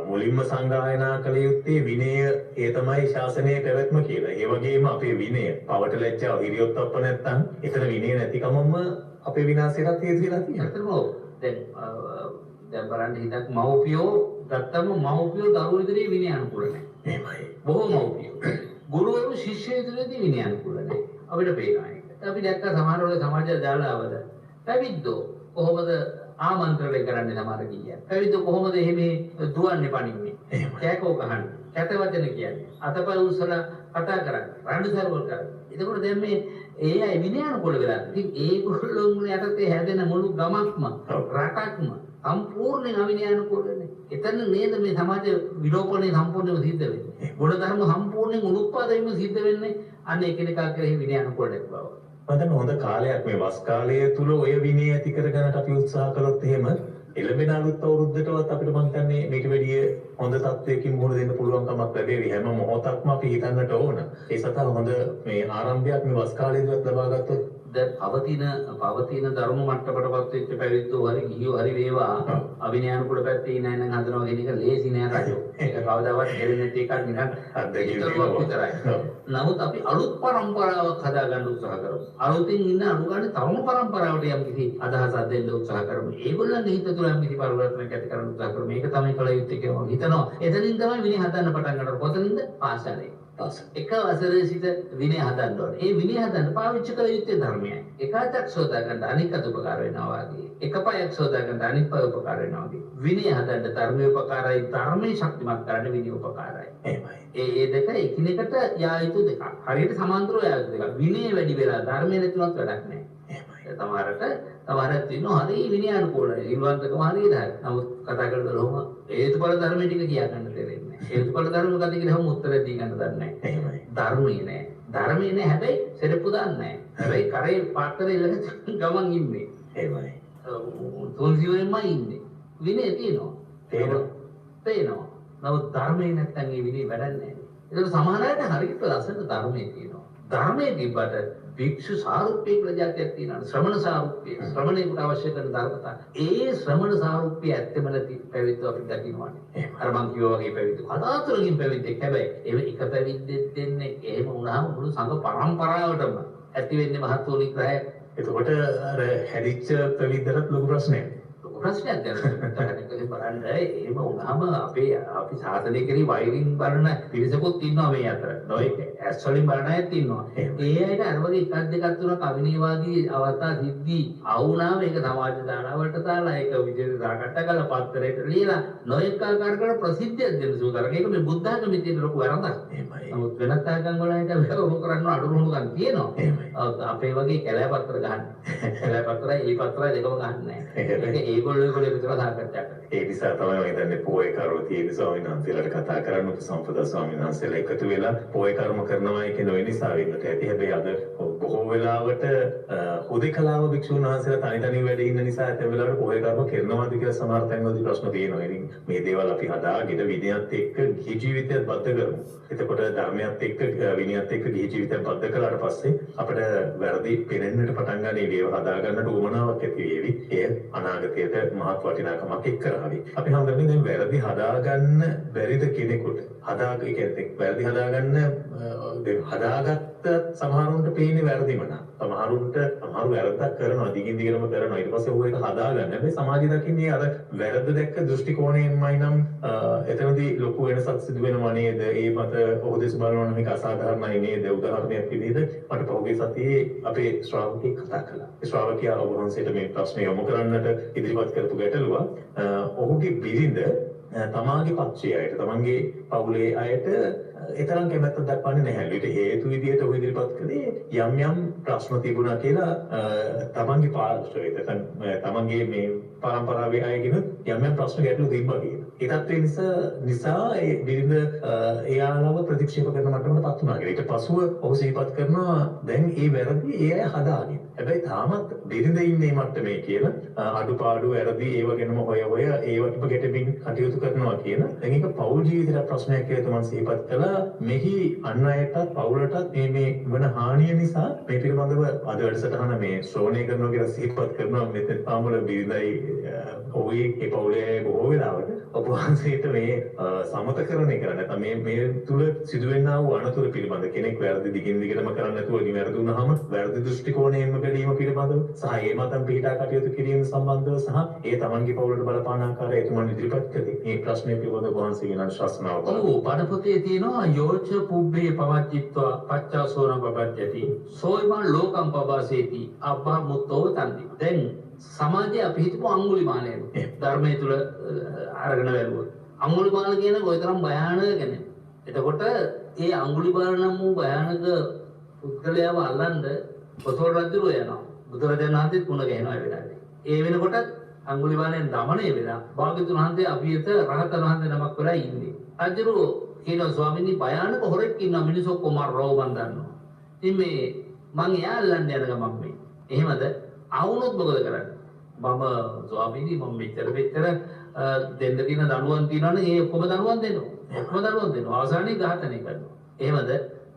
මුලින්ම සංගායනා කළ යුත්තේ විනය ඒ තමයි ශාසනයේ පැවැත්ම කියලා. ඒ වගේම අපේ විනය පවට ලැජ්ජාව හිරියොත් අප්ප නැත්තම් එතන විනය නැතිකමම අපේ විනාශයටත් හේතු වෙලා තියෙනවා. ඇත්තටම දැන් බලන්න හිතක් මව්පියෝ ගත්තම මව්පියෝ දරුවෝ ඉදිරියේ විනය අනුකූල නැහැ. එහෙමයි. බොහෝ මව්පියෝ ගුරුවරු ශිෂ්‍යයෝ ඉදිරියේදී විනය අනුකූල නැහැ. අපිට පේනවා ඒක. අපි දැක්ක සමහර වෙලාවට සමාජය දාලාවද පැවිද්දෝ කොහොමද ආමන්ත්‍රණය කරන්නේ සමහර කීයක්. පැවිද්දෝ කොහොමද එහෙම දුවන්නේ පණින්නේ. කෑකෝ ගහන්නේ. කැත වචන කියන්නේ. අතපය උස්සලා කතා කරන්නේ. රණ්ඩු සර්වල් කරන්නේ. එතකොට දැන් මේ ඒ අය විනය අනුකූල වෙලා. ඉතින් ඒගොල්ලෝ යටතේ හැදෙන මුළු ගමක්ම රටක්ම සම්පූර්ණයෙන් අවිනයානුකූලනේ. එතන නේද මේ සමාජ විලෝපණය සම්පූර්ණයෙන්ම සිද්ධ වෙන්නේ. ගුණ ධර්ම සම්පූර්ණයෙන් උනුත්පාද වීම සිද්ධ වෙන්නේ අන්න එකිනෙකා කෙරෙහි විනයානුකූල නැති බව. මම හොඳ කාලයක් මේ වස් කාලය තුල ඔය විනය ඇති කරගන්නට අපි උත්සාහ කළොත් එහෙම එළඹෙන අලුත් අවුරුද්දටවත් අපිට මම හිතන්නේ මේක වැඩිය හොඳ තත්වයකින් මුහුණ දෙන්න පුළුවන් කමක් ලැබෙවි. හැම මොහොතක්ම අපි හිතන්නට ඕන. ඒ සතා හොඳ මේ ආරම්භයක් මේ වස් කාලයේදීවත් ලබා ගත්තොත් දැන් පවතින ධර්ම මට්ටමකටපත් වෙච්ච පැවිද්දෝ හරි ගිහියෝ හරි වේවා අවිනයානුකූල පැත්තේ ඉන්න අය නම් හදනවා කියන එක ලේසි නෑ රජෝ. ඒක කවදාවත් හෙලෙන්නේ නැති එකක් නිකන් අත්දැකීමක් විතරයි. නමුත් අපි අලුත් පරම්පරාවක් හදාගන්න උත්සාහ කරමු. අලුතින් ඉන්න අනුගානේ තරුණ පරම්පරාවට යම් කිසි අදහසක් දෙන්න උත්සාහ කරමු. ඒගොල්ලන්ගේ හිත තුළ යම් කිසි පරිවර්තනයක් ඇති කරන්න උත්සාහ කරමු. මේක තමයි කල යුත්තේ කියලා මම හිතනවා. එතනින් තමයි විනය හදන්න පටන් ගන්න. කොතනින්ද? පාසලේ. එක වසරේ සිට විනය හදන්න ඕනේ. ඒ විනය හදන්න පාවිච්චි කළ යුත්තේ ධර්මයයි. එක අතක් සෝදා ගන්න අනිත් අත උපකාර වෙනවා වගේ. එක පයක් සෝදා ගන්න අනිත් පය උපකාර වෙනවා වගේ. විනය හදන්න ධර්මයේ උපකාරයි, ධර්මයේ ශක්තිමත් කරන්න විනය උපකාරයි. එහෙමයි. ඒ දෙක එකිනෙකට යා යුතු දෙකක්. හරියට සමාන්තරව යා යුතු දෙකක්. විනය වැඩි වෙලා ධර්මයේ නැතුණත් වැඩක් නැහැ. එහෙමයි. සමහරට තියෙනවා හරි විනය අනුකූලයි. ඉල්වන්තකම හරියට හරි. නමුත් කතා කරලා රෝම හේතුඵල ධර්මයේ ටික කියා ගන්න දෙන්නේ නැහැ. හේතුඵල ධර්ම මොකද කියලා හැම උත්තර දී ගන්න දන්නේ නැහැ. එහෙමයි. ධර්මයේ නෑ. ධර්මයේ නෑ හැබැයි සෙරප්පු දාන්නේ නෑ. හැබැයි කරේ පාත්‍රේ ළඟ ගමන් ඉන්නේ. එහෙමයි. තුන්සියුවෙන්මයි ඉන්නේ. විනය තියෙනවා. පේනවා. නමුත් ධර්මයේ නැත්තම් ඒ විනය වැඩක් නෑ. ඒක සමහර අයට හරියට ලස්සන ධර්මයේ තියෙනවා. ධර්මයේ තිබ්බට භික්ෂු සාරුප්‍ය කියලා જાතියක් තියෙනවා. ශ්‍රමණ සාරුප්‍ය. ශ්‍රමණේකට අවශ්‍ය කරන ධර්මතා. ඒ ශ්‍රමණ සාරුප්‍ය ඇත්තම නැති පැවිද්ද අපි දකින්නවානේ. අර මං කිව්වා වගේ පැවිද්ද. කලාතුරකින් පැවිද්දෙක්. හැබැයි ඒ එක පැවිද්දෙක් දෙන්නේ එහෙම වුණාම මුළු සංඝ පරම්පරාවටම ඇති වෙන්නේ මහත් වූ නිග්‍රහයක්. එතකොට අර හැදිච්ච පැවිද්දට ලොකු ප්‍රශ්නයක්. ප්‍රශ්නයක් දැනෙන්නේ බලන්න එහෙම වුණාම අපි සාසනය කෙරෙහි වෛරින් බලන පිරිසකුත් ඉන්නවා මේ අතර. නොයෙක් ඇස් වලින් බලන අයත් ඉන්නවා. ඒ අයට අර වගේ එකක් දෙකක් තුනක් අවිනීවාදී අවස්ථා සිද්ධි ආවුණාම ඒක සමාජ දානවලට දාලා ඒක විදේශ සාකච්ඡා කරලා පත්තරයට ලියලා නොයෙක් ආකාර කරන ප්‍රසිද්ධියක් දෙන්න සූදානම්. ඒක මේ බුද්ධ ආගමේ තියෙන ලොකු වැරද්දක්. එහෙමයි. නමුත් වෙනත් ආගම් වල හිට වෙරොම කරන්න අඩුරුණුකම් තියෙනවා. එහෙමයි. අපේ වගේ කැලෑ පත්‍ර ගන්න. කැලෑ පත්‍රයි ඒ පත්‍රයි දෙකම ගන්න නැහැ. ඒක ඒගොල්ලෝ විතර සාකච්ඡා කරනවා. ඒ නිසා තමයි මම හිතන්නේ පොය කර්ම තියෙන ස්වාමීන් වහන්සේලාට කතා කරන්න උපසම්පදා ස්වාමීන් වහන්සේලා එකතු වෙලා පොය කර්ම කරනවා කියන ওই නිසා වෙන්නට ඇති. හැබැයි අද බොහෝ වෙලාවට හුදෙකලාව භික්ෂුන් වහන්සේලා තනි තනි වැඩ ඉන්න නිසා ඇතැම් වෙලාවට පොය කර්ම කරනවාද කියලා සමහර තැන්වලදී ප්‍රශ්න තියෙනවා. ඉතින් මේ දේවල් අපි හදාගෙන විනයත් එක්ක ගිහි ජීවිතයත් බද්ධ කරමු. එතකොට ධර්මයත් එක්ක විනයත් එක්ක ගිහි ජීවිතයත් බද්ධ කළාට පස්සේ අපිට වැරදි පෙනෙන්නට පටන් ගන්න ඒව හදා ගන්නට උවමනාවක් ඇති වේවි. එය අනාගතයට මහත් වටිනාකමක් එක්ක කරાવી. අපි හඳුනන්නේ දැන් වැරදි හදාගන්න බැරිද කෙනෙකුට. හදාගන්න කියන්නේ වැරදි හදාගන්න හදාගත්ත සමහරුන්ට පේන්නේ වැරදිම නා. සමහරු වැරද්දක් කරනවා දිගින් දිගටම කරනවා. ඊට පස්සේ ඌ ඒක හදාගන්න. හැබැයි සමාජය දකින්නේ අර වැරද්ද දැක්ක දෘෂ්ටි කෝණයෙන්මයි නම් එතනදී ලොකු වෙනසක් සිදු වෙනවා නේද? ඒ මත ඔහොදෙස් බලනවා නම් මේක අසාධාරණයි නේද? උදාහරණයක් විදිහට මට පහුගිය සතියේ අපේ ශ්‍රාවකෙක් කතා කළා. ඒ ශ්‍රාවකයා ඔබ වහන්සේට මේ ප්‍රශ්නේ යොමු කරන්නට ඉදිරිපත් කරපු ගැටලුව ඔහුගේ බිරිඳ තමාගේ පක්ෂයේ අයට තමන්ගේ පවුලේ අයට එතරම් කැමැත්තක් දක්වන්නේ නැහැ. ඊට හේතු විදිහට ඔහු ඉදිරිපත් කළේ යම් ප්‍රශ්න තිබුණා කියලා තමන්ගේ පාර්ශ්වයට තමන්ගේ මේ පරම්පරාවේ අයගෙන යම් ප්‍රශ්න ගැටලු තිබ්බා කියලා. ඒ තත්ත්වය නිසා ඒ බිරිඳ එයාලව ප්‍රතික්ෂේප කරන මට්ටමට පත් වුණා කියලා. ඊට පසුව ඔහු සිහිපත් කරනවා දැන් ඒ වැරදි ඒ අය හදාගෙන. හැබැයි තාමත් බිරිඳ ඉන්නේ මට්ටමේ කියලා අඩුපාඩු වැරදි ඒව ගැනම හොය ඒවට ගැටෙමින් කටයුතු කරනවා කියන. දැන් ඒක පෞල් ජීවිතයට ප්‍රශ්නයක් කියලා තමයි සිහිපත් කළා. මෙහි අන් අයටත් පවුලටත් මේ වන හානිය නිසා මේ පිළිබඳව අද වැඩසටහන මේ ශ්‍රවණය කරනවා කියලා සිහිපත් කරනවා. මෙතන පාමුල බිරිඳයි ඔහුගේ ඒ පවුලේ බොහෝ වෙලාවට ඔබ වහන්සේට මේ සමතකරණය කරන්න නැත්නම් මේ තුල සිදුවෙනා වූ අනතුරු පිළිබඳ කෙනෙක් වැරදි දිගින් දිගටම කරන්නේ නැතුව නිවැරදි වුණාම වැරදි දෘෂ්ටි කෝණයෙන්ම බැලීම පිළිබඳව සහ ඒ මතම් පිටා කටයුතු කිරීම සම්බන්ධව සහ ඒ තමන්ගේ පවුලට බලපාන ආකාරය එතුමන් ඉදිරිපත් කළේ මේ ප්‍රශ්නේ පිළිබඳව වහන්සේගේ අනුශාසනාව. ඔව් පඩපොතේ තියෙනවා යෝච පුබ්බේ පවච්චිත්වා පච්චාසෝන පබජ්ජති සෝයිමා ලෝකම් පබාසේති අබ්බා මුත්තෝ තන්ති. දැන් සමාජයේ අපි හිතමු අඟුලිමාලය ධර්මයේ තුල අරගෙන වැළුවොත් අඟුලිමාල කියන කොයිතරම් භයානක කෙනෙක්. එතකොට ඒ අඟුලිමාල නම් වූ භයානක පුද්ගලයාව අල්ලන්න පොතොල් රජුරෝ යනවා. බුදුරජාණන් වහන්සේත් කුණ ගහනවා ඒ වෙලාවේ. ඒ වෙනකොට අඟුලිමාලෙන් දමණය වෙලා භාග්‍යතුන් වහන්සේ අභියත රහතන් වහන්සේ නමක් වෙලා ඉන්නේ. රජුරෝ කියනවා ස්වාමීනි භයානක හොරෙක් ඉන්නවා මිනිස්සු ඔක්කොම රව් බඳනවා. ඉතින් මේ මං එයා අල්ලන්න යන ගමන් මේ. එහෙමද? ආවුනොත් මොකද කරන්නේ? මම ස්වාමීනි මම මෙච්චර දෙන්න තියෙන දනුවන් තියනවනේ ඒ ඔක්කොම දනුවන් දෙනවා. ඔක්කොම දනුවන් දෙනවා. අවසානයේ ඝාතනය කරනවා. එහෙමද?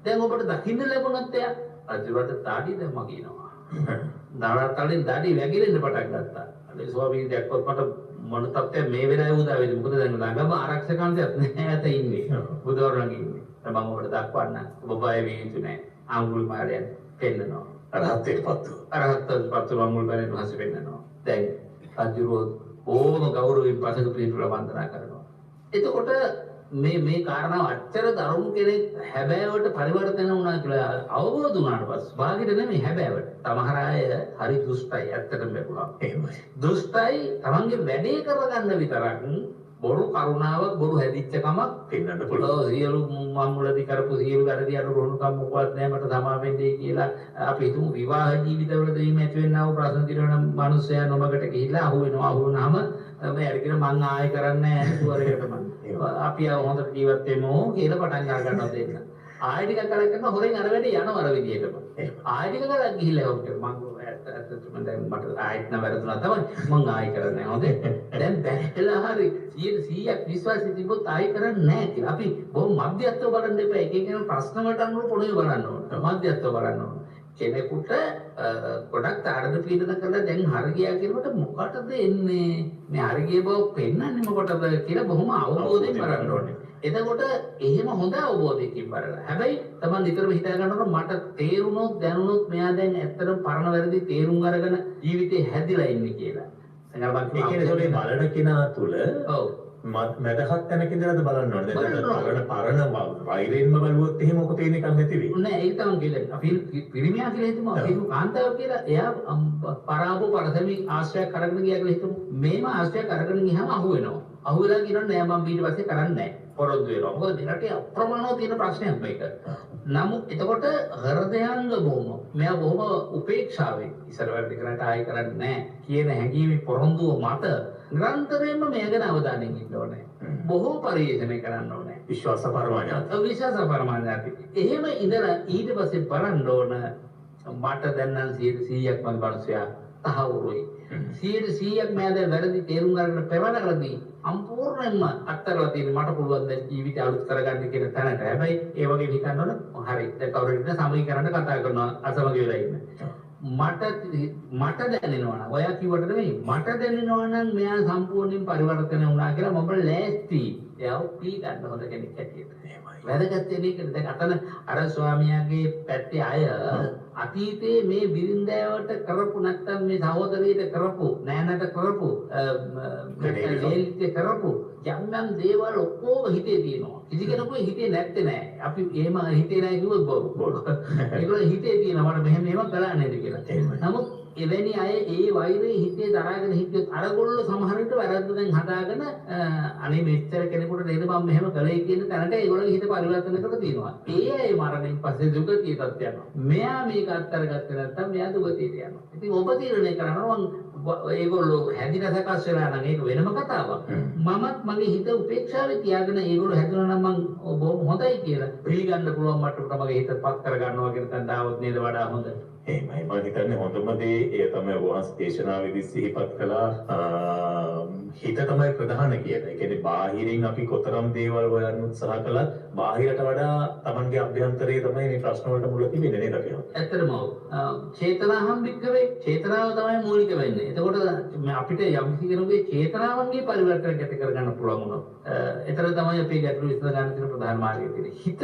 දැන් ඔබට දකින්න ලැබුණත් එයා රජුරට දාඩි දැම්මා කියනවා. දාඩියෙන් දාඩි වැగిරෙන්න පටන් ගත්තා. අනේ ස්වාමීනි දැක්කොත් මට මොන තත්ත්වයක් මේ වෙලාවේ උදා වෙන්නේ. මොකද දැන් ළඟම ආරක්ෂකයන්ට නැත ඉන්නේ. බුදුවරණන් ඉන්නේ. මම ඔබට දක්වන්න. ඔබ බය වෙ යුතු නැහැ. අඟුලිමාලයන් පෙන්නනවා. අරහත්ත්වයටපත් වූ අඟුලිමාලයන් වහන්සේ පෙන්නනවා. දැන් රජුරෝ ඕම ගෞරවයෙන් පසක පිළිතුරු වන්දනා කරනවා. එතකොට මේ කාරණාව අච්චර දරුණු කෙනෙක් හැබෑවට පරිවර්තන වුණා කියලා අවබෝධ වුණාට පස්සේ භාගිත නෙමෙයි හැබෑවට. තමහර අය හරි දුෂ්ටයි ඇත්තටම බැලුවා. එහෙමයි. දුෂ්ටයි තමන්ගේ වැඩේ කරගන්න විතරක් බොරු කරුණාවක් බොරු හැදිච්ච කමක් පෙන්වන්න පුළුවන්. සියලු මම්මුලදී කරපු සියලු වැරදි අඩු රොණුකම් මොකවත් නැහැ මට සමා වෙන්නේ කියලා අපි හිතමු විවාහ ජීවිතවලදී මේ ඇති වෙනා වූ ප්‍රශ්න දිනන මිනිස්සයා නොමකට ගිහිල්ලා අහු වුණාම මේ අරගෙන මං ආයෙ කරන්නේ නැහැ සුවරයටම. අපි හොඳට ජීවත් වෙමු කියලා පටන් ගන්නවා දෙන්න. ආයෙ ටිකක් කරලා කරන හොරෙන් අර වැඩේ යනවා අර විදියටම. ආයෙ ටික කරලා ගිහිල්ලා මං ඇත්තටම දැන් මට ආයෙත් නම් වැරදුනා තමයි මං ආයෙ කරන්නේ හොඳේ. දැන් බැහැලා හරි 100ක් විශ්වාසය තිබ්බොත් ආයෙ කරන්නේ නැහැ කියලා. අපි බොහොම මධ්‍යස්ථව බලන්න එපා. එක එක ප්‍රශ්න වලට අනුව පොළොවේ බලන්න ඕන. මධ්‍යස්ථව බලන්න ඕන. කෙනෙකුට ගොඩක් තාඩන පීඩන කරලා දැන් හරිය කියනකොට මොකටද එන්නේ මේ හරිය බව පෙන්වන්නේ මොකටද කියලා බොහොම අවබෝධයෙන් බලන්න ඕනේ. එතකොට එහෙම හොඳ අවබෝධයකින් බලලා. හැබැයි තමන් නිතරම හිතා ගන්නකොට මට තේරුණොත් දැනුණොත් මෙයා දැන් ඇත්තටම පරණ වැරදි තේරුම් අරගෙන ජීවිතේ හැදිලා ඉන්නේ කියලා. ඒ කියන්නේ බලන කෙනා තුල ඔව් මැදහත් තැනක ඉඳලාද බලන්න ඕනේ. දැන් පරණ වෛරයෙන්ම බලුවොත් එහෙම ඔක පේන එකක් නැති වෙයි. නෑ ඒක තමයි කියන්නේ. අපි පිරිමියා කියලා හිතමු. අපි කාන්තාව කියලා එයා පරාබෝ පරසමි ආශ්‍රයයක් අරගෙන ගියා කියලා හිතමු. මේම ආශ්‍රයයක් අරගෙන ගියාම අහු වෙනවා. අහු වෙලා කියනවා නෑ මම ඊට පස්සේ කරන්නේ නෑ. පොරොන්දු වෙනවා. මොකද දෙරටේ අප්‍රමාණව තියෙන ප්‍රශ්නයක් මේක. නමුත් එතකොට හෘදයාංග බොහොම මෙයා බොහොම උපේක්ෂාවෙන් ඉස්සර වැඩි කරට ආයෙ කරන්නේ නෑ කියන හැඟීමේ පොරොන්දුව මත නිරන්තරයෙන්ම මේ ගැන අවධානයෙන් ඉන්න ඕනේ. බොහෝ පරිශ්‍රණය කරන්න ඕනේ. විශ්වාස පරමාඥාති. විශ්වාස පරමාඥාති. එහෙම ඉඳලා ඊට පස්සේ බලන්න ඕන මට දැන් නම් 100%ක් මගේ මනුස්සයා තහවුරුයි. 100%ක් මම දැන් වැරදි තේරුම් ගන්න පෙරවලකදී සම්පූර්ණයෙන්ම අත්තරලා තියෙන මට පුළුවන් දැන් ජීවිතය අලුත් කරගන්න කියන තැනට. හැබැයි ඒ වගේ හිතන්න ඕන හරි දැන් කවුරු හරි සමීකරණ කතා කරනවා අසමගි වෙලා ඉන්න. මට දැනෙනවා නම් ඔයා කිව්වට නෙමෙයි මට දැනෙනවා නම් මෙයා සම්පූර්ණයෙන් පරිවර්තන වුණා කියලා මම ලෑස්ති. එයාව පිළිගන්න හොඳ කෙනෙක් හැටියට. වැදගත් වෙන්නේ දැන් අතන අර ස්වාමියාගේ පැත්තේ අය අතීතයේ මේ බිරින්දෑවට කරපු නැත්තම් මේ සහෝදරියට කරපු නෑනට කරපු ලේලිට කරපු යම් යම් දේවල් ඔක්කොම හිතේ තියෙනවා. කිසි කෙනෙකුගේ හිතේ නැත්තේ නෑ. අපි එහෙම හිතේ නෑ කිව්වොත් බොරු. ඒගොල්ලෝ හිතේ තියෙනවා මට මෙහෙම කළා නේද කියලා. නමුත් එවැනි අය ඒ වෛරේ හිතේ දරාගෙන හිටියොත් අරගොල්ලෝ සමහර විට වැරද්ද දැන් හදාගෙන අනේ මෙච්චර කෙනෙකුට නේද මම මෙහෙම කළේ කියන තැනට ඒගොල්ලෝගේ හිත පරිවර්තන කරලා තියෙනවා. ඒ අය මරණයෙන් පස්සේ දුගතියට යනවා. මෙයා මේක අත්තරගත්තේ නැත්නම් මෙයා දුගතියට යනවා. ඉතින් ඔබ තීරණය කරනවා ඒගොල්ලෝ හැදිලා සකස් වෙලා නම් ඒක වෙනම කතාවක්. මමත් මගේ හිත උපේක්ෂාවේ තියාගෙන ඒගොල්ලෝ හැදුණා නම් මම බොහොම හොඳයි කියලා පිළිගන්න පුළුවන් මට්ටමට මගේ හිත පත් කර ගන්නවා කියන තැනට ආවොත් නේද වඩා හොඳ. එහෙමයි මම හිතන්නේ හොඳම දේ ඒ තමයි වහන්සේ දේශනාවේදී සිහිපත් කළා හිත තමයි ප්‍රධාන කියන. ඒ කියන්නේ බාහිරින් අපි කොතරම් දේවල් හොයන්න උත්සාහ කළත් බාහිරට වඩා Tamanගේ අභ්‍යන්තරයේ තමයි මේ ප්‍රශ්න වලට මුල තිබෙන්නේ නේද අපි? ඇත්තටම චේතනාහම් වික්කවේ චේතනාව තමයි මූලික වෙන්නේ. එතකොට අපිට යම් කෙනෙකුගේ චේතනාවන්ගේ පරිවර්තනයක් ඇති කරගන්න පුළුවන් වුණොත් එතන තමයි අපි ගැටලු විසඳ ගන්න තියෙන ප්‍රධාන මාර්ගය තියෙන්නේ. හිතට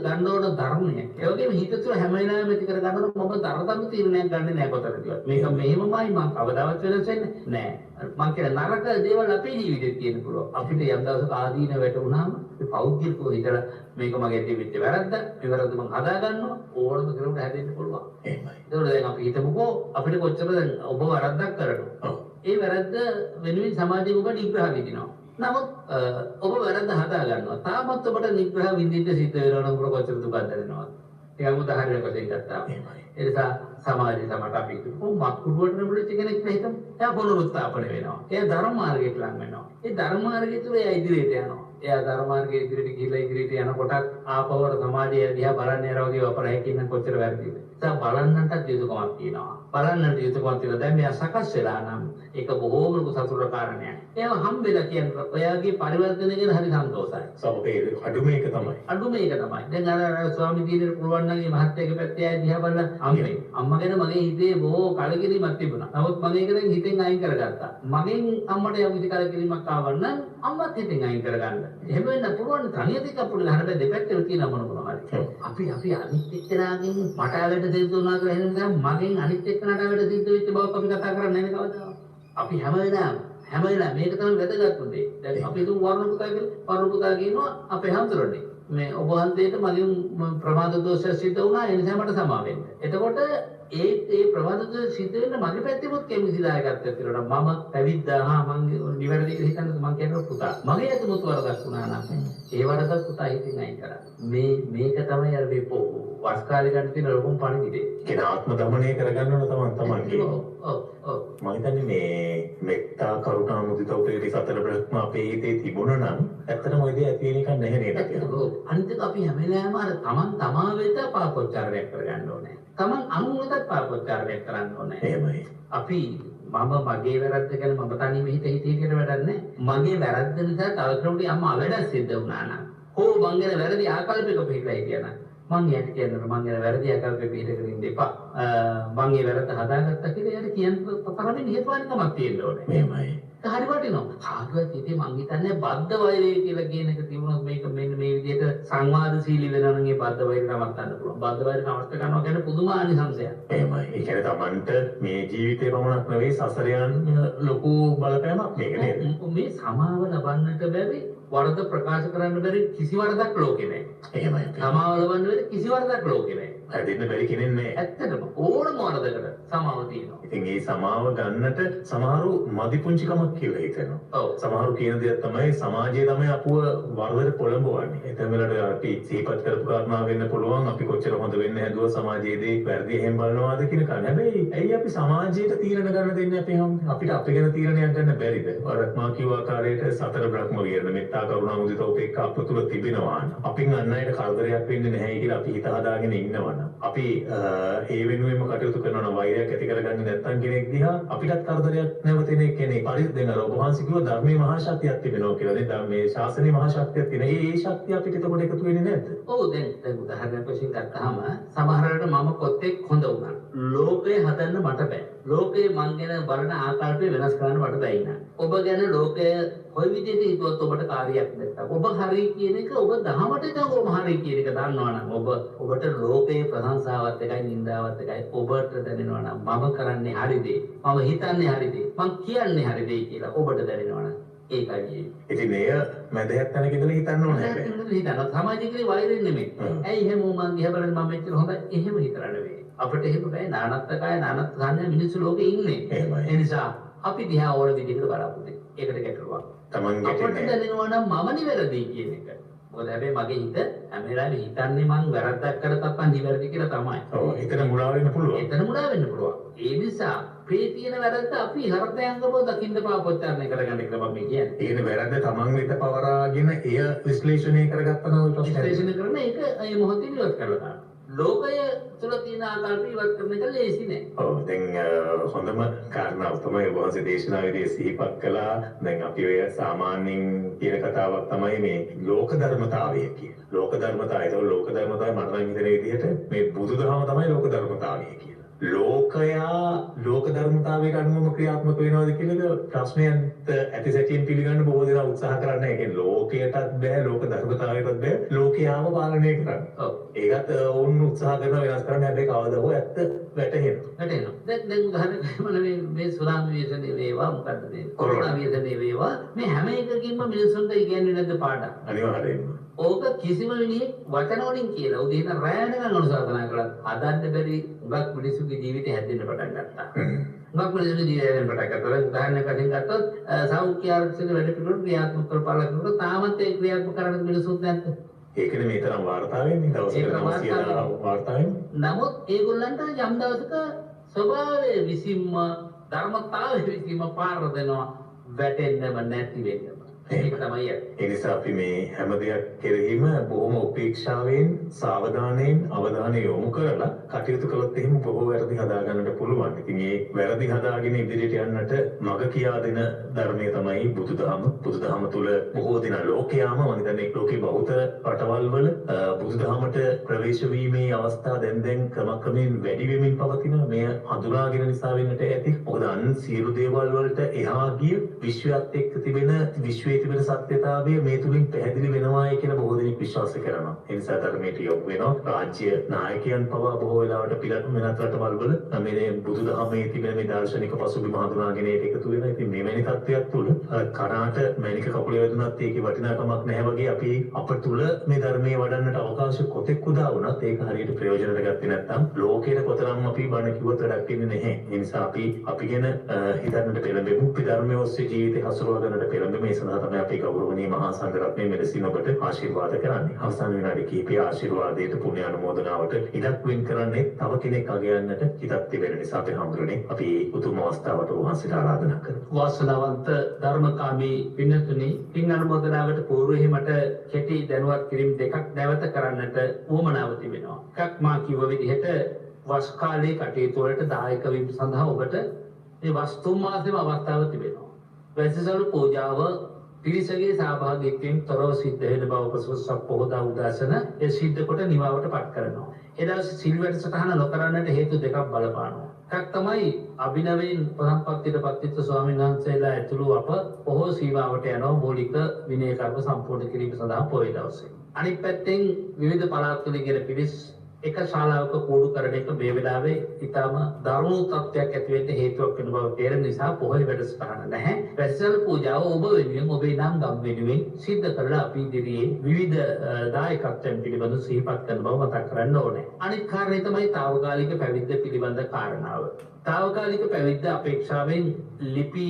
ගන්න ඕන ධර්මය. ඒ වගේම හිත තුළ හැම වෙලාවෙම ඇති කරගන්න ඕන මොකද තරතම තීරණයක් ගන්න නෑ කොතරම්වත්. මේක මෙහෙමමයි මම කවදාවත් වෙනස් වෙන්නේ නෑ. මම කියන නරක දේවල් අපේ ජීවිතේ තියෙන්න පුළුවන්. අපිට යම් දවසක ආදීන වැටුණාම අපි පෞද්ගලිකව හිතලා මේක මගේ ජීවිතේ වැරද්ද. මේ වැරද්ද මම හදා ගන්නවා. ඕනම කෙනෙකුට හැදෙන්න පුළුවන්. එහෙමයි. ඒකෝද දැන් අපි හිතමුකෝ අපිට කොච්චර දැන් ඔබ වරද්දක් කරනවා. ඒ වැරද්ද වෙනුවෙන් සමාජයේ ඔබ නිග්‍රහ විඳිනවා. නමුත් ඔබ වැරද්ද හදා ගන්නවා. තාමත් ඔබට නිග්‍රහ විඳින්න සිද්ධ වෙනවා නම් ඔබ කොච්චර දුකක් දැනෙනවද? ඒක උදාහරණයක් වශයෙන් ගත්තා. ඒ නිසා සමාජයේ සමට අපි මක්කුඩුවට නෙමුලිච්ච කෙනෙක් නැහිතම එයා පුනරුත්ථාපන වෙනවා. එයා ධර්ම මාර්ගයට ලං වෙනවා. ඒ ධර්ම මාර්ගය තුළ එයා ඉදිරියට යනවා. එයා ධර්ම මාර්ගයේ ඉදිරියට ගිහිලා ඉදිරියට යනකොට ආපවර සමාජයේ දිහා බලන්න යනවා වගේ අපරායකින් කොච්චර වැරදිද. ඒක බලන්නටත් යුතුයකමක් තියෙනවා. බලන්නට යුතුයකමක් තියෙනවා. දැන් මෙයා සකස් වෙලා නම් ඒක බොහෝම ලොකු සතුටට කාරණයක්. ඒව හම්බෙලා කියන්නේ ඔයාගේ පරිවර්තනය ගැන හරි සන්තෝෂයි. සමපේ අඩුම එක තමයි. අඩුම එක තමයි. දැන් අර ස්වාමී දීනට පුළුවන් නම් මේ මහත්යගේ පැත්තේ ආය දිහා බලලා අම්මා ගැන මගේ හිතේ බොහෝ කලකිරීමක් තිබුණා. නමුත් මම ඒක දැන් හිතෙන් අයින් කරගත්තා. මගෙන් අම්මට යම් කිසි කලකිරීමක් ආවම නම් අම්මත් හිතෙන් අයින් කරගන්න. එහෙම වෙන්න පුළුවන් තනියට එක අපුණ ගන්න දෙපැත්තේ තියෙන මොනවා හරි. අපි අනිත් එක්කෙනාගෙන් මට ආවට සිද්ධ වුණා කියලා හිතන මගෙන් අනිත් එක්කෙනාට ආවට සිද්ධ වෙච්ච බවක් අපි කතා කරන්නේ නැහැ කවදාවත්. අපි හැම වෙලාවෙම මේක තමයි වැදගත්ම දේ. දැන් අපි දුම් වර්ණ පුතා කියනවා අපේ හඳුරන්නේ. මේ ඔබ හන්දේට මගෙන් ප්‍රමාද දෝෂ සිද්ධ වුණා ඒ නිසා මට සමා වෙන්න. එතකොට ඒ ප්‍රමාද දෝෂ සිද්ධ වෙන්න මගේ පැත්තෙමුත් කෙමිසිදායකත්වයක් තියෙනවා. මම පැවිද්දා මම නිවැරදි කියලා හිතන්නේ මම කියනවා පුතා. මගේ අතමුත් වරදක් වුණා නම් ඒ වරදක් පුතා හිතින් අයින් කරා. මේක තමයි අර මේ වස් කාලේ ගන්න තියෙන ලොකුම පණිවිඩය. කියන ආත්ම දමනය කරගන්න ඕන තමන්ගේ. ඔව්. මම හිතන්නේ මේ මෙත්තා කරුණා මුදිතා උපේක්ෂා සතර බ්‍රහ්ම අපේ හිතේ තිබුණා නම් ඇත්තටම ওই දේ ඇති වෙන එක නැහැ නේද කියලා. අනිත් අපි හැම වෙලාවෙම අර තමන් තමා වෙත පාපොච්චාරණයක් කරගන්න ඕනේ. තමන් අනුමතත් පාපොච්චාරණයක් කරන්න ඕනේ. එහෙමයි. අපි මම මගේ වැරද්ද ගැන මම තනියම හිතේ කියන වැඩක් නැහැ. මගේ වැරද්ද නිසා තව කෙනෙකුට යම් අවඩක් සිද්ධ වුණා නම් හෝ මං ගැන වැරදි ආකල්පයක පිටලා හිටියා නම් මං එයාට කියනවා මං එයාලා වැරදි ආකාරයකට පිළිදෙකින් ඉන්න එපා. මං ඒ වැරද්ද හදාගත්තා කියලා එයාට කියන්න තරමින් නිහතමානීකමක් තියෙන්න ඕනේ. මෙහෙමයි. හරි වටිනවා. කාටවත් ඉතින් මං හිතන්නේ බද්ධ වෛරය කියලා කියන එක තිබුණොත් මේක මෙන්න මේ විදිහට සංවාදශීලී වෙනවා නම් ඒ බද්ධ වෛරය නවත්තන්න පුළුවන්. බද්ධ වෛරය නවත්ත ගන්නවා කියන්නේ පුදුම ආනිසංසයක්. එහෙමයි. ඒ කියන්නේ Tamanට මේ ජීවිතේ පමණක් නෙවෙයි සසරයන් ලොකු බලපෑමක් මේක නේද? මේ සමාව ලබන්නට බැරි වරද ප්‍රකාශ කරන්න බැරි කිසි වරදක් ලෝකේ නැහැ. එහෙමයි. සමාව ලබන්න බැරි කිසි වරදක් ලෝකේ නැහැ. හැදෙන්න බැරි කෙනෙක් නෑ. ඇත්තටම ඕනම වරදකට සමාව තියෙනවා. ඉතින් මේ සමාව ගන්නට සමහරු මදි පුංචිකමක් කියලා හිතනවා. ඔව්. සමහරු කියන දේ තමයි සමාජයේ තමයි අපුව වරදට පොළඹවන්නේ. එතන වලට අපි සිහිපත් කරපු කාරණා වෙන්න පුළුවන් අපි කොච්චර හොඳ වෙන්න හැදුවා සමාජයේදී වැරදි එහෙම බලනවාද කියන කන. හැබැයි ඇයි අපි සමාජයට තීරණ ගන්න දෙන්නේ අපේ හැම අපිට අපේ ගැන තීරණයක් ගන්න බැරිද? අර මා කිව්ව ආකාරයට සතර බ්‍රහ්ම විහරණ මෙත්තා කරුණා මුදිතා උපේක්ඛා අප තුළ තිබෙනවා. අපින් අන් අයට කරදරයක් වෙන්නේ නැහැ කියලා අපි හිත හදාගෙන ඉන්නවා. අපි ඒ වෙනුවෙන්ම කටයුතු කරනවා නම් වෛරයක් ඇති කරගන්නේ නැත්නම් කෙනෙක් දිහා අපිටත් කරදරයක් නැවතෙන කෙනෙක් පරිද්දෙන් අර ඔබ වහන්සේ කිව්ව ධර්මයේ මහා ශක්තියක් තිබෙනවා කියලා. දැන් ධර්මයේ ශාසනයේ මහා ශක්තියක් තියෙනවා. ඒ ශක්තිය අපිට එතකොට එකතු වෙන්නේ නැද්ද? ඔව් දැන් උදාහරණයක් වශයෙන් ගත්තාම සමහර වෙලාවට මම කොත්තෙක් හොඳ වුණා. ලෝකේ හදන්න මට බෑ. ලෝකේ මං ගැන බලන ආකාරය වෙනස් කරන්න මට බෑ ඉන්න. ඔබ ගැන ලෝකය කොයි විදිහට හිතුවත් ඔබට කාර්යයක් නැත්තම් ඔබ හරි කියන එක ඔබ දහමට ඉතින් ඔබ හරි කියන එක දන්නවනම් ඔබට ලෝකයේ ප්‍රශංසාවත් එකයි නින්දාවත් එකයි ඔබට දැනෙනවා නම් මම කරන්නේ හරි දේ. මම හිතන්නේ හරි දේ. මං කියන්නේ හරි දේ කියලා ඔබට දැනෙනවා නම් ඒකයි. ඉතින් එය මැදහත් තැනක ඉඳලා හිතන්න ඕනේ හැබැයි. හිතනවා සමාජිකේ වෛරෙන් නෙමෙයි. ඇයි එහෙම මං දිහා බලන මම මෙච්චර හොඳයි එහෙම හිතලා නෙවෙයි. අපිට එහෙම බෑ නානත්තකය නානත් සංඥා මිනිස්සු ලෝකේ ඉන්නේ. ඒ නිසා අපි දිහා ඕන විදිහට බලපොදේ. ඒකට ගැටලුවක්. Taman අපිට දැනෙනවා නම් මම නිවැරදි කියන එක. මොකද හැබැයි මගේ හිත හැම වෙලාවෙම හිතන්නේ මං වැරද්දක් කරතත් මං නිවැරදි කියලා තමයි. ඔව් එතන මුලා වෙන්න පුළුවන්. එතන මුලා වෙන්න පුළුවන්. ඒ නිසා මේ තියෙන වැරද්ද අපි හෘදයාංගව දකින්න පාපොච්චාරණය කරගන්න කියලා මම කියන්නේ. ඒකේ වැරද්ද Taman වෙත පවරාගෙන එය විශ්ලේෂණය කරගත්තා නම් ඔය ප්‍රශ්නේ විශ්ලේෂණය කරන එක ඒ මොහොතේ ඉවත් කරලා ගන්න. ලෝකය තුළ තියෙන ආකාරය ඉවත් කරන එක ලේසි නෑ. ඔව් දැන් හොඳම කාරණාව තමයි ඔබ වහන්සේ දේශනාවේදී සිහිපත් කළා. දැන් අපි ඔය සාමාන්‍යයෙන් කියන කතාවක් තමයි මේ ලෝක ධර්මතාවය කියන. ලෝක ධර්මතාවය. ඒක ලෝක ධර්මතාවය මට නම් හිතෙන විදිහට මේ බුදුදහම තමයි ලෝක ධර්මතාවය කියලා. ලෝකයා ලෝක ධර්මතාවයට අනුවම ක්‍රියාත්මක වෙනවද කියන එක ප්‍රශ්නයන්ට ඇති සැටියෙන් පිළිගන්න බොහෝ දෙනා උත්සාහ කරන්නේ. ඒ කියන්නේ ලෝකයටත් බෑ ලෝක ධර්මතාවයටත් බෑ ලෝකයාම පාලනය කරන්න. ඔව්. ඒකත් වුන් උත්සාහ කරන වෙනස් කරන්න හැබැයි කවදා හෝ ඇත්ත වැටහෙනවා. වැටෙනවා. දැන් උදාහරණයක් මේ සුරාම ව්‍යසනේ වේවා මොකද්ද මේ කොරෝනා ව්‍යසනේ වේවා මේ හැම එකකින්ම මිනිසුන්ට ඉගෙනන්නේ නැද්ද පාඩම්? අනිවාර්යයෙන්ම. ඕක කිසිම විදිහේ වචන වලින් කියලා උදේ ඉඳන් රැ වෙනකන් අනුශාසනා කළා. හදන්න බැරි උගක් මිනිසුන්ගේ ජීවිතය හැදෙන්න පටන් ගත්තා. උගක් මිනිසුන්ගේ ජීවිතය හැදෙන්න පටන් ගත්තා. උදාහරණයක් වශයෙන් ගත්තොත් සෞඛ්‍ය ආරක්ෂක වැඩ පිළිවෙල ක්‍රියාත්මක කරපාලා කරනකොට තාමත් ඒ ක්‍රියාත්මක කරන්න මිනිසුන් නැද්ද? ඒකනේ මේ තරම් වාර්තා වෙන්නේ දවසකට 900 වාර්තා වෙන්නේ. නමුත් ඒගොල්ලන්ට යම් දවසක ස්වභාවයේ විසින්ම ධර්මතාවයේ විසින්ම පාර දෙනවා වැටෙන්නම නැති වෙන්නම. ඒක තමයි ඒ නිසා අපි මේ හැම දෙයක් කෙරෙහිම බොහොම උපේක්ෂාවෙන් සාවධානයෙන් අවධානය යොමු කරලා කටයුතු කළොත් එහෙම බොහෝ වැරදි හදා ගන්නට පුළුවන්. ඉතින් මේ වැරදි හදාගෙන ඉදිරියට යන්නට මඟ කියා දෙන ධර්මය තමයි බුදුදහම. බුදුදහම තුළ බොහෝ දෙනා ලෝකයාම මම හිතන්නේ ලෝකේ බහුතර රටවල් වල බුදුදහමට ප්‍රවේශ වීමේ අවස්ථා දැන් ක්‍රමක්‍රමයෙන් වැඩි වෙමින් පවතිනවා. මෙය හඳුනාගෙන නිසා වෙන්නට ඇති. මොකද අන් සියලු දේවල් වලට එහා ගිය විශ්වයත් එක්ක තිබෙන විශ්වයේ තිබෙන සත්‍යතාවය මේ තුලින් පැහැදිලි වෙනවායි කියලා බොහෝ දෙනෙක් විශ්වාස කරනවා. ඒ නිසා ධර්මයට යොමු වෙනවා. රාජ්‍ය නායකයන් පවා බොහෝ වෙලාවට පිළිගන්න වෙනත් රටවල් වල මේ බුදුදහමේ තිබෙන මේ දාර්ශනික පසුබිම හඳුනාගෙන ඒක එකතු වෙනවා. ඉතින් මෙවැනි තත්ත්වයක් තුල කනාට මැණික කකුලේ වැදුනත් ඒකේ වටිනාකමක් නැහැ වගේ අපි අප තුල මේ ධර්මයේ වඩන්නට අවකාශ කොතෙක් උදා වුණත් ඒක හරියට ප්‍රයෝජනට ගත්තේ නැත්නම් ලෝකයට කොතරම් අපි බණ කිව්වත් වැඩක් වෙන්නේ නැහැ. ඒ නිසා අපි ගැන හිතන්නට පෙළඹෙමු. අපි ධර්මයේ ඔස්සේ ජීවිතය හසුරවා ගන්නට පෙළඹෙමු. මේ සඳහා තමයි අපි ගෞරවනීය මහා සංඝරත්නයේ මෙලෙසින් ඔබට ආශිර්වාද කරන්නේ. අවසාන විනාඩි කිහිපයේ ආශිර්වාදයට පුණ්‍ය අනුමෝදනාවට ඉඩක් වෙන් කරන්නේ තව කෙනෙක් අගයන්නට හිතක් තිබෙන නිසා අපි හඳුරන්නේ අපි උතුම් අවස්ථාවට වහන්සේට ආරාධනා කරමු. වාසනාවන්ත ධර්මකාමී පින්තුනි පින් අනුමೋದනාවට පූර්වයේ මට කෙටි දැනුවත් කිරීම දෙකක් නැවත කරන්නට උවමනාව තිබෙනවා. එකක් මා කිව්ව විදිහට වස් කාලයේ කටයුතු වලට දායක වීම සඳහා ඔබට මේ වස්තුන් මාසෙම අවස්ථාව තිබෙනවා. වැසිසලු පූජාව පිරිසගේ සහභාගීත්වයෙන් තොරව සිද්ධ වෙන බව පසුසක් පොහොදා උදාසන ඒ සිද්ධ කොට නිමාවට පත් කරනවා. ඒ දවසේ සිල් වැඩසටහන නොකරන්නට හේතු දෙකක් බලපානවා. එකක් තමයි අභිනවයෙන් උපසම්පත්තියට පත්විච්ච ස්වාමීන් වහන්සේලා ඇතුළු අප පොහොය සීමාවට යනවා මූලික විනය කර්ම සම්පූර්ණ කිරීම සඳහා පොහොය දවසේ. අනිත් පැත්තෙන් විවිධ පළාත්වලින් ගෙන පිරිස් එක ශාලාවක කූඩු කරන එක මේ වෙලාවේ ඊටම දරුණු තත්ත්වයක් ඇති වෙන්න හේතුවක් වෙන බව තේරෙන නිසා පොහොය වැඩසටහන නැහැ. වැසිසල් පූජාව ඔබ වෙනුවෙන් ඔබේ නම් ගම් වෙනුවෙන් සිද්ධ කරලා අපි ඉදිරියේ විවිධ දායකත්වයන් පිළිබඳව සිහිපත් කරන බව මතක් කරන්න ඕනේ. අනිත් කාරණේ තමයි తాවකාලික පැවිද්ද පිළිබඳ කාරණාව. తాවකාලික පැවිද්ද අපේක්ෂාවෙන් ලිපි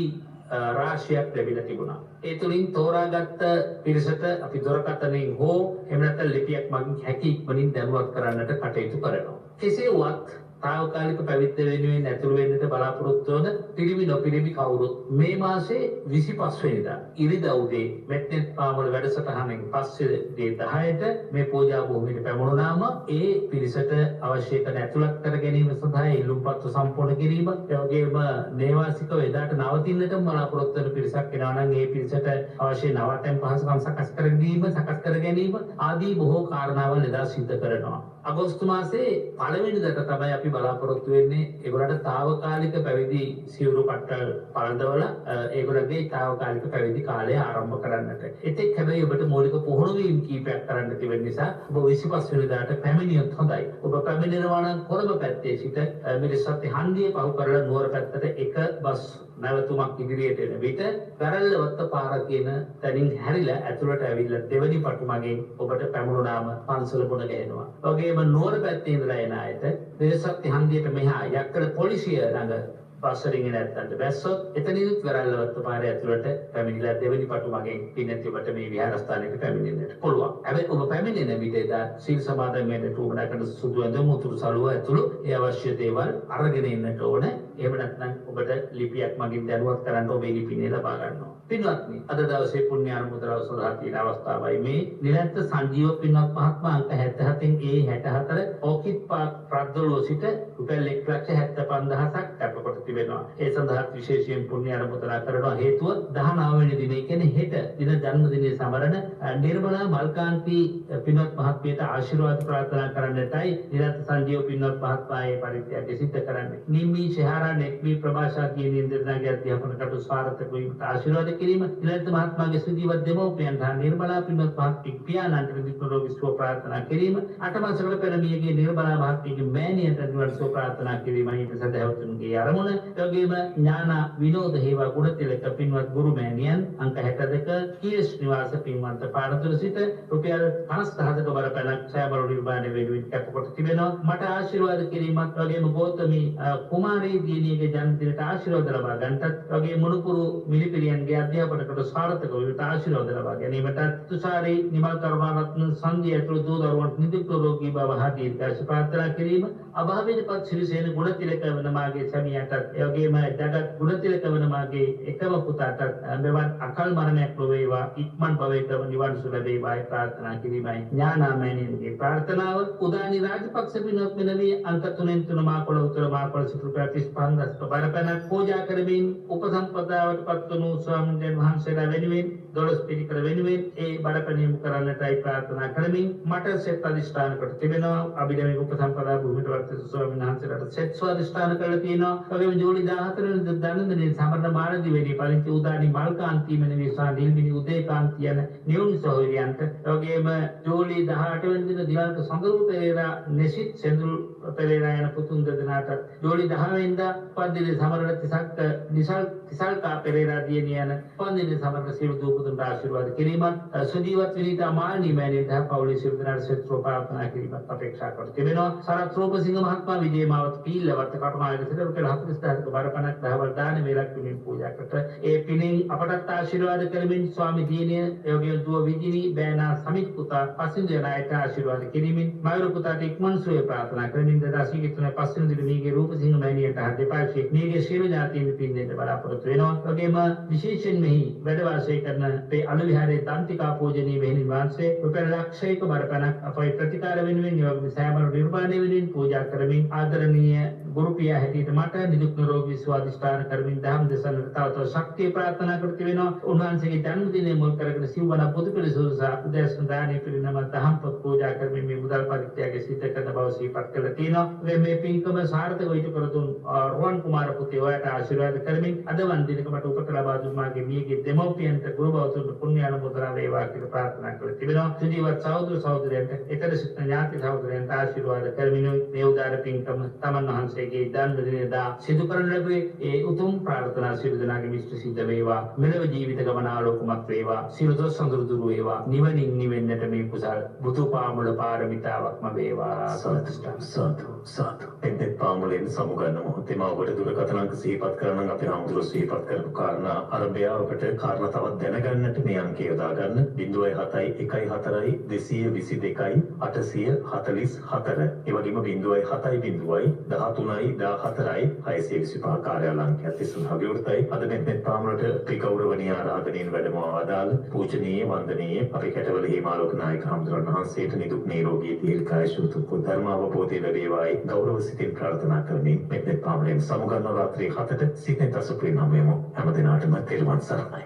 රාශියක් ලැබිලා තිබුණා. ඒ තුලින් තෝරාගත්ත පිරිසට අපි දුරකථනයෙන් හෝ එහෙම නැත්නම් ලිපියක් මගින් හැකි ඉක්මනින් දැනුවත් කරන්නට කටයුතු කරනවා. කෙසේ වුවත් తాවකාලික පැවිද්ද වෙනුවෙන් ඇතුළු වෙන්නට බලාපොරොත්තු වන පිරිමි නොපිරිමි කවුරුත් මේ මාසේ 25 වෙනිදා ඉරිදා උදේ මෙත්නෙත් පාමුල වැඩසටහනෙන් පස්සේ දේ 10ට මේ පූජා භූමියට පැමුණුනාම ඒ පිරිසට අවශ්‍ය කරන ඇතුළත් කර ගැනීම සඳහා ඉල්ලුම්පත්තු සම්පූර්ණ කිරීම ඒ වගේම නේවාසිකව එදාට නවතින්නට බලාපොරොත්තු වෙන පිරිසක් වෙනවා නම් ඒ පිරිසට අවශ්‍ය නවතැන් පහසුකම් සකස් කර ගැනීම ආදී බොහෝ කාරණාවල් එදා සිද්ධ කරනවා. අගෝස්තු මාසේ පළවෙනිදට තමයි අපි බලාපොරොත්තු වෙන්නේ ඒගොල්ලන්ට తాවකාලික පැවිදි සිවුරු පට්ටල් පළඳවලා ඒගොල්ලන්ගේ తాවකාලික පැවිදි කාලය ආරම්භ කරන්නට. එතෙක් හැබැයි ඔබට මූලික පුහුණුවීම් කීපයක් කරන්න තිබෙන නිසා ඔබ 25 වෙනිදාට පැමිණියොත් හොඳයි. ඔබ පැමිණෙනවා නම් කොළඹ පැත්තේ සිට මිරිසත් හන්දිය පහු කරලා නුවර පැත්තට එක බස් නැවතුමක් ඉදිරියට එන විට වැරල්ලවත්ත පාර කියන තැනින් හැරිලා ඇතුළට ඇවිල්ලා දෙවනි පටුමගෙන් ඔබට පැමුණුනාම පන්සල මුණ ගැහෙනවා. වගේම නුවර පැත්තේ ඉඳලා එන අයට මිරිසත් හන්දියට මෙහා යක්කඩ පොලිසිය ළඟ පස්සරින් නැත්තන්ට බැස්සොත් එතනිනුත් වැරල්ලවත්ත පාරේ ඇතුළට පැමිණිලා දෙවනි පටුමගෙන් පින්නති ඔබට මේ විහාරස්ථානයට පැමිණෙන්නට පුළුවන්. හැබැයි ඔබ පැමිණෙන විට එදා සීල් සමාදන් වෙන්න උවමනාකට සුදු ඇඳුම් උතුරු සළුව ඇතුළු ඒ අවශ්‍ය දේවල් අරගෙන එන්නට ඕන. එහෙම නැත්නම් ඔබට ලිපියක් මගින් දැනුවත් කරන්න ඔබේ ලිපිනේ ලබා ගන්නවා. පින්වත්නි, අද දවසේ පුණ්‍ය අනුමෝදනාව සඳහා තියෙන අවස්ථාවයි මේ. නිරන්තර සංජීව පින්වත් මහත්මයා අංක 77න් A64 ඕකිඩ් පාක් ප්‍රද්දලෝ සිට රුපියල් 1,75,000ක් කැපකොට තිබෙනවා. ඒ සඳහා විශේෂයෙන් පුණ්‍ය අනුමෝදනා කරනවා. හේතුව 19 වෙනි දිනේ කියන්නේ හෙට දින ජන්මදිනයේ සමරන නිර්මලා මල්කාන්ති පින්වත් මහත්මියට ආශිර්වාද ප්‍රාර්ථනා කරන්නටයි නිරන්තර සංජීව පින්වත් මහත්මයා පරිත්‍යාගය සිද්ධ කරන්නේ. නිම්මි ශහරා නෙක්මි ප්‍රභාෂා කියන ඉන්ද්‍රනාගේ අධ්‍යාපන කටයුතු සාර්ථක වීමට ආශිර්වාද කිරීම නිරන්තර මහත්මයාගේ සුජීවත් දෙමව්පියන්ට නිර්මලා පින්වත් මහත්මිය පියාණන්ට නිරෝගී සුව ප්‍රාර්ථනා කිරීම අටමසකට පෙර මියගේ නිර්මලා මහත්මියගේ මෑණියන්ට නිවන් සුව ප්‍රාර්ථනා කිරීමයි මේ සදහවතුන්ගේ ආරමුණ. ඒ වගේම ඥාන විනෝද හේවා ගුණතිලක පින්වත් ගුරු මෑණියන් අංක 62 කීස් නිවාස පින්වන්ත පාරතුර සිට රුපියල් 50000ක බරපතල සෑමරු නිර්මාණය වෙනුවෙන් කැපකොට තිබෙනවා. මට ආශිර්වාද කිරීමත් වගේම ගෞතමී කුමාරී දිනියගේ ජන්මදිනයට ආශිර්වාද ලබා ගන්නටත් වගේ මුණුපුරු මිලිපිරියන්ගේ අධ්‍යාපනකට සාර්ථක වීමට ආශිර්වාද ලබා ගැනීමට තුෂාරී නිමල් කරුණාරත්න සංධිය ඇතුළු දූ දරුවන්ට නිදුක් නිරෝගී භව හා දීර්ඝායුෂ ප්‍රාර්ථනා කිරීම අභාවයටපත් සිරිසේන ගුණතිලක වන මාගේ සැමියාටත් ඒ වගේම ජගත් ගුණතිලක වන මාගේ එකම පුතාටත් මෙවන් අකල් මරණයක් නොවේවා ඉක්මන් භවයකම නිවන් සුව ලැබේවායි ප්‍රාර්ථනා කිරීමයි ඥානාමෑණියන්ගේ ප්‍රාර්ථනාව. උදානි රාජපක්ෂ පින්වත් මෙනවී අංක 3න් 3 මාකොළ උතුර මාකොළ සිට රුපියල් 35,000ක බරපතල පූජා කරමින් උපසම්පදාවට පත්වනු ස්වාමීන් වහන්සේලා වෙනුවෙන් 12 පිරිකර වෙනුවෙන් ඒ බරපතල කරන්නටයි ප්‍රාර්ථනා කරමින් මට සෙත් අධිෂ්ඨාන කොට තිබෙනවා. අභිනව උපසම්පදා භූමියට වර්තිත ස්වාමීන් වහන්සේලාට සෙත් ස්වාධිෂ්ඨාන කරලා තියෙනවා. වගේම ජූලි 14 වෙනිදා දනන්දනේ සමරන මානදි වෙදී පරිච්ඡ උදානි මල්කාන්ති මෙනවී සා නිල්මිනි උදේකාන්ති යන නියුනි සහෝදරයන්ට වගේම ජූලි 18 වෙනිදා දිවල්ක සඳරු පෙරේරා නෙසිත් සෙඳුල් පෙරේරා යන පුතුන් දෙදෙනාට ජූලි 10 වෙනිදා පන්දිලේ සමරන තිසල්කා පෙරේරා දියණිය යන පන්දිලේ සමරන සියලු දූ පුතුන්ට ආශිර්වාද කිරීමත් සුජීවත් විනීතා මාළි මෑණියන්ට පවුලේ සියලු දෙනාට සෙත් ප්‍රාර්ථනා කිරීමත් අපේක්ෂා කර තිබෙනවා. සරත් රූපසිංහ මහත්මයා විජේමාවත පීල්ලවත්ත කටුනායක සිට රුපියල් 40000ක බරපතල දහවල් දාන වේලක් පිණින් පූජා කොට ඒ පිණින් අපටත් ආශිර්වාද කරමින් ස්වාමි දියණිය යෝගී දුව විජිනී බෑනා සමිත් පුතා පසින්ද යන අයට ආශිර්වාද කිරීමෙන් මයුර පුතාට ඉක්මන් සුවය ප්‍රාර්ථනා කරමින් කරමින් 2023 පස්වෙනි දින මේගේ රූපසිංහ මෑණියට හා දෙපාර්ශ්වයේ මේගේ ශීල ඥාතීන් පින්නෙන්න බලාපොරොත්තු වෙනවා. වගේම විශේෂයෙන් මෙහි වැඩ වාසය කරන අපේ අලු විහාරයේ දන්තිකා පූජනීය මෙහෙණින් වහන්සේ රුපියල් ලක්ෂයක බරපණක් අපේ ප්‍රතිකාර වෙනුවෙන් යොමු සෑම නිර්මාණය වෙනුවෙන් පූජා කරමින් ආදරණීය ගුරුපියා හැටියට මට නිදුක් නිරෝගී සුව අධිෂ්ඨාන කරමින් දහම් දෙසන්නට තව ශක්තිය ප්‍රාර්ථනා කර තිබෙනවා. උන්වහන්සේගේ ජන්මදිනය මුල් කරගෙන සිව්වන පොදු පිළිසුරුසා උදෑසන දානීය පිරිනම දහම් පොත් පූජා කරමින් මේ මුදල් පරිත්‍යාගය සිදු කරන බව සිහිපත් කළ තියෙනවා. මේ පින්කම සාර්ථකව ඉටු කරතුන් රෝහන් කුමාර පුතේ ඔයාට ආශිර්වාද කරමින් අද වන් දිනක මට උපත ලබා දුන්නාගේ මියගේ දෙමව්පියන්ට ගුරු බෞතුන්ට පුණ්‍ය අනුමෝදනා වේවා කියලා ප්‍රාර්ථනා කර තිබෙනවා. සුජීවත් සහෝදර සහෝදරයන්ට එතර සිට ඥාති සහෝදරයන්ට ආශිර්වාද කරමින් මේ උදාර පින්කම තමන් වහන්සේගේ ජන්මදිනයදා සිදු කරන ලැබුවේ ඒ උතුම් ප්‍රාර්ථනා සියලු දෙනාගේ මිෂ්ඨ සිද්ධ වේවා. මෙලව ජීවිත ගමන ආලෝකමත් වේවා. සියලු දොස් සඳුරු දුරු වේවා. නිවනින් නිවෙන්නට මේ කුසල් බුදු පාමුල පාරමිතාවක්ම වේවා. සාදු. එතෙත් පාමුලෙන් සමුගන්න මොහොතේ ඔබට දුරකථන අංක සිහිපත් කරන අපි හමුදුර සිහිපත් කරපු කාරණා අරබයාවකට කාරණා තවත් දැනගන්නට මේ අංකය යොදා ගන්න 0712422844. ඒ වගේම 07001314 කාර්යාල අංකයත් සඳහා විවෘතයි. අද මෙත් පාමුලට ප්‍රිගෞරවණීය ආරාධනෙන් වැඩම ආදාළ පූජනීය වන්දනීය අපේ කැටවල හේමාලෝක නායක හමුදුරන් වහන්සේට නිදුක් නිරෝගී දීර්ඝායුෂ උතුම් ධර්ම අවබෝධය ලැබේවායි ගෞරව සිතින් ප්‍රාර්ථනා කරමින් මෙත් පාමුලෙන් සමුගන්න රාත්‍රී 7ට සිතෙන් තසුපේ නමයමු. හැම දිනාටම තෙරුවන් සරණයි.